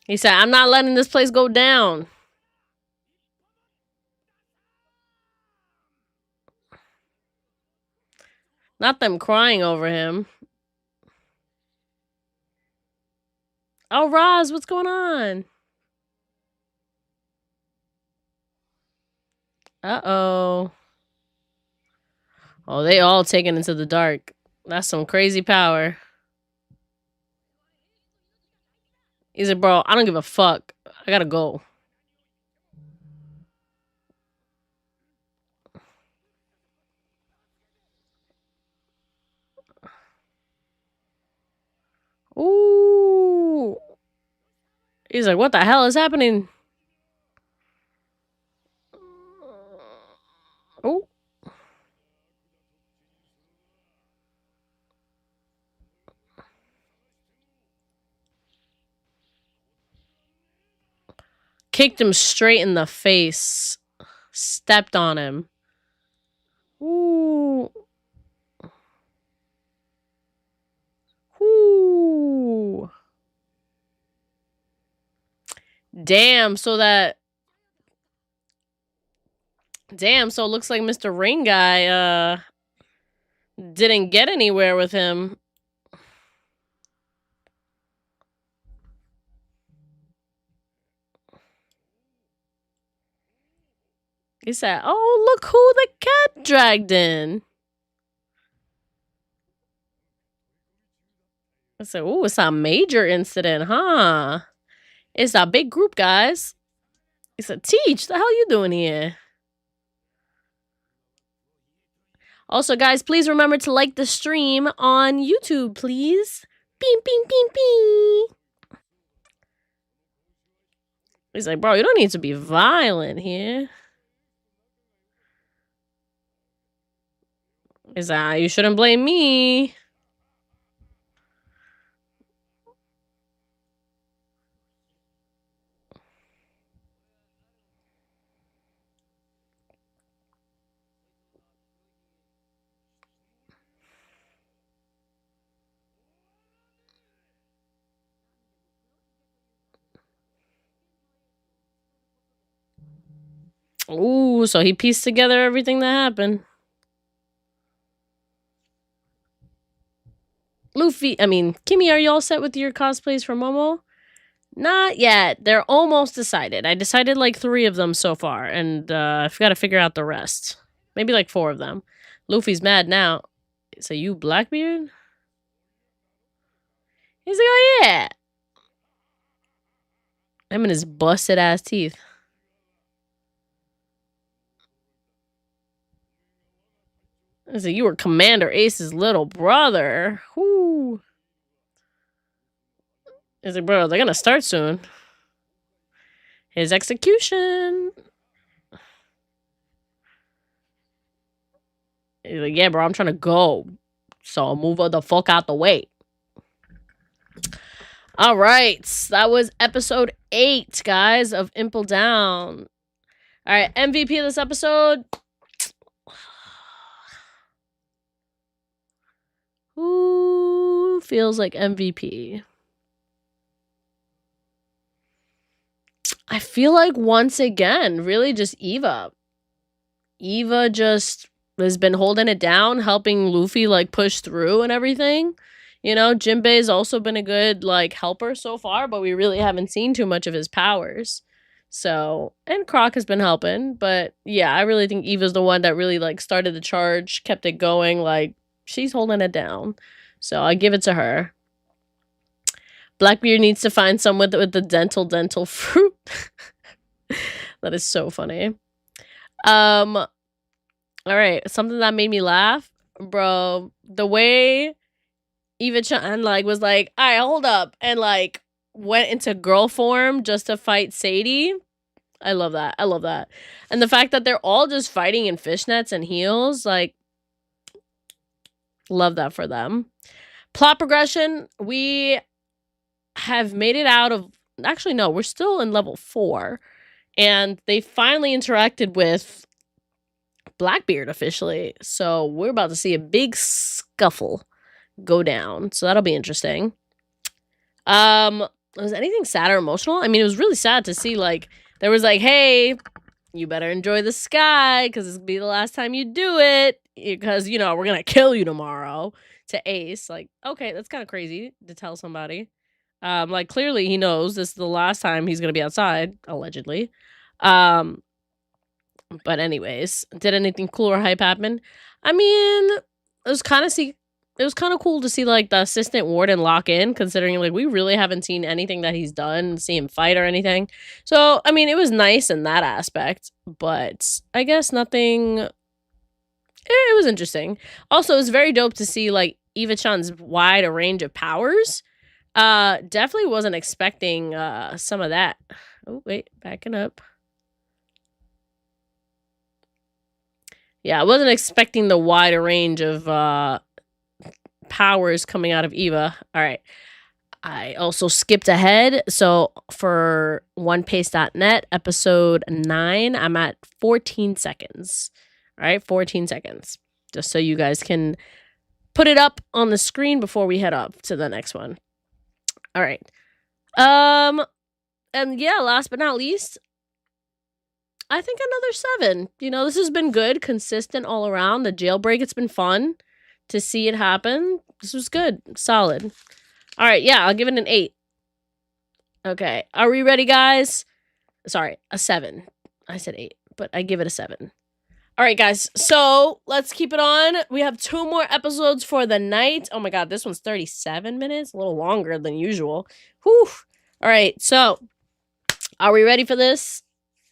He said, I'm not letting this place go down. Not them crying over him. Oh, Roz, what's going on? Uh-oh. Oh, they all taken into the dark. That's some crazy power. He's like, bro, I don't give a fuck. I gotta go. Ooh. He's like, what the hell is happening? Oh. Kicked him straight in the face. Stepped on him. Ooh. Ooh. Damn, so it looks like Mr. Ring Guy didn't get anywhere with him. He said, "Oh, look who the cat dragged in." I said, "Oh, it's a major incident, huh? It's a big group, guys." He said, "Teach, the hell you doing here?" Also, guys, please remember to like the stream on YouTube, please. Bing, bing, bing, bing. He's like, "Bro, you don't need to be violent here." He's like, "You shouldn't blame me." Ooh, so he pieced together everything that happened. Kimmy, are you all set with your cosplays for Momo? Not yet. They're almost decided. I decided like 3 of them so far, and I've got to figure out the rest. Maybe like 4 of them. Luffy's mad now. So you Blackbeard? He's like, "Oh yeah." Him and his busted ass teeth. I said, "You were Commander Ace's little brother." Whoo. He's like, "Bro, they're gonna start soon." His execution. He's like, "Yeah, bro, I'm trying to go. So move the fuck out the way." All right. That was episode 8, guys, of IMPEL Down. All right. MVP of this episode. Who feels like MVP? I feel like once again, really just Eva. Eva just has been holding it down, helping Luffy like push through and everything. You know, Jinbei's also been a good like helper so far, but we really haven't seen too much of his powers. So, and Croc has been helping, but yeah, I really think Eva's the one that really like started the charge, kept it going, like she's holding it down. So, I give it to her. Blackbeard needs to find someone with the dental fruit. That is so funny. All right, something that made me laugh, bro. The way Eva-chan like was like, "All right, hold up," and like went into girl form just to fight Sadie. I love that. I love that, and the fact that they're all just fighting in fishnets and heels, like, love that for them. Plot progression: we have made it out of. Actually, no, we're still in level 4, and they finally interacted with Blackbeard officially. So we're about to see a big scuffle go down. So that'll be interesting. Was anything sad or emotional? I mean, it was really sad to see like there was like, "Hey, you better enjoy the sky because it's gonna be the last time you do it because you know we're gonna kill you tomorrow." To Ace, like, okay, that's kind of crazy to tell somebody. Like clearly he knows this is the last time he's gonna be outside, allegedly. But anyways, did anything cool or hype happen? I mean, it was kind of cool to see like the assistant warden lock in, considering like we really haven't seen anything that he's done, see him fight or anything. So I mean, it was nice in that aspect, but I guess nothing. It was interesting. Also, it was very dope to see like Eva-chan's wide a range of powers. Definitely wasn't expecting some of that. Oh wait, backing up. Yeah, I wasn't expecting the wider range of powers coming out of Eva. All right. I also skipped ahead. So for OnePace.net, episode 9, I'm at 14 seconds. All right, 14 seconds. Just so you guys can put it up on the screen before we head up to the next one. All right. And yeah, last but not least, I think another 7. You know, this has been good, consistent all around. The jailbreak, it's been fun to see it happen. This was good, solid. All right, yeah, I'll give it an 8. Okay, are we ready, guys? Sorry, a 7. I said 8, but I give it a 7. All right, guys, so let's keep it on. We have 2 more episodes for the night. Oh my god, this one's 37 minutes, a little longer than usual. Whew. All right, so are we ready for this?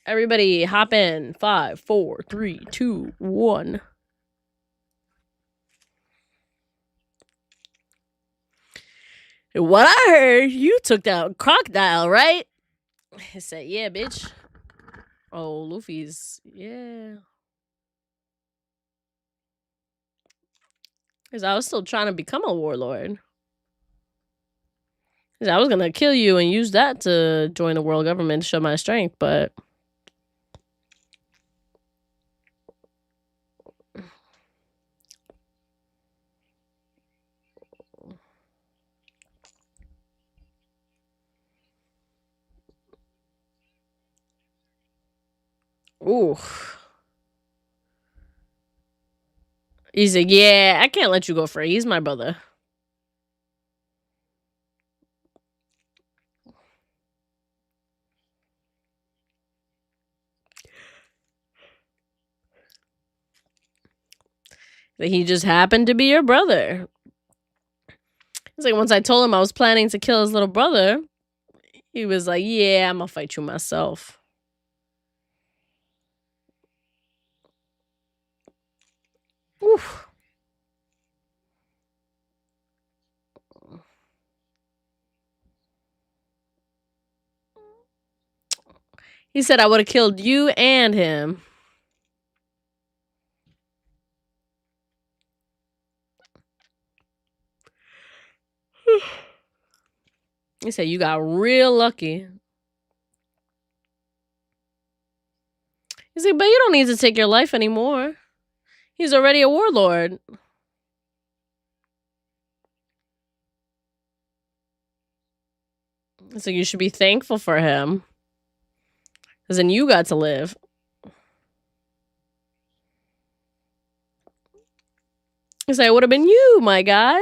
Everybody hop in. 5, 4, 3, 2, 1. What I heard, you took that crocodile, right? I said, yeah, bitch. Oh, Luffy's, yeah. Because I was still trying to become a warlord. Because I was going to kill you and use that to join the world government to show my strength, but... Ooh. He's like, yeah, I can't let you go free. He's my brother. He just happened to be your brother. It's like once I told him I was planning to kill his little brother, he was like, yeah, I'm gonna fight you myself. Oof. He said I would have killed you and him. He said you got real lucky. He's like, but you don't need to take your life anymore. He's already a warlord. So you should be thankful for him. Because then you got to live. He said, it would have been you, my guy.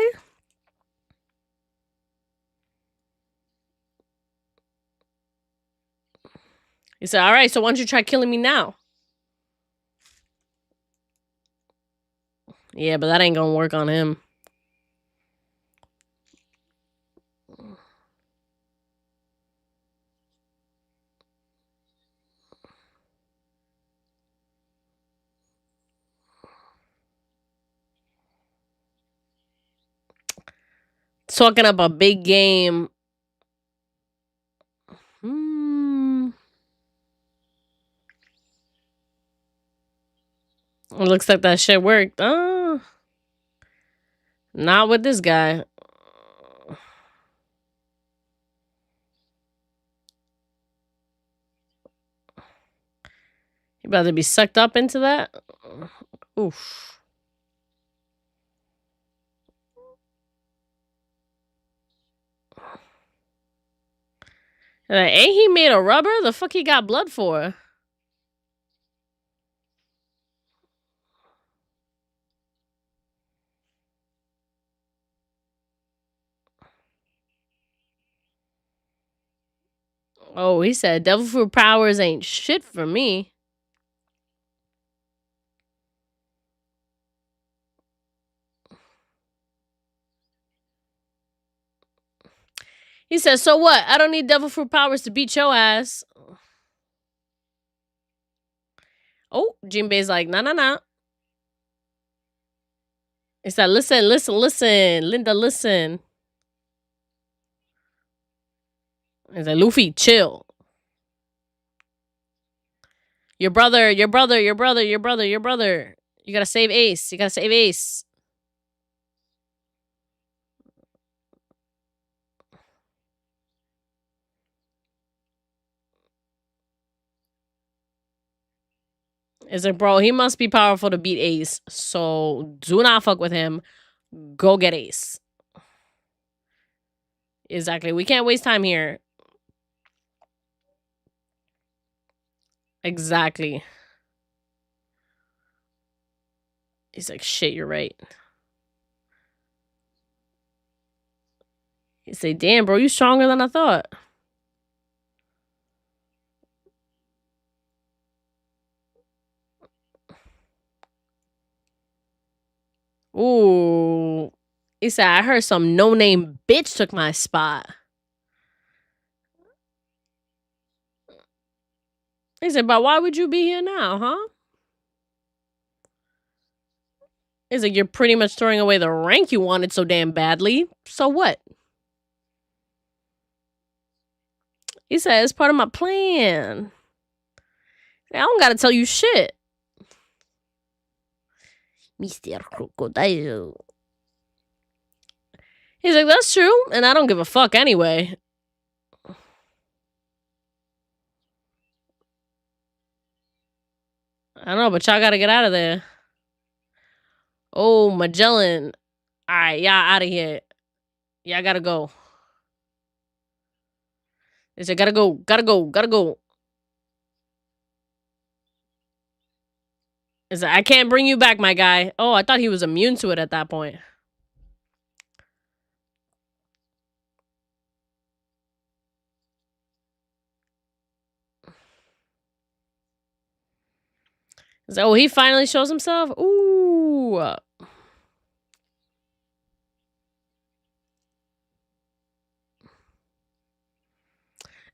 He said, all right, so why don't you try killing me now? Yeah, but that ain't gonna work on him. Talking up a big game. It looks like that shit worked. Not with this guy. You about to be sucked up into that? Oof. Like, ain't he made of rubber? The fuck he got blood for? Oh, he said devil fruit powers ain't shit for me. He said, so what? I don't need devil fruit powers to beat your ass. Oh, Jinbei's like, nah. He said, listen. Linda, listen. He's like, Luffy, chill. Your brother. You gotta save Ace. It's like, bro, he must be powerful to beat Ace. So do not fuck with him. Go get Ace. Exactly. We can't waste time here. Exactly. He's like, shit, you're right. He say, damn, bro, you stronger than I thought. Ooh. He said, I heard some no-name bitch took my spot. He said, but why would you be here now, huh? He's like, you're pretty much throwing away the rank you wanted so damn badly. So what? He said, it's part of my plan. I don't gotta tell you shit. Mr. Crocodile. He's like, that's true, and I don't give a fuck anyway. I don't know, but y'all gotta get out of there. Oh, Magellan. Alright, y'all out of here. Y'all gotta go. He said, gotta go, gotta go, gotta go. He said, I can't bring you back, my guy. Oh, I thought he was immune to it at that point. He's like, oh, he finally shows himself? Ooh.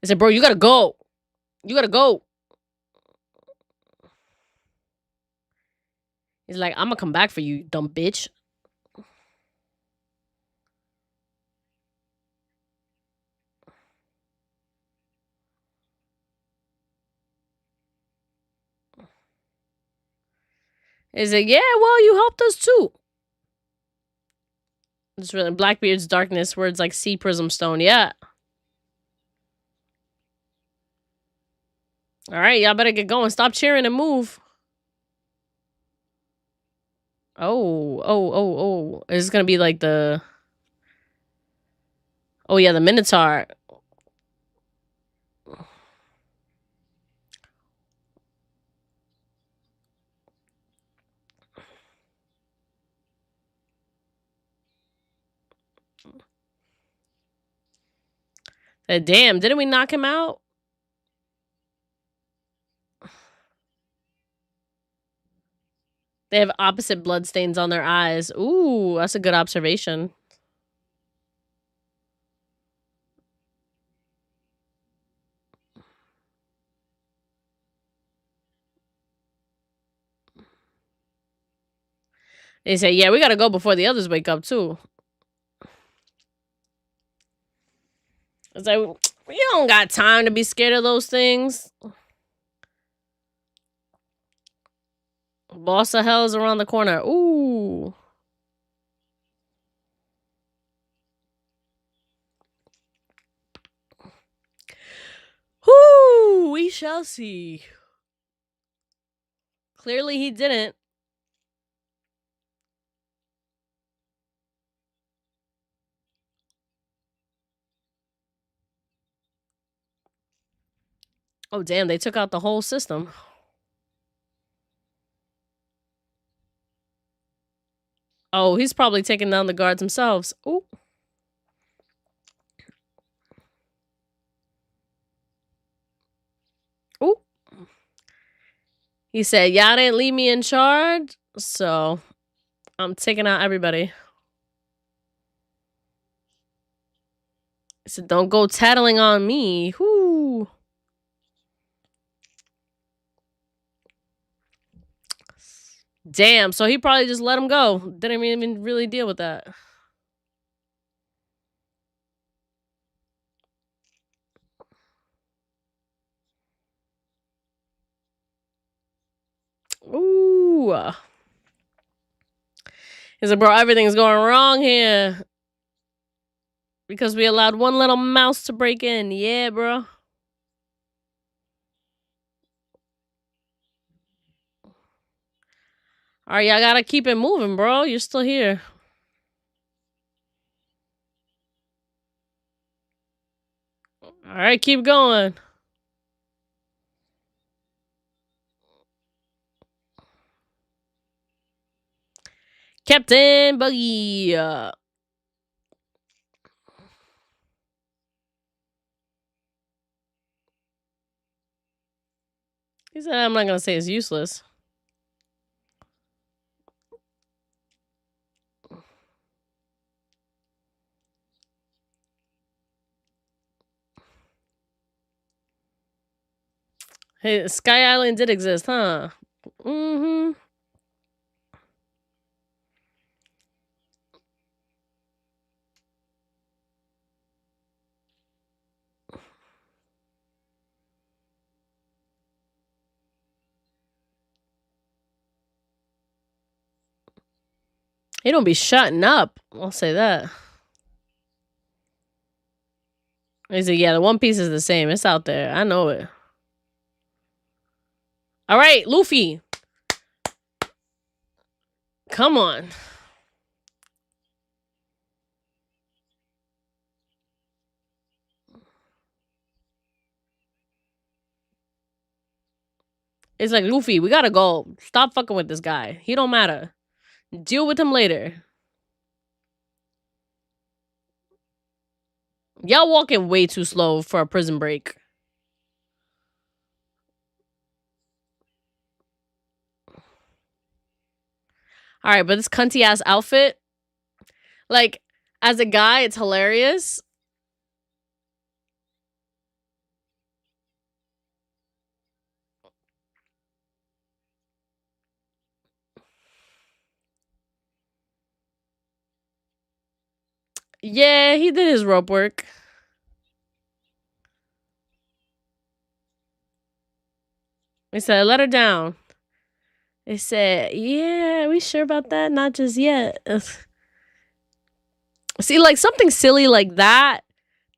He said, bro, you gotta go. You gotta go. He's like, I'm gonna come back for you, dumb bitch. He's like, yeah, well, you helped us too. It's really Blackbeard's darkness, words like sea prism stone. Yeah. All right, y'all better get going. Stop cheering and move. Oh. Is this gonna be like the? Oh yeah, the Minotaur. Damn, didn't we knock him out? They have opposite bloodstains on their eyes. Ooh, that's a good observation. They say, yeah, we gotta go before the others wake up too. It's like, we don't got time to be scared of those things. Boss of hell is around the corner. Ooh. Whoo, we shall see. Clearly he didn't. Oh, damn, they took out the whole system. Oh, he's probably taking down the guards themselves. Ooh. Ooh. He said, y'all didn't leave me in charge, so I'm taking out everybody. He said, don't go tattling on me. Whoo. Damn, so he probably just let him go. Didn't even really deal with that. Ooh. He said, bro, everything's going wrong here. Because we allowed one little mouse to break in. Yeah, bro. All right, y'all gotta keep it moving, bro. You're still here. All right, keep going. Captain Buggy. He said, I'm not gonna say it's useless. Hey, Sky Island did exist, huh? Mm-hmm. He don't be shutting up. I'll say that. He said, yeah, the One Piece is the same. It's out there. I know it. All right, Luffy. Come on. It's like, Luffy, we gotta go. Stop fucking with this guy. He don't matter. Deal with him later. Y'all walking way too slow for a prison break. All right, but this cunty ass outfit, like, as a guy, it's hilarious. Yeah, he did his rope work. He said, let her down. They said, yeah, we sure about that? Not just yet. See, like something silly like that,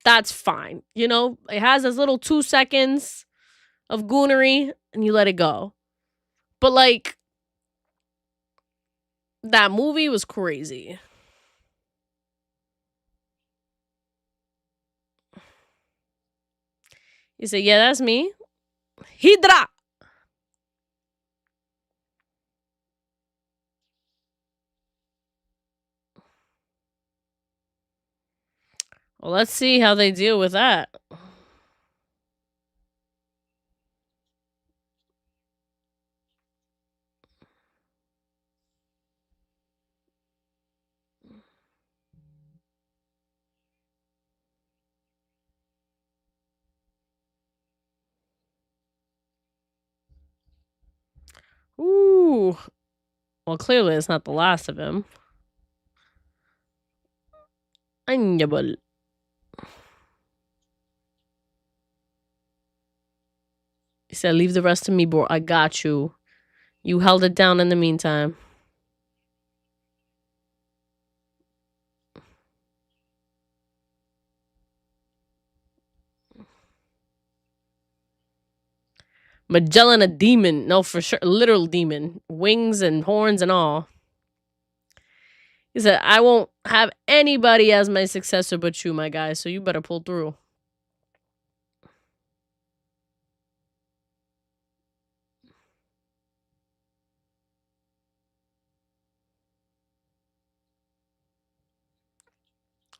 that's fine. You know, it has this little 2 seconds of goonery and you let it go. But like, that movie was crazy. He said, yeah, that's me. Hydra! Well, let's see how they deal with that. Ooh. Well, clearly it's not the last of him. Oniable. He said, leave the rest to me, bro. I got you. You held it down in the meantime. Magellan a demon. No, for sure. Literal demon. Wings and horns and all. He said, I won't have anybody as my successor but you, my guy, so you better pull through.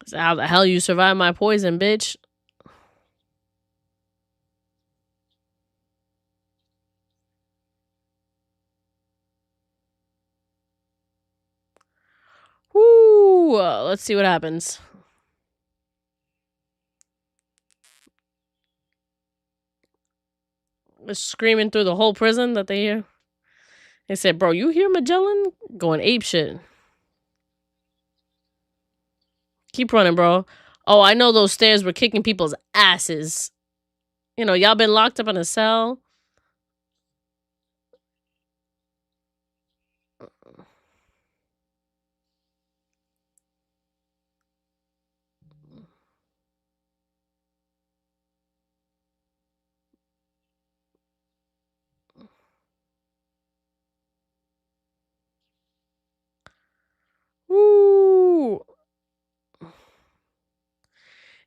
He said, how the hell you survive my poison, bitch? Whoo! Let's see what happens. They're screaming through the whole prison that they hear. They said, bro, you hear Magellan? Going ape shit. Keep running, bro. Oh, I know those stairs were kicking people's asses. You know, y'all been locked up in a cell.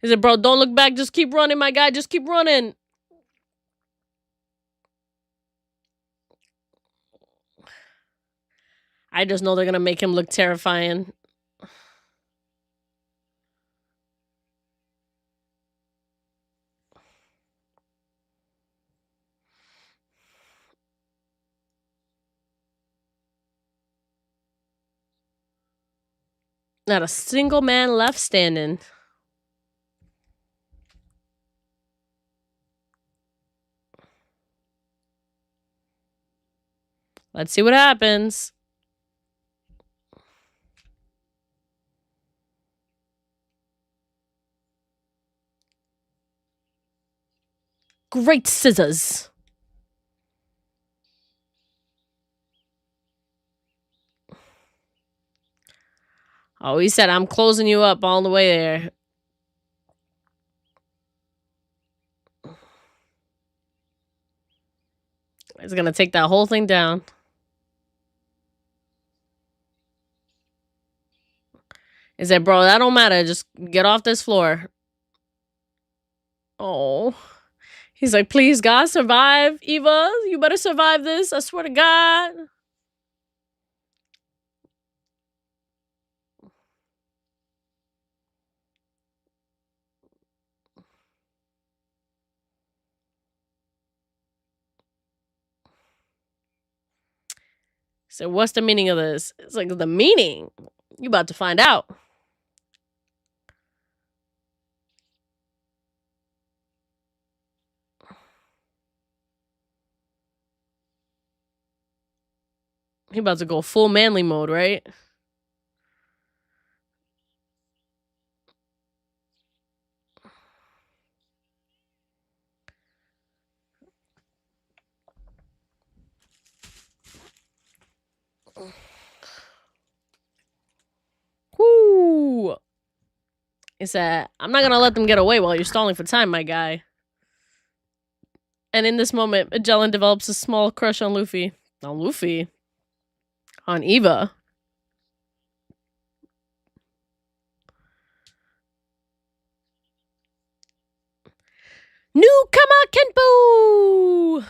He said, bro, don't look back. Just keep running, my guy. Just keep running. I just know they're going to make him look terrifying. Not a single man left standing. Let's see what happens. Great scissors. Oh, he said, I'm closing you up all the way there. He's going to take that whole thing down. He said, bro, that don't matter. Just get off this floor. Oh. He's like, please, God, survive. Eva, you better survive this. I swear to God. So what's the meaning of this? It's like, the meaning? You about to find out. He about to go full manly mode, right? Whoo! He said, I'm not gonna let them get away while you're stalling for time, my guy. And in this moment, Magellan develops a small crush on Luffy. On Luffy? On Eva. Newcomer Kenpo!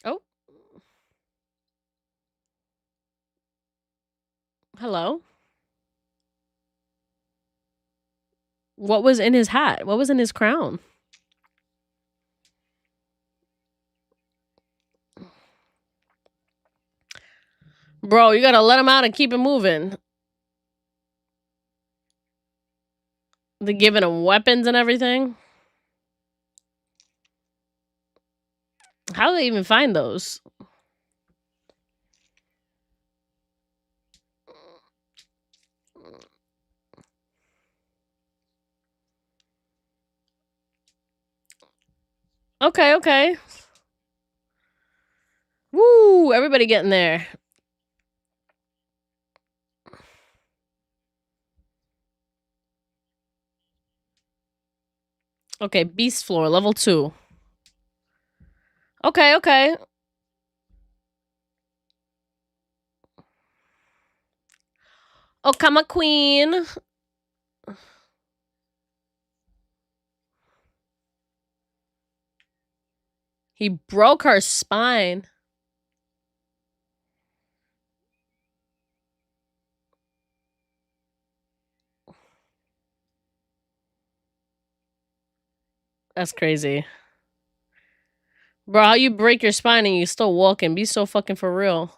Oh. Hello? What was in his hat? What was in his crown? Bro, you gotta let him out and keep him moving. They're giving him weapons and everything. How do they even find those? Okay, okay. Woo! Everybody getting there. Okay, beast floor, level 2. Okay, okay. Okama Queen. He broke her spine. That's crazy. Bro, how you break your spine and you still walking? Be so fucking for real.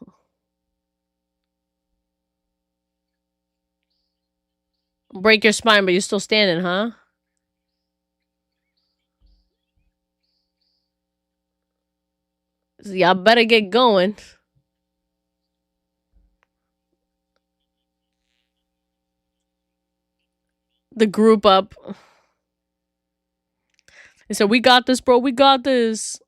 Break your spine, but you're still standing, huh? So y'all better get going. The group up. They said, we got this, bro. We got this.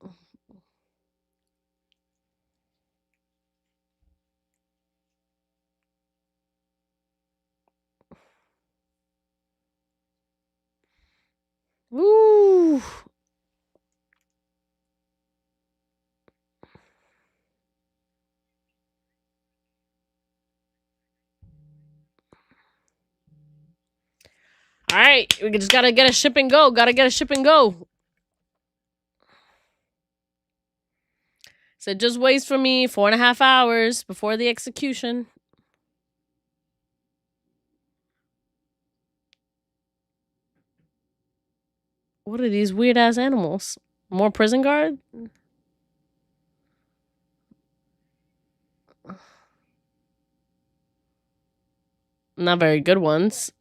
Woo. All right, we just gotta get a ship and go. Gotta get a ship and go. So just waits for me 4.5 hours before the execution. What are these weird ass animals? More prison guard? Not very good ones.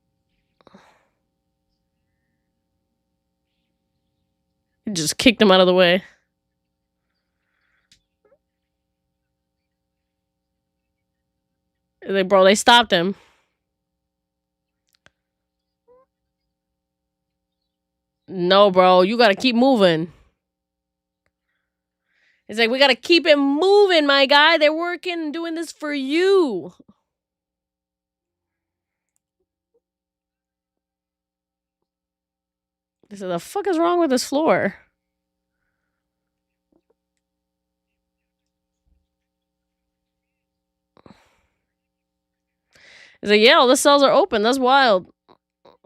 He just kicked him out of the way. Bro, they stopped him. No, bro, you gotta keep moving. It's like, we gotta keep it moving, my guy. They're working, doing this for you. He said, the fuck is wrong with this floor? He's like, yeah, all the cells are open. That's wild.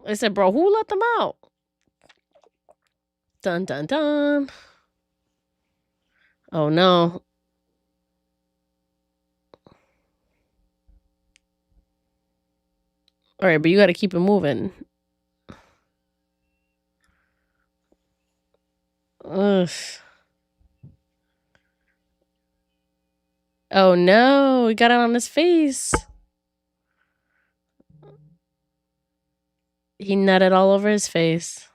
They said, bro, who let them out? Dun, dun, dun. Oh, no. All right, but you gotta keep it moving. Ugh. Oh, no. He got it on his face. He nutted all over his face.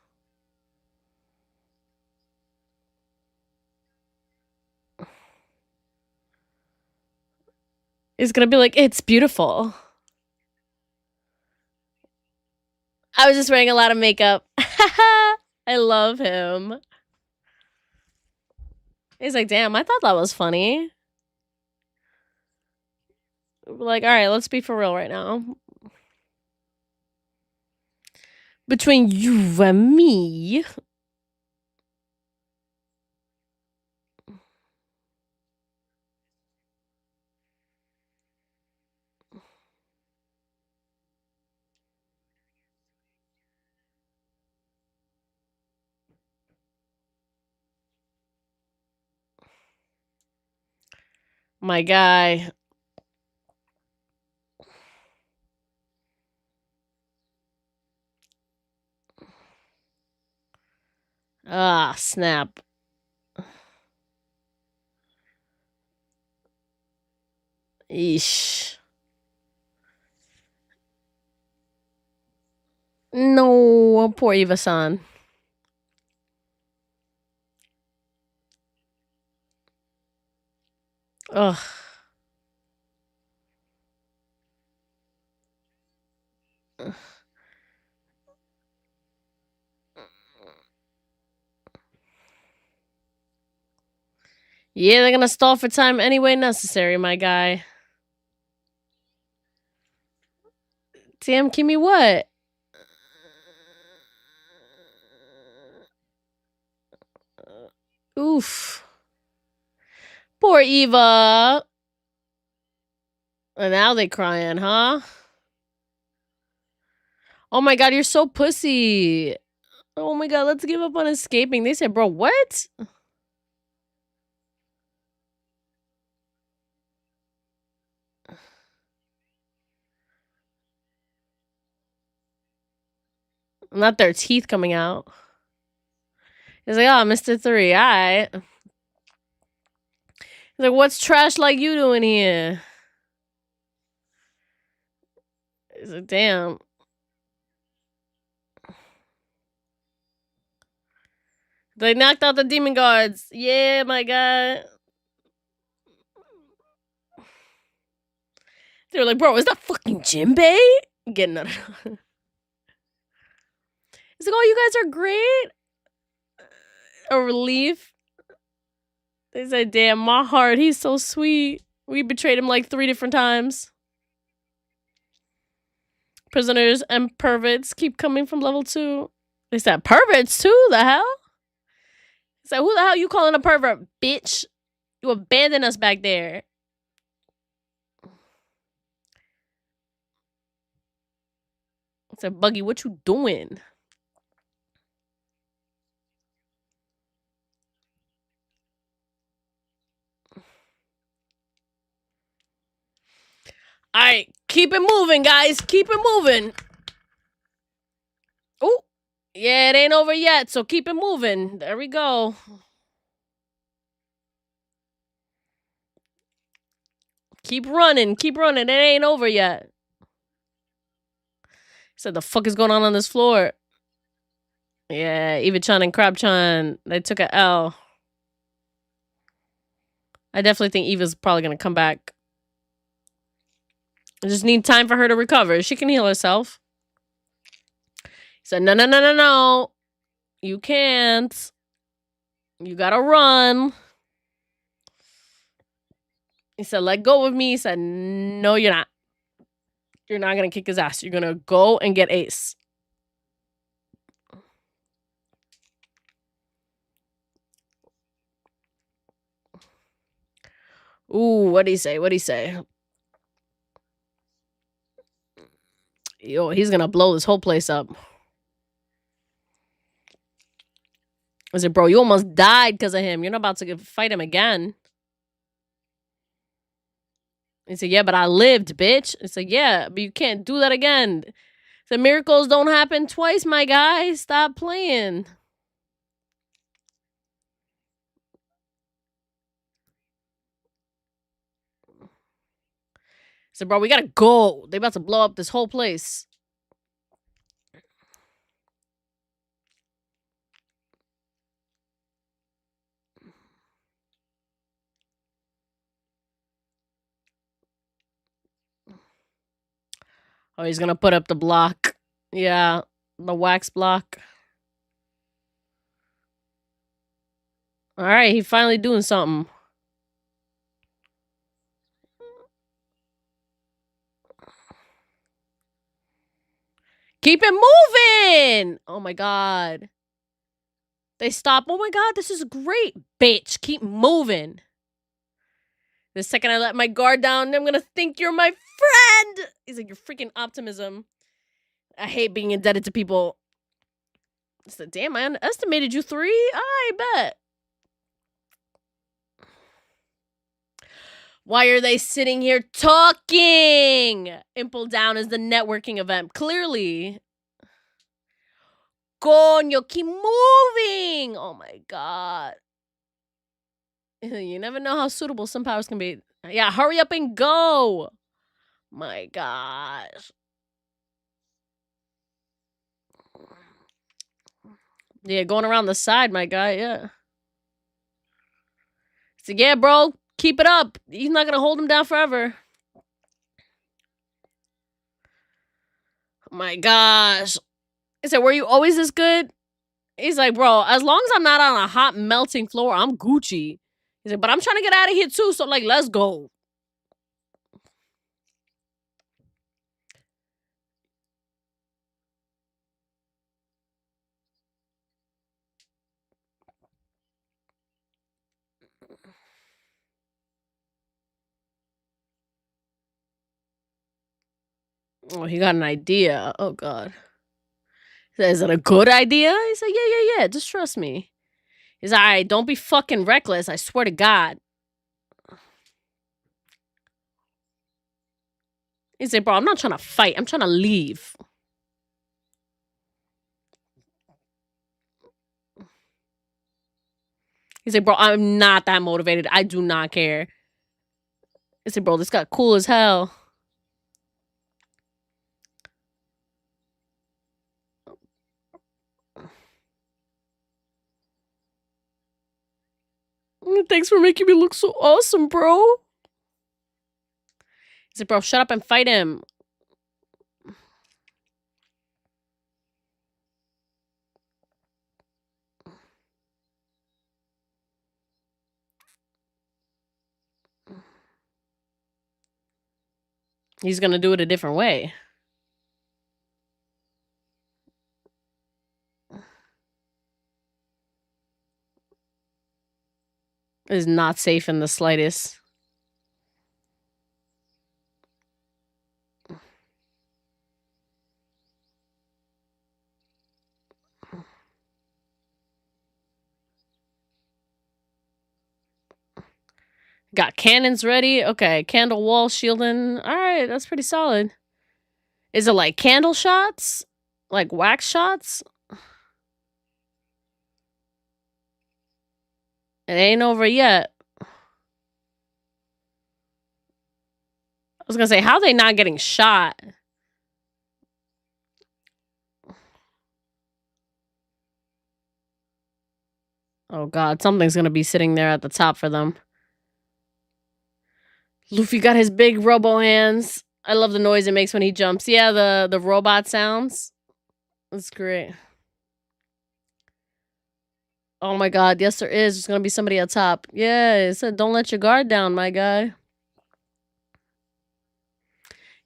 He's gonna be like, it's beautiful. I was just wearing a lot of makeup. I love him. He's like, damn, I thought that was funny. Like, all right, let's be for real right now. Between you and me. My guy. Ah, snap. Eesh. No, poor Eva-san. Ugh. Yeah, they're gonna stall for time any way necessary, my guy. Damn, Kimmy, what? Oof. Poor Eva. And now they crying, huh? Oh my god, you're so pussy. Oh my god, let's give up on escaping. They said, bro, what? Not their teeth coming out. He's like, oh, Mr. 3, alright. He's like, what's trash like you doing here? He's like, damn. They knocked out the demon guards. Yeah, my god. They were like, bro, is that fucking Jinbei? Getting out of He's like, oh, you guys are great. A relief. They said, damn, my heart, he's so sweet. We betrayed him like 3 different times. Prisoners and perverts keep coming from level 2. They said, perverts too? The hell? He said, who the hell you calling a pervert, bitch? You abandoned us back there. I said, Buggy, what you doing? All right, keep it moving, guys. Keep it moving. Oh, yeah, it ain't over yet, so keep it moving. There we go. Keep running. Keep running. It ain't over yet. Said, the fuck is going on this floor? Yeah, Eva-chan and Crab-chan, they took a L. I definitely think Eva's probably going to come back. I just need time for her to recover. She can heal herself. He said, no, no, no, no, no. You can't. You gotta run. He said, let go of me. He said, no, you're not. You're not gonna kick his ass. You're gonna go and get Ace. Ooh, what'd he say? What'd he say? Yo, he's gonna blow this whole place up. I said, bro, you almost died because of him. You're not about to fight him again. He said, yeah, but I lived, bitch. He said, yeah, but you can't do that again. The miracles don't happen twice, my guy. Stop playing. He said, bro, we gotta go. They about to blow up this whole place. Oh, he's gonna put up the block. Yeah, the wax block. All right, he finally doing something. Keep it moving! Oh my god. They stop. Oh my god, this is great. Bitch, keep moving. The second I let my guard down, I'm gonna think you're my friend. He's like, your freaking optimism. I hate being indebted to people. I said, damn, I underestimated you 3. I bet. Why are they sitting here talking? IMPEL Down is the networking event. Clearly. Coño, keep moving. Oh my god. You never know how suitable some powers can be. Yeah, hurry up and go. My gosh. Yeah, going around the side, my guy, yeah. So yeah, bro, keep it up. He's not gonna hold him down forever. Oh my gosh. He said, were you always this good? He's like, bro, as long as I'm not on a hot melting floor, I'm Gucci. He's like, but I'm trying to get out of here too, so like, let's go. Oh, he got an idea. Oh god. He said, is it a good idea? He said, yeah. Just trust me. He's like, all right, don't be fucking reckless. I swear to God. He said, bro, I'm not trying to fight. I'm trying to leave. He said, bro, I'm not that motivated. I do not care. He said, bro, this got cool as hell. Thanks for making me look so awesome, bro. He said, bro, shut up and fight him. He's gonna do it a different way. It is not safe in the slightest. Got cannons ready. Okay, candle wall shielding. All right, that's pretty solid. Is it like candle shots? Like wax shots? It ain't over yet. I was gonna say, how are they not getting shot? Oh god, something's gonna be sitting there at the top for them. Luffy got his big robo hands. I love the noise it makes when he jumps. Yeah, the robot sounds. That's great. Oh my god, yes there is. There's gonna be somebody at top. Yeah, it said don't let your guard down, my guy.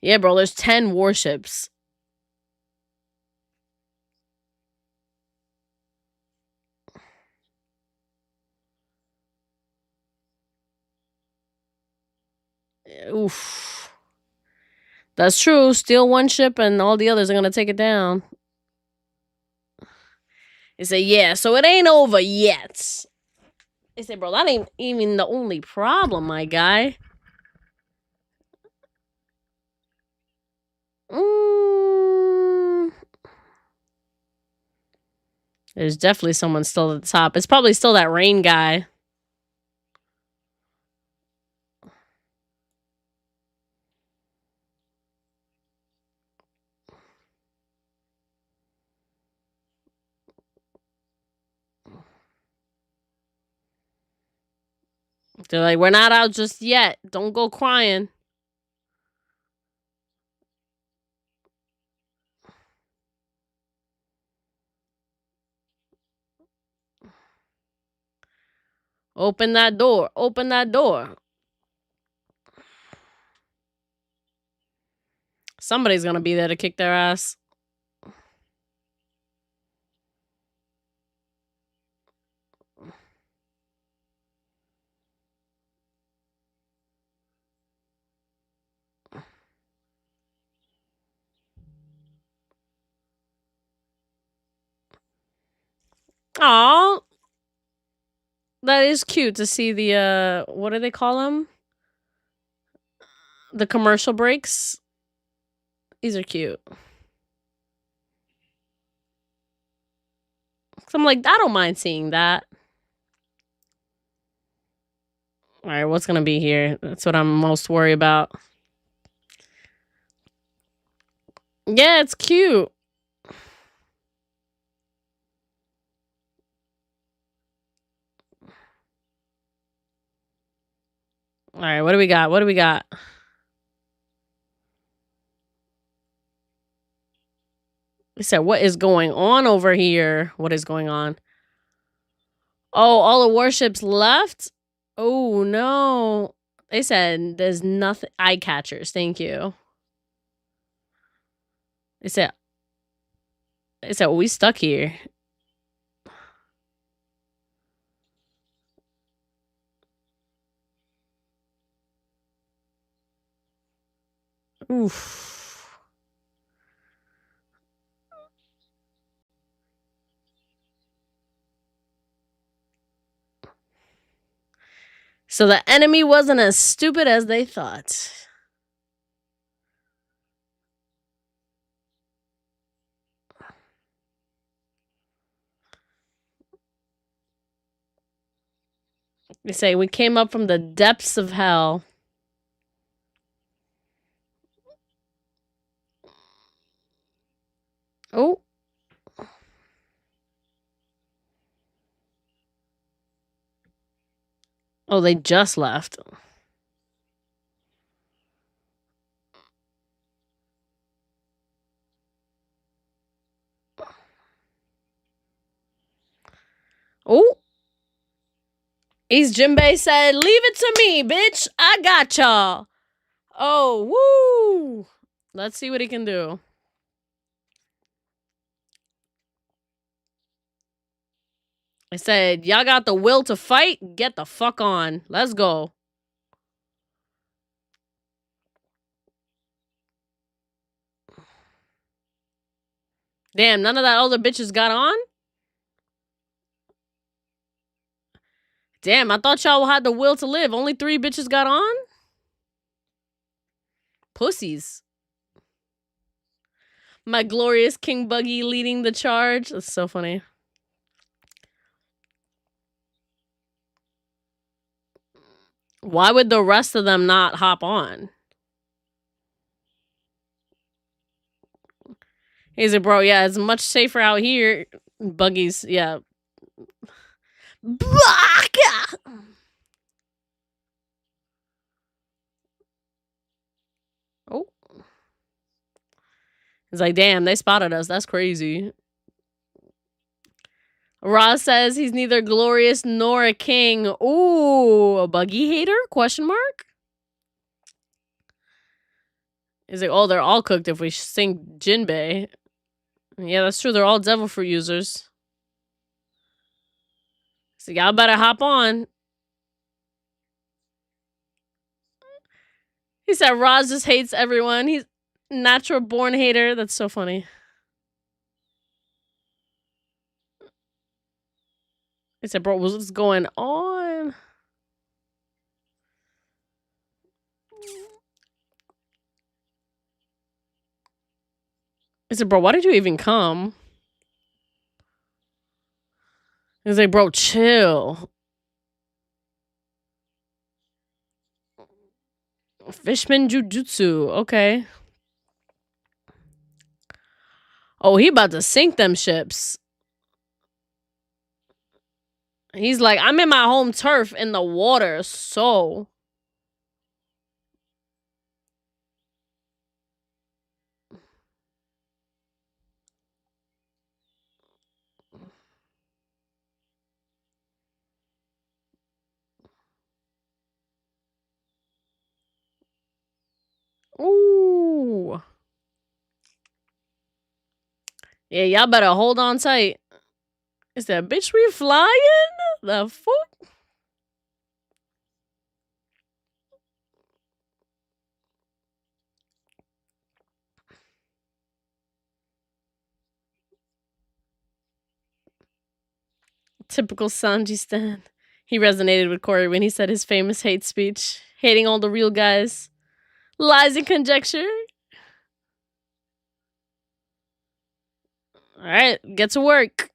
Yeah, bro, there's 10 warships. Oof. That's true. Steal one ship and all the others are gonna take it down. They say, yeah, so it ain't over yet. They say, bro, that ain't even the only problem, my guy. There's definitely someone still at the top. It's probably still that rain guy. They're like, we're not out just yet. Don't go crying. Open that door. Open that door. Somebody's gonna be there to kick their ass. Aw. That is cute to see the, what do they call them? The commercial breaks. These are cute. So I'm like, I don't mind seeing that. All right, what's gonna be here? That's what I'm most worried about. Yeah, it's cute. All right, what do we got? What do we got? They said, what is going on over here? What is going on? Oh, all the warships left? Oh, no. They said there's nothing. Eye catchers. Thank you. They said, we stuck here. Oof. So the enemy wasn't as stupid as they thought. They say we came up from the depths of hell. Oh. Oh, they just left. Oh. East Jinbei said, leave it to me, bitch. I got y'all. Oh, woo. Let's see what he can do. I said, y'all got the will to fight? Get the fuck on. Let's go. Damn, none of that other bitches got on? Damn, I thought y'all had the will to live. Only 3 bitches got on? Pussies. My glorious King Buggy leading the charge. That's so funny. Why would the rest of them not hop on? He's like, bro, yeah, it's much safer out here. Buggies, yeah. Oh. He's like, damn, they spotted us. That's crazy. Ross says he's neither glorious nor a king. Ooh, a buggy hater? Question mark? He's like, oh, they're all cooked if we sing Jinbei. Yeah, that's true. They're all devil fruit users. So y'all better hop on. He said Roz just hates everyone. He's natural born hater. That's so funny. He said, bro, what's going on? He said, bro, why did you even come? He's like, bro, chill. Fishman Jujutsu. Okay. Oh, he about to sink them ships. He's like, I'm in my home turf in the water, so. Ooh. Yeah, y'all better hold on tight. Is that bitch we flying? The fuck? Typical Sanji stan. He resonated with Corey when he said his famous hate speech, hating all the real guys. Lies and conjecture. All right, get to work.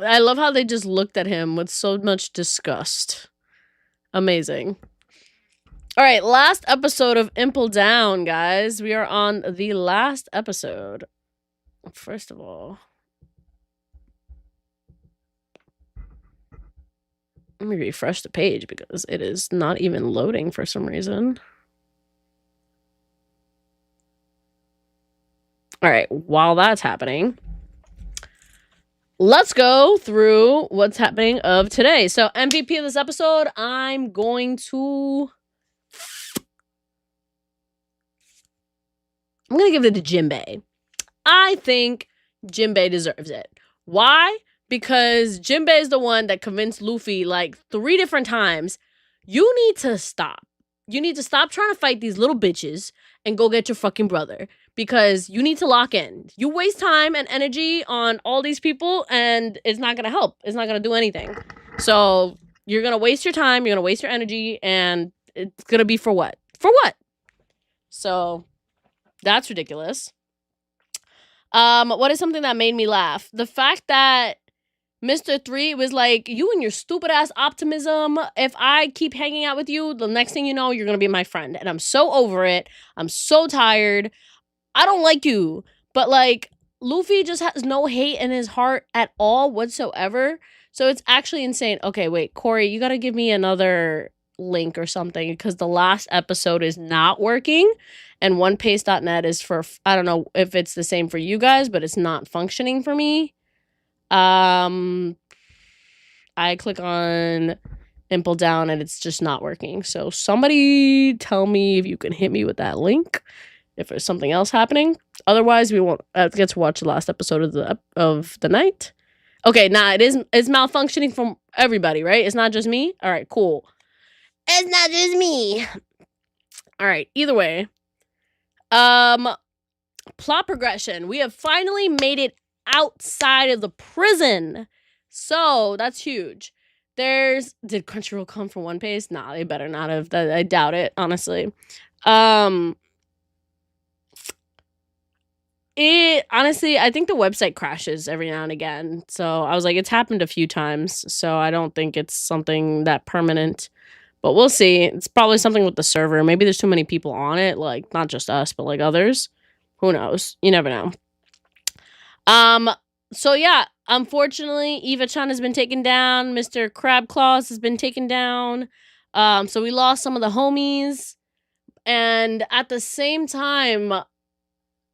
I love how they just looked at him with so much disgust. Amazing. All right, last episode of IMPEL Down, guys. We are on the last episode. First of all, let me refresh the page because it is not even loading for some reason. All right, while that's happening, let's go through what's happening of today. So MVP of this episode, I'm going to give it to Jinbei. I think Jinbei deserves it. Why? Because Jinbei is the one that convinced Luffy like 3 different times, you need to stop. You need to stop trying to fight these little bitches and go get your fucking brother. Because you need to lock in. You waste time and energy on all these people and it's not going to help. It's not going to do anything. So you're going to waste your time. You're going to waste your energy. And it's going to be for what? For what? So that's ridiculous. What is something that made me laugh? The fact that Mr. 3 was like, you and your stupid ass optimism. If I keep hanging out with you, the next thing you know, you're going to be my friend. And I'm so over it. I'm so tired. I don't like you. But like, Luffy just has no hate in his heart at all whatsoever. So it's actually insane. Okay, wait, Corey, you got to give me another link or something because the last episode is not working. And onepace.net is for, I don't know if it's the same for you guys, but it's not functioning for me. I click on IMPEL Down and it's just not working. So somebody tell me if you can hit me with that link if there's something else happening. Otherwise, we won't get to watch the last episode of the night. Okay, it's malfunctioning from everybody, right? It's not just me. All right, cool. It's not just me. All right, either way. Plot progression. We have finally made it outside of the prison. So, that's huge. Did Crunchyroll come for One Piece? Nah, they better not have. I doubt it, honestly. Honestly, I think the website crashes every now and again. So I was like, it's happened a few times. So I don't think it's something that permanent. But we'll see. It's probably something with the server. Maybe there's too many people on it, like not just us, but like others. Who knows? You never know. So yeah, unfortunately, Eva-chan has been taken down. Mr. Crab Claws has been taken down. So we lost some of the homies. And at the same time,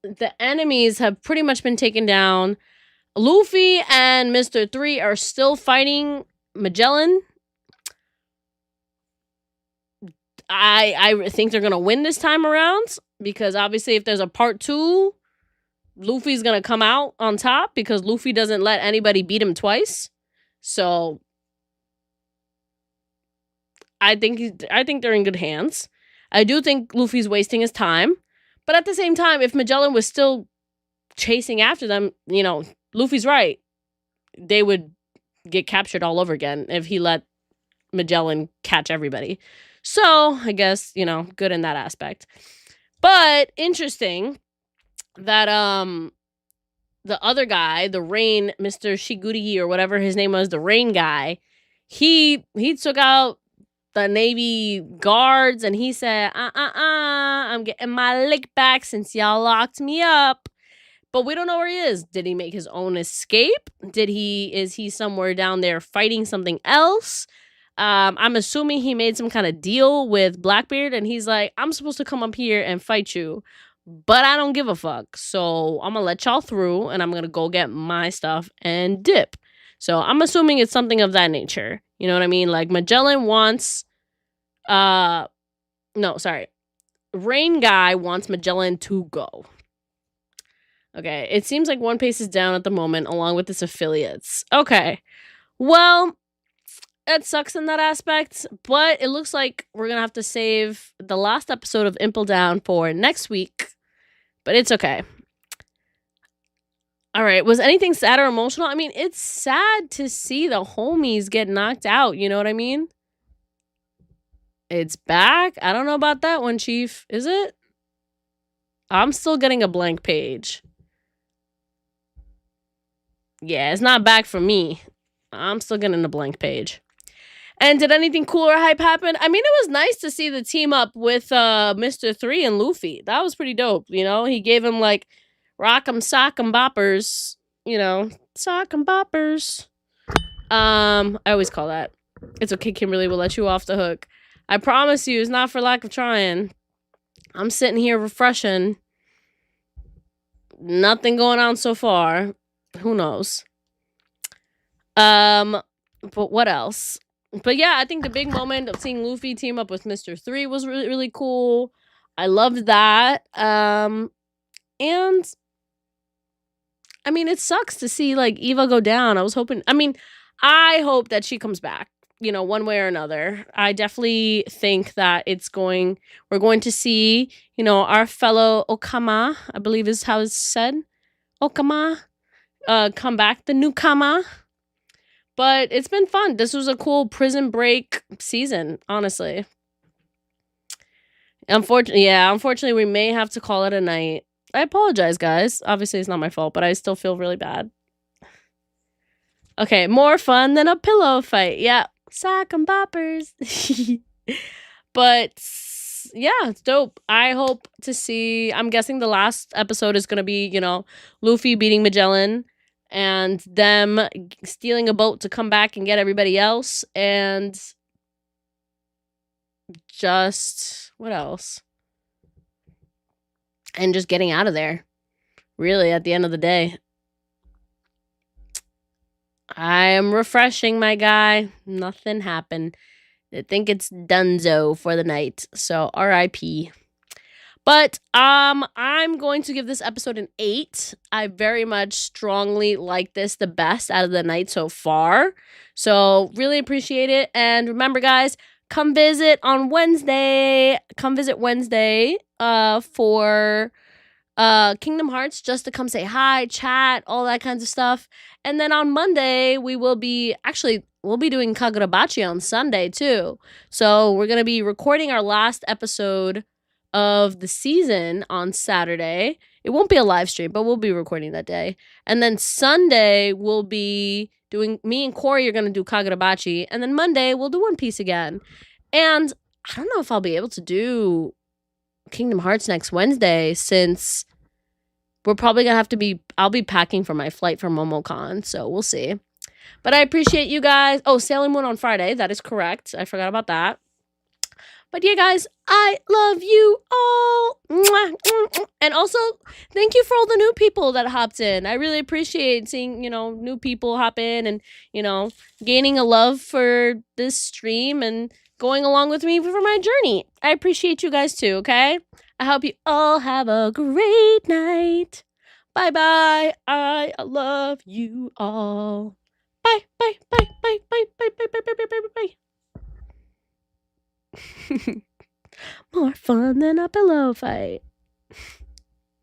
the enemies have pretty much been taken down. Luffy and Mr. 3 are still fighting Magellan. I think they're going to win this time around, because obviously if there's a part 2, Luffy's going to come out on top, because Luffy doesn't let anybody beat him twice. So I think they're in good hands. I do think Luffy's wasting his time. But at the same time, if Magellan was still chasing after them, Luffy's right. They would get captured all over again if he let Magellan catch everybody. So, I guess, good in that aspect. But interesting that the other guy, the Rain, Mr. Shigurigi or whatever his name was, the Rain guy, he took out the Navy guards and he said, I'm getting my lick back since y'all locked me up. But we don't know where he is. Did he make his own escape? Is he somewhere down there fighting something else? I'm assuming he made some kind of deal with Blackbeard and he's like, I'm supposed to come up here and fight you, but I don't give a fuck. So I'm gonna let y'all through and I'm gonna go get my stuff and dip. So I'm assuming it's something of that nature. You know what I mean? Like Magellan wants, Rain guy wants Magellan to go. Okay, it seems like One Piece is down at the moment, along with its affiliates. Okay, well, it sucks in that aspect, but it looks like we're gonna have to save the last episode of IMPEL down for next week, but it's okay. All right, was anything sad or emotional? I mean, it's sad to see the homies get knocked out, you know what I mean? It's back? I don't know about that one, Chief. Is it? I'm still getting a blank page. Yeah, it's not back for me. I'm still getting a blank page. And did anything cool or hype happen? I mean, it was nice to see the team up with Mr. 3 and Luffy. That was pretty dope, He gave him, like, rock'em sock'em boppers. Sock'em boppers. I always call that. It's okay, Kimberly will let you off the hook. I promise you, it's not for lack of trying. I'm sitting here refreshing. Nothing going on so far. Who knows? But what else? But yeah, I think the big moment of seeing Luffy team up with Mr. 3 was really, really cool. I loved that. And I mean, it sucks to see like Eva go down. I hope that she comes back, one way or another. I definitely think that we're going to see, our fellow Okama, I believe is how it's said. Okama, come back, the newcomer. But it's been fun. This was a cool prison break season, honestly. Unfortunately, we may have to call it a night. I apologize, guys. Obviously, it's not my fault, but I still feel really bad. Okay, more fun than a pillow fight. Yeah, sock'em boppers. But yeah, it's dope. I hope to see. I'm guessing the last episode is gonna be, Luffy beating Magellan and them stealing a boat to come back and get everybody else, and just what else? And just getting out of there. Really, at the end of the day. I am refreshing, my guy. Nothing happened. I think it's donezo for the night. So R.I.P. But I'm going to give this episode an 8. I very much strongly like this the best out of the night so far. So really appreciate it. And remember, guys, come visit on Wednesday. Come visit Wednesday for Kingdom Hearts, just to come say hi, chat, all that kinds of stuff. And then on Monday, we'll be doing Kagurabachi on Sunday too. So we're going to be recording our last episode of the season on Saturday. It won't be a live stream, but we'll be recording that day. And then Sunday, we'll be doing, me and Corey are going to do Kagurabachi. And then Monday, we'll do One Piece again. And I don't know if I'll be able to do Kingdom Hearts next Wednesday, since we're probably gonna have to I'll be packing for my flight for MomoCon, so we'll see. But I appreciate you guys. Oh, Sailor Moon on Friday, that is correct. I forgot about that. But yeah, guys, I love you all. And also, thank you for all the new people that hopped in. I really appreciate seeing, new people hop in and, gaining a love for this stream and going along with me for my journey. I appreciate you guys too, okay? I hope you all have a great night. Bye-bye. I love you all. Bye, bye, bye, bye, bye, bye, bye, bye, bye, bye, bye, bye. More fun than a pillow fight.